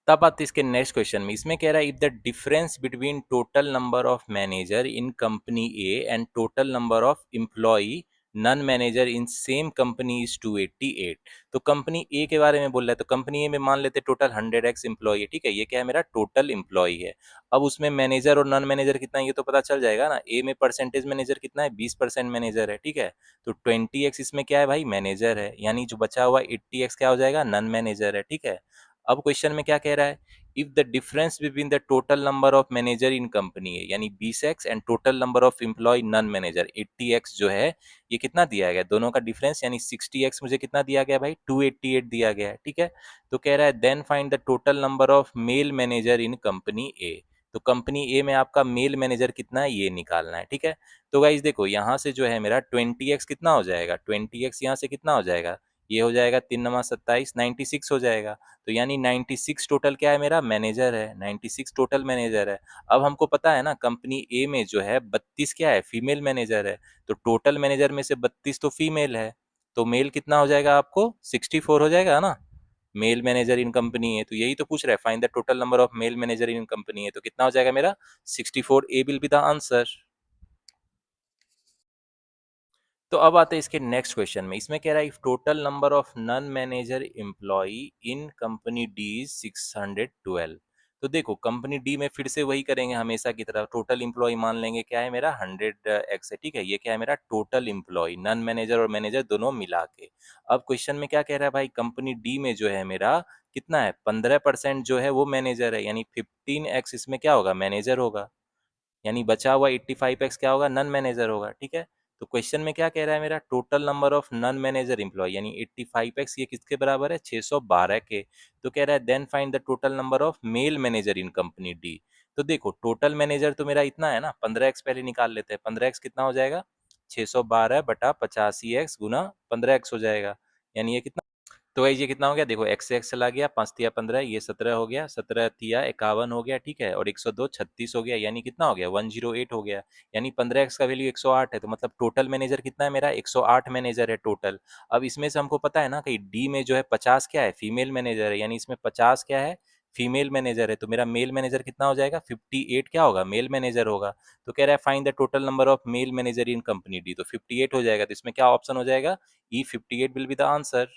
तब आते इसके नेक्स्ट क्वेश्चन में। इसमें कह रहा है if the difference between total number of manager in company A and total number of employ non manager in same company is 288। तो कंपनी ए के बारे में बोल रहा है, तो कंपनी ए में मान लेते टोटल 100x एम्प्लॉय है, ठीक है। ये क्या है, मेरा टोटल एम्प्लॉय है। अब उसमें मैनेजर और नॉन मैनेजर कितना है ये तो पता चल जाएगा ना, ए में परसेंटेज मैनेजर कितना है, 20% मैनेजर है, ठीक है। तो 20x इसमें क्या है भाई, मैनेजर है, यानी जो बचा हुआ 80x क्या हो जाएगा, नॉन मैनेजर है, ठीक है। अब क्वेश्चन में क्या कह रहा है, if the difference between the total number of manager in company है, यानी 20x and total number of employ non manager 80x जो है, ये कितना दिया गया, दोनों का डिफरेंस यानी 60x मुझे कितना दिया गया भाई, 288 दिया गया है, ठीक है। तो कह रहा है then find the total number of male manager in company A. तो कंपनी ए में आपका मेल मैनेजर कितना है ये निकालना है, ठीक है। तो गाइज देखो यहाँ से जो है मेरा 20x कितना हो जाएगा, 20x यहाँ से कितना हो जाएगा, ये हो जाएगा 3 × 27 96 हो जाएगा। तो यानी 96 टोटल क्या है, मेरा मैनेजर है, 96 टोटल मैनेजर है। अब हमको पता है ना कंपनी ए में जो है 32 क्या है, फीमेल मैनेजर है, तो टोटल मैनेजर में से 32 तो फीमेल है, तो मेल कितना हो जाएगा आपको, 64 हो जाएगा ना। मेल मैनेजर इन कंपनी है, तो यही तो पूछ रहा है, find the total number of male manager in company है, तो कितना हो जाएगा मेरा 64, ए विल बी द आंसर। तो अब आते हैं इसके नेक्स्ट क्वेश्चन में। इसमें कह रहा है if total number of non manager employ in company D 612। तो देखो कंपनी डी में फिर से वही करेंगे हमेशा की तरह, टोटल एम्प्लॉय मान लेंगे, क्या है मेरा 100x है, ठीक है। ये क्या है मेरा टोटल एम्प्लॉय, नॉन मैनेजर और मैनेजर दोनों मिला के। अब क्वेश्चन में क्या कह रहा है भाई, कंपनी डी में जो है मेरा कितना है, 15% जो है वो मैनेजर है, यानी 15x इसमें क्या होगा, मैनेजर होगा, यानी बचा हुआ 85x क्या होगा, नॉन मैनेजर होगा, ठीक है। तो क्वेश्चन में क्या कह रहा है, मेरा total number of non manager employ यानी 85x ये किसके बराबर है, 612 के। तो कह रहा है then find the total number of male manager in company D. तो देखो टोटल मैनेजर तो मेरा इतना है ना, 15x पहले निकाल लेते हैं, 15x कितना हो जाएगा, 612/85x गुना 15x हो जाएगा, यानी ये कितना। तो गाइस ये कितना हो गया, देखो x से x चला गया, 5 तिया 15, ये 17 हो गया, 17 तिया 51 हो गया, ठीक है, और 102 36 हो गया, यानी कितना हो गया, 108 हो गया। यानी 15x का वैल्यू 108 है, तो मतलब टोटल मैनेजर कितना है मेरा, 108 मैनेजर है टोटल। अब इसमें से हमको पता है ना कि डी में जो है 50 क्या है, फीमेल मैनेजर है, यानी इसमें 50 क्या है, फीमेल मैनेजर है, तो मेरा मेल मैनेजर कितना हो जाएगा, 58 क्या होगा, मेल मैनेजर होगा। तो कह रहा है find the total number of male manager in company D, तो 58 हो जाएगा, तो इसमें क्या ऑप्शन हो जाएगा, ई 58 विल बी द आंसर।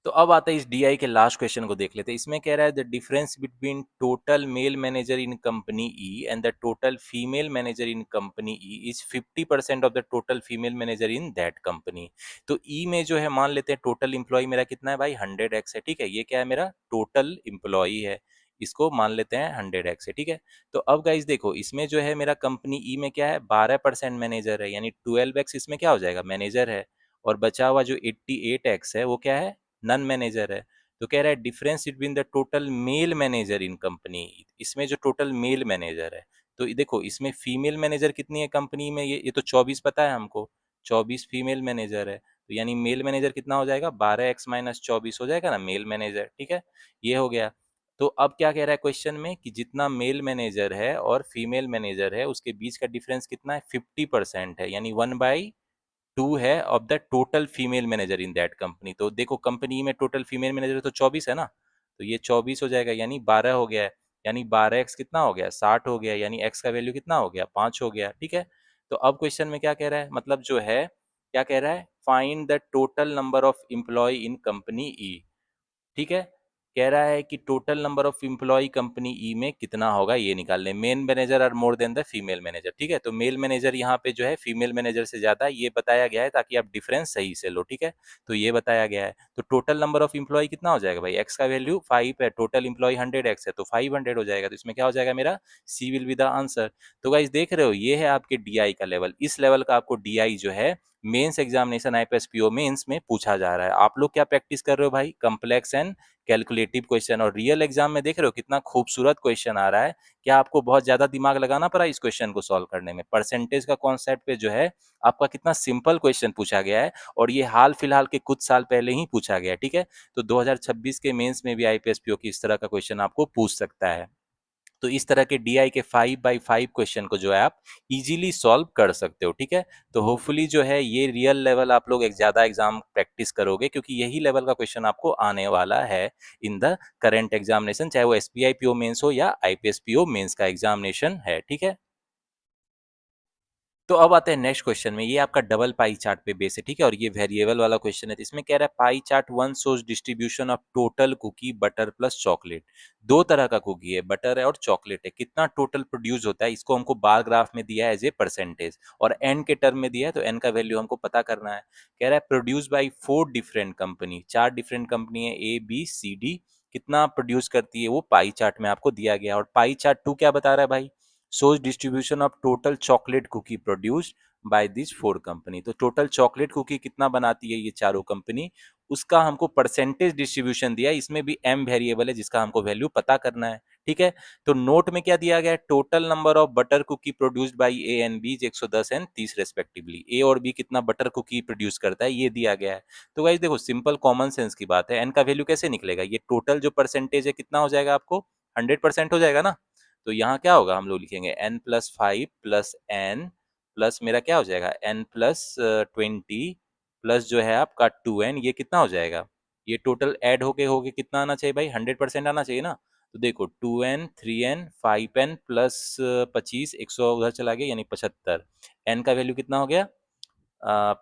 तो अब आता है इस डीआई के लास्ट क्वेश्चन को देख लेते हैं। इसमें कह रहा है the difference between total male manager in company E and the total female manager in company E is 50% of the total female manager in that company. तो ई में जो है मान लेते हैं टोटल इंप्लॉय मेरा कितना है भाई, 100x है, ठीक है, ये क्या है मेरा टोटल इंप्लॉय है, इसको मान लेते हैं 100x है, ठीक है। तो अब गाइज देखो इसमें जो है मेरा कंपनी ई में क्या है, 12% मैनेजर है, यानी 12x इसमें क्या हो जाएगा, मैनेजर है, और बचा हुआ जो 88x है वो क्या है, नन मैनेजर है। तो कह रहा है difference between the total male manager in company, इसमें जो टोटल मेल मैनेजर है, तो देखो इसमें फीमेल मैनेजर कितनी है कंपनी में, ये तो 24 पता है हमको, 24 फीमेल मैनेजर है, तो यानी मेल मैनेजर कितना हो जाएगा, 12x - 24 हो जाएगा ना मेल मैनेजर, ठीक है, ये हो गया। तो अब क्या कह रहा है क्वेश्चन में कि जितना मेल मैनेजर है और फीमेल मैनेजर है उसके बीच का डिफरेंस कितना है, 50% है, यानी 1/2 है of the total female manager in that company. तो देखो कंपनी में टोटल फीमेल मैनेजर तो 24 है ना, तो ये 24 हो जाएगा, यानी 12 हो गया है, यानी 12x कितना हो गया, 60 हो गया, यानी x का वैल्यू कितना हो गया, 5 हो गया, ठीक है। तो अब क्वेश्चन में क्या कह रहा है, मतलब जो है क्या कह रहा है, find the total number of employ in company E, ठीक है। कह रहा है कि total number of employ company E में कितना होगा ये निकाल लें, men manager are more than the female manager, ठीक है, तो मेल मैनेजर यहाँ पे जो है फीमेल मैनेजर से ज्यादा है, ये बताया गया है ताकि आप डिफरेंस सही से लो, ठीक है। तो ये बताया गया है, तो टोटल नंबर ऑफ एम्प्लॉय कितना हो जाएगा भाई, एक्स का वैल्यू 5 है, टोटल एम्प्लॉय 100x है, तो 500 हो जाएगा, तो इसमें क्या हो जाएगा मेरा, C will be the answer. तो गाइस देख रहे हो ये है आपके डीआई का लेवल, इस लेवल का आपको डीआई जो है मेंस एग्जामिनेशन आईपीएस मेंस में पूछा जा रहा है। आप लोग क्या प्रैक्टिस कर रहे हो भाई, कम्प्लेक्स एंड कैलकुलेटिव क्वेश्चन, और रियल एग्जाम में देख रहे हो कितना खूबसूरत क्वेश्चन आ रहा है। क्या आपको बहुत ज्यादा दिमाग लगाना पड़ा इस क्वेश्चन को सॉल्व करने में, परसेंटेज का कॉन्सेप्ट पे जो है आपका कितना सिंपल क्वेश्चन पूछा गया है, और ये हाल फिलहाल के कुछ साल पहले ही पूछा गया है, ठीक है। तो 2026 के मेंस में भी आईपीएस पीओ की इस तरह का क्वेश्चन आपको पूछ सकता है। तो इस तरह के डीआई के 5x5 क्वेश्चन को जो है आप इजीली सॉल्व कर सकते हो, ठीक है। तो होपफुली जो है ये रियल लेवल आप लोग एक ज्यादा एग्जाम प्रैक्टिस करोगे, क्योंकि यही लेवल का क्वेश्चन आपको आने वाला है इन द करंट एग्जामिनेशन, चाहे वो एसबीआई पीओ मेंस हो या आईपीएस पीओ मेंस का एग्जामिनेशन है, ठीक है। तो अब आते हैं नेक्स्ट क्वेश्चन में, ये आपका डबल पाई चार्ट पे बेस है, ठीक है, और ये वेरिएबल वाला क्वेश्चन है। तो इसमें कह रहा है pie chart one shows distribution of total cookie butter plus chocolate. दो तरह का कुकी है, बटर है और चॉकलेट है, कितना टोटल प्रोड्यूस होता है, इसको हमको बार ग्राफ में दिया है एज ए परसेंटेज, और एन के टर्म में दिया है, तो एन का वैल्यू हमको पता करना है। कह रहा है produce by 4 different company, 4 different company है ए बी सी डी, कितना प्रोड्यूस करती है वो पाई चार्ट में आपको दिया गया है। और पाई चार्ट 2 क्या बता रहा है भाई, shows distribution of total chocolate cookie produced by these 4 company. तो टोटल चॉकलेट कुकी कितना बनाती है ये चारों कंपनी, उसका हमको परसेंटेज डिस्ट्रीब्यूशन दिया है, इसमें भी एम वेरिएबल है जिसका हमको वैल्यू पता करना है, ठीक है। तो नोट में क्या दिया गया है, total number of butter cookie produced by A and B 110 and 30 respectively, A और बी कितना बटर कुकी प्रोड्यूस करता है ये दिया गया है। तो गाइस देखो सिंपल कॉमन सेंस की बात है, एन का वैल्यू कैसे निकलेगा, ये टोटल जो परसेंटेज है कितना हो जाएगा आपको, 100% हो जाएगा ना। तो यहाँ क्या होगा, हम लोग लिखेंगे n+5 प्लस एन प्लस मेरा क्या हो जाएगा n+20 प्लस जो है आपका 2n, ये कितना हो जाएगा, ये टोटल ऐड होके कितना आना चाहिए भाई, 100% आना चाहिए ना। तो देखो 2n 3n 5n प्लस 25, 100 उधर चला गया यानी 75, n का वैल्यू कितना हो गया,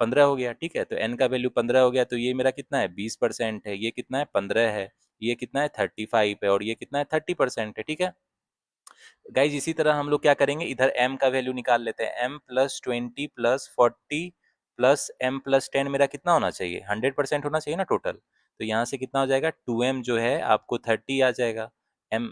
15 हो गया, ठीक है। तो n का वैल्यू 15 हो गया, तो ये मेरा कितना है 20% है, ये कितना है 15 है, ये कितना है 35 है, और ये कितना है 30% है, ठीक है। गाइज इसी तरह हम लोग क्या करेंगे, इधर m का वैल्यू निकाल लेते हैं, m+20 प्लस 40 प्लस m+10 मेरा कितना होना चाहिए, 100% होना चाहिए ना टोटल। तो यहाँ से कितना हो जाएगा, 2m जो है आपको 30 आ जाएगा, m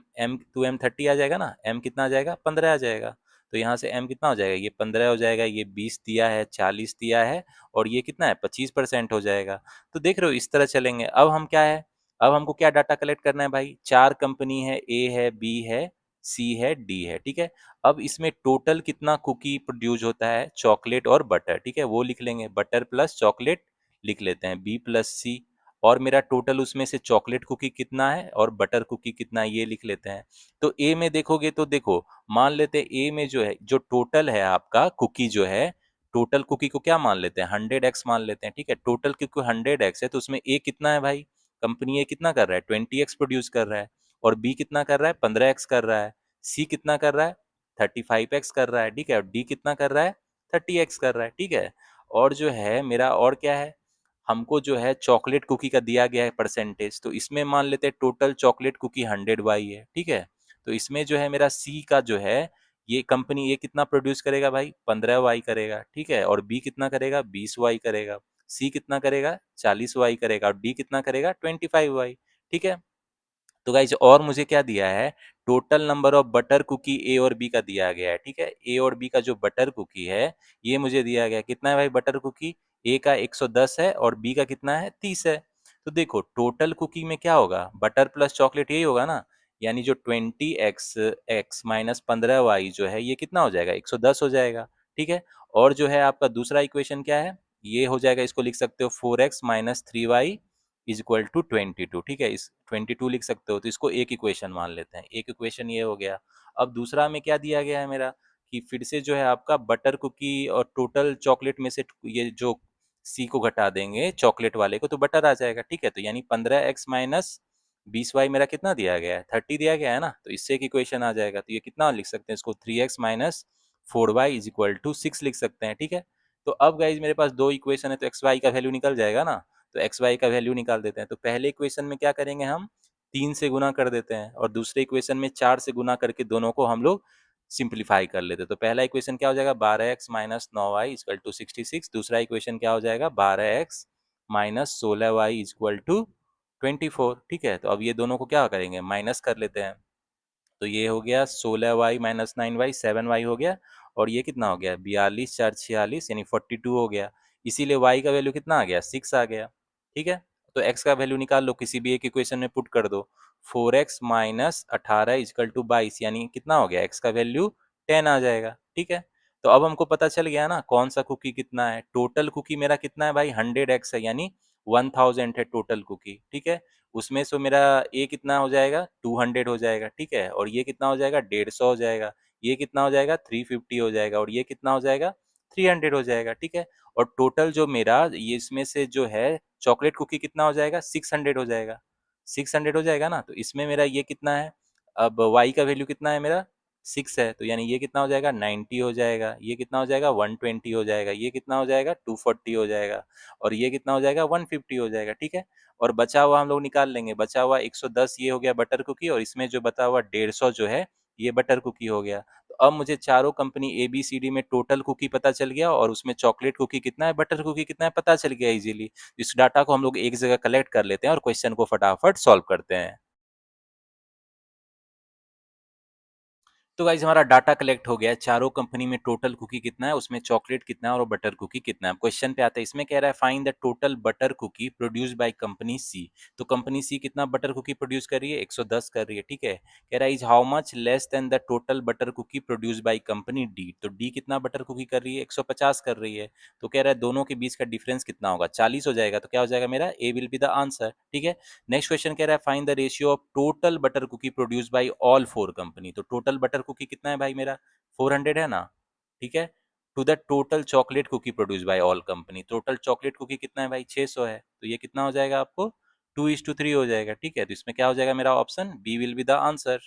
2m 30 आ जाएगा ना, m कितना आ जाएगा 15 आ जाएगा। तो यहाँ से m कितना हो जाएगा, ये 15 हो जाएगा, ये 20 दिया है, 40 दिया है, और ये कितना है 25% हो जाएगा। तो देख रहे हो इस तरह चलेंगे। अब हम क्या है, अब हमको क्या डाटा कलेक्ट करना है भाई, चार कंपनी है, ए है बी है सी है, डी है, ठीक है। अब इसमें टोटल कितना कुकी प्रोड्यूस होता है, चॉकलेट और बटर, ठीक है, वो लिख लेंगे, बटर प्लस चॉकलेट लिख लेते हैं, बी प्लस सी। और मेरा टोटल उसमें से चॉकलेट कुकी कितना है और बटर कुकी कितना है, ये लिख लेते हैं। तो ए में देखोगे तो देखो, मान लेते हैं ए में जो है, जो टोटल है आपका कुकी जो है, टोटल कुकी को क्या मान लेते हैं, 100x मान लेते हैं, ठीक है। टोटल क्योंकि 100x है तो उसमें ए कितना है भाई, कंपनी ए कितना कर रहा है, 20x प्रोड्यूस कर रहा है। और बी कितना कर रहा है, 15x कर रहा है। सी कितना कर रहा है, 35x कर रहा है, ठीक है। और डी कितना कर रहा है, 30x कर रहा है, ठीक है। और जो है मेरा और क्या है, हमको जो है चॉकलेट कुकी का दिया गया है परसेंटेज, तो इसमें मान लेते हैं टोटल चॉकलेट कुकी 100y है, ठीक है। तो इसमें जो है मेरा सी का जो है, ये कंपनी ये कितना प्रोड्यूस करेगा भाई, 15y करेगा, ठीक है। और बी कितना करेगा, 20y करेगा। सी कितना करेगा, 40y करेगा। और डी कितना करेगा, 25y, ठीक है। तो गाइज और मुझे क्या दिया है, total number of butter cookie A और बी का दिया गया है, ठीक है। ए और बी का जो बटर कुकी है, ये मुझे दिया गया है, कितना है भाई बटर कुकी, ए का 110 है और बी का कितना है, 30 है। तो देखो टोटल कुकी में क्या होगा, बटर प्लस चॉकलेट यही होगा ना, यानी जो 20x एक्स माइनस 15y जो है, ये कितना हो जाएगा, 110 हो जाएगा, ठीक है। और जो है आपका दूसरा इक्वेशन क्या है, ये हो जाएगा, इसको लिख सकते हो 4x minus 3y is equal to 22, ठीक है। इस 22 लिख सकते हो, तो इसको एक इक्वेशन मान लेते हैं, एक इक्वेशन ये हो गया। अब दूसरा में क्या दिया गया है मेरा, कि फिर से जो है आपका बटर कुकी और टोटल चॉकलेट में से ये जो सी को घटा देंगे चॉकलेट वाले को, तो बटर आ जाएगा, ठीक है। तो यानी 15x माइनस 20y मेरा कितना दिया गया है, 30 दिया गया है ना, तो इससे एक इक्वेशन आ जाएगा। तो ये कितना लिख सकते हैं इसको, 3x minus 4y is equal to 6 लिख सकते हैं, ठीक है। तो अब गाइज मेरे पास दो इक्वेशन है, तो एक्स वाई का वैल्यू निकल जाएगा ना। तो एक्स वाई का वैल्यू निकाल देते हैं। तो पहले इक्वेशन में क्या करेंगे हम, 3 से गुना कर देते हैं, और दूसरे इक्वेशन में 4 से गुना करके दोनों को हम लोग सिंप्लीफाई कर लेते हैं। तो पहला इक्वेशन क्या हो जाएगा, 12x minus 9y equal to 66। दूसरा इक्वेशन क्या हो जाएगा, 12x minus 16y equal to 24, ठीक है। तो अब ये दोनों को क्या करेंगे, माइनस कर लेते हैं। तो ये हो गया 16y माइनस 9y, 7y हो गया। और ये कितना हो गया, 42 4 46 यानी 42 हो गया। इसीलिए y का वैल्यू कितना आ गया, 6 आ गया, ठीक है। तो x का वैल्यू निकाल लो, किसी भी एक इक्वेशन में पुट कर दो। 4x माइनस 18 इजकल टू 22 यानी कितना हो गया, x का वैल्यू 10 आ जाएगा, ठीक है। तो अब हमको पता चल गया ना कौन सा कुकी कितना है। टोटल कुकी मेरा कितना है भाई, 100x है, यानी 1000 है टोटल कुकी, ठीक है। उसमें से मेरा ए कितना हो जाएगा, 200 हो जाएगा, ठीक है। और ये कितना हो जाएगा, 150 हो जाएगा। ये कितना हो जाएगा, 350 हो जाएगा। और ये कितना हो जाएगा, 300 हो जाएगा, ठीक है। और टोटल जो मेरा ये इसमें से जो है चॉकलेट कुकी कितना हो जाएगा, 600 हो जाएगा, 600 हो जाएगा ना। तो इसमें मेरा ये कितना है, अब वाई का वैल्यू कितना है मेरा, 6 है, तो यानी ये कितना हो जाएगा, 90 हो जाएगा। ये कितना हो जाएगा, 120 हो जाएगा। ये कितना हो जाएगा, 240 हो जाएगा। और ये कितना हो जाएगा, 150 हो जाएगा, ठीक है। और बचा हुआ हम लोग निकाल लेंगे, बचा हुआ 110 ये हो गया बटर कुकी, और इसमें जो बता हुआ 150 जो है ये बटर कुकी हो गया। तो अब मुझे चारों company A B C D में टोटल कुकी पता चल गया, और उसमें चॉकलेट कुकी कितना है, बटर कुकी कितना है, पता चल गया इजीली। इस डाटा को हम लोग एक जगह कलेक्ट कर लेते हैं और क्वेश्चन को फटाफट सॉल्व करते हैं। तो गाइज हमारा डाटा कलेक्ट हो गया है, चारों कंपनी में टोटल कुकी कितना है, उसमें चॉकलेट कितना है और बटर कुकी कितना है। क्वेश्चन पे आते हैं, इसमें कह रहा है find the total butter cookie produce by company C. तो कंपनी सी कितना बटर कुकी प्रोड्यूस कर रही है, 110 कर रही है, ठीक है। कह रहा है is how much less than the total butter cookie produce by company D. तो डी कितना बटर कुकी कर रही है, 150 कर रही है। तो कह रहा है दोनों के बीच का डिफरेंस कितना होगा, 40 हो जाएगा। तो क्या हो जाएगा मेरा, A will be the answer, ठीक है। नेक्स्ट क्वेश्चन कह रहा है find the ratio of total butter cookie produce by all four company. तो टोटल बटर कुकी कितना है भाई मेरा, 400 है ना, ठीक है। To the total chocolate cookie produce by all company, total chocolate cookie कितना है भाई, 600 है। तो ये कितना हो जाएगा आपको, 2:3 हो जाएगा, ठीक है। तो इसमें क्या हो जाएगा मेरा option B will be the answer,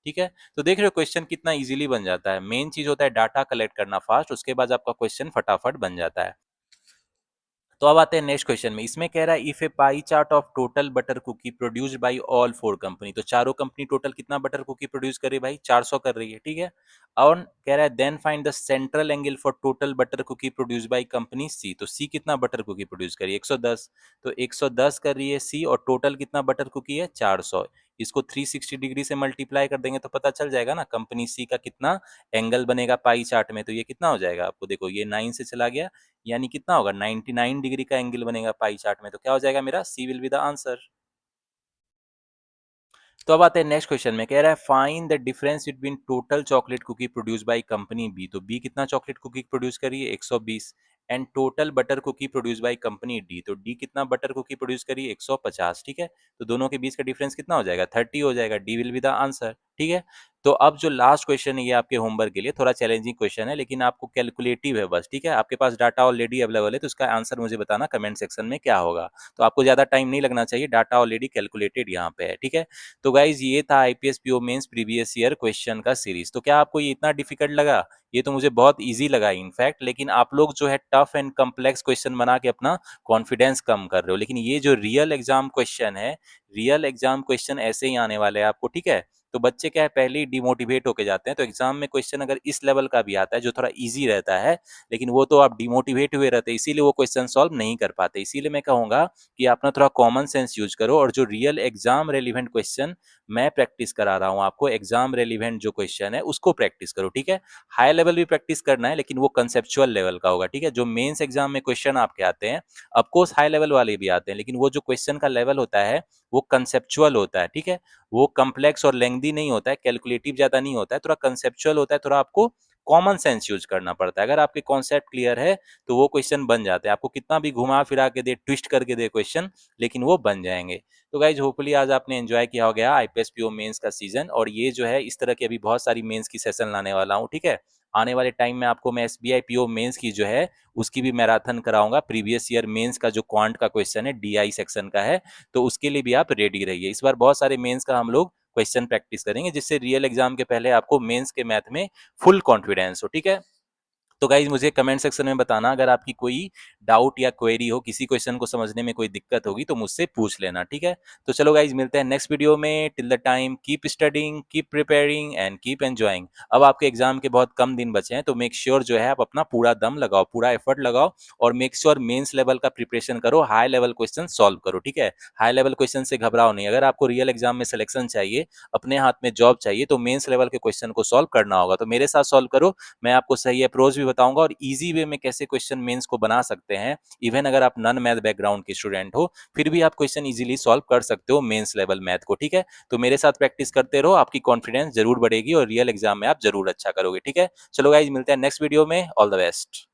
ठीक है। तो देख रहे हो क्वेश्चन कितना इजीली बन जाता है। मेन चीज होता है डाटा कलेक्ट करना फास्ट, उसके बाद आपका क्वेश्चन फटाफट बन जाता है। तो अब आते हैं नेक्स्ट क्वेश्चन में, इसमें कह रहा है if a pie chart of total butter cookie produced by all four company. तो चारों कंपनी टोटल कितना बटर कुकी प्रोड्यूस कर रही है भाई, 400 कर रही है, ठीक है। और कह रहा है then find the central angle for total butter cookie produce by company C. तो सी कितना बटर कुकी प्रोड्यूस करी है, 110। तो 110 कर रही है सी, और टोटल कितना बटर कुकी है, 400। इसको 360 डिग्री से मल्टीप्लाई कर देंगे तो पता चल जाएगा ना कंपनी सी का कितना एंगल बनेगा पाई चार्ट में। तो ये कितना हो जाएगा आपको, देखो ये 9 से चला गया, यानी कितना होगा, 99 डिग्री का एंगल बनेगा पाई चार्ट में। तो क्या हो जाएगा मेरा, C will be the answer. तो अब आते हैं नेक्स्ट क्वेश्चन में, कह रहा है find the difference between total chocolate cookie produce by company B. तो बी कितना चॉकलेट कुकी प्रोड्यूस करी है, 120। And total butter cookie produce by company D, तो डी कितना बटर कुकी प्रोड्यूस करी, 150। ठीक है, तो दोनों के बीच का डिफरेंस कितना हो जाएगा, 30 हो जाएगा। D will be the answer. ठीक है, तो अब जो लास्ट क्वेश्चन है ये आपके होमवर्क के लिए थोड़ा चैलेंजिंग क्वेश्चन है, लेकिन आपको कैलकुलेटिव है बस। ठीक है, आपके पास डाटा ऑलरेडी अवेलेबल है, तो इसका आंसर मुझे बताना कमेंट सेक्शन में क्या होगा। तो आपको ज्यादा टाइम नहीं लगना चाहिए, डाटा ऑलरेडी कैलकुलेटेड यहाँ पे है। ठीक है, तो गाइज ये था IPS PO mains previous year question का सीरीज। तो क्या आपको ये इतना डिफिकल्ट लगा, ये तो मुझे बहुत इजी लगा इनफैक्ट, लेकिन आप लोग जो है टफ एंड कम्प्लेक्स क्वेश्चन बना के अपना कॉन्फिडेंस कम कर रहे हो। लेकिन ये जो रियल एग्जाम क्वेश्चन है, रियल एग्जाम क्वेश्चन ऐसे ही आने वाले हैं आपको। ठीक है, तो बच्चे क्या है पहले ही डिमोटिवेट होके जाते हैं, तो एग्जाम में क्वेश्चन अगर इस लेवल का भी आता है जो थोड़ा इजी रहता है, लेकिन वो तो आप डिमोटिवेट हुए रहते हैं, इसीलिए वो क्वेश्चन सॉल्व नहीं कर पाते। इसीलिए मैं कहूंगा कि आप ना थोड़ा कॉमन सेंस यूज करो, और जो रियल एग्जाम रेलिवेंट क्वेश्चन मैं प्रैक्टिस करा रहा हूं आपको, एग्जाम रेलिवेंट जो क्वेश्चन है उसको प्रैक्टिस करो। ठीक है, हाई लेवल भी प्रैक्टिस करना है, लेकिन वो कंसेप्चुअल लेवल का होगा। ठीक है, जो मेंस एग्जाम में क्वेश्चन आपके आते हैं, ऑफकोर्स हाई लेवल वाले भी आते हैं, लेकिन वो जो क्वेश्चन का लेवल होता है वो कंसेप्चुअल होता है। ठीक है, वो कम्प्लेक्स और लेंथी नहीं होता है, कैलकुलेटिव ज्यादा नहीं होता है, थोड़ा कंसेप्चुअल होता है, थोड़ा आपको कॉमन सेंस यूज करना पड़ता है। अगर आपके कॉन्सेप्ट क्लियर है तो वो क्वेश्चन बन जाते हैं, आपको कितना भी घुमा फिरा के दे, ट्विस्ट करके दे क्वेश्चन, लेकिन वो बन जाएंगे। तो गाइज होपफुली आज आपने एंजॉय किया हो गया आईपीएस पीओ मेंस का सीजन, और ये जो है इस तरह की अभी बहुत सारी मेंस की सेशन लाने वाला हूँ। ठीक है, आने वाले टाइम में आपको मैं एसबीआई पीओ मेंस की जो है उसकी भी मैराथन कराऊंगा। प्रीवियस ईयर मेंस का जो क्वांट का क्वेश्चन है डीआई सेक्शन का है, तो उसके लिए भी आप रेडी रहिए। इस बार बहुत सारे मेंस का हम लोग क्वेश्चन प्रैक्टिस करेंगे, जिससे रियल एग्जाम के पहले आपको मेंस के मैथ में फुल कॉन्फिडेंस हो। ठीक है, तो गाइज मुझे कमेंट सेक्शन में बताना अगर आपकी कोई डाउट या क्वेरी हो, किसी क्वेश्चन को समझने में कोई दिक्कत होगी तो मुझसे पूछ लेना। ठीक है, तो चलो गाइज मिलते हैं नेक्स्ट वीडियो में। Till the time keep studying, keep preparing and keep enjoying. अब आपके एग्जाम के बहुत कम दिन बचे हैं, तो मेक श्योर जो है आप अपना पूरा दम लगाओ, पूरा एफर्ट लगाओ, और मेक श्योर मेंस लेवल का प्रिपरेशन करो, हाई लेवल क्वेश्चन सॉल्व करो। ठीक है, हाई लेवल क्वेश्चन से घबराओ नहीं। अगर आपको रियल एग्जाम में सिलेक्शन चाहिए, अपने हाथ में जॉब चाहिए, तो मेंस लेवल के क्वेश्चन को सॉल्व करना होगा। तो मेरे साथ सॉल्व करो, मैं आपको सही अप्रोच भी बताऊंगा और इजी वे में कैसे क्वेश्चन मेंस को बना सकते हैं। इवन अगर आप नॉन मैथ बैकग्राउंड के स्टूडेंट हो, फिर भी आप क्वेश्चन इजीली सॉल्व कर सकते हो मेंस लेवल मैथ को। ठीक है, तो मेरे साथ प्रैक्टिस करते रहो, आपकी कॉन्फिडेंस जरूर बढ़ेगी और रियल एग्जाम में आप जरूर अच्छा करोगे। ठीक है, चलो गाइज मिलते हैं नेक्स्ट वीडियो में। All the best.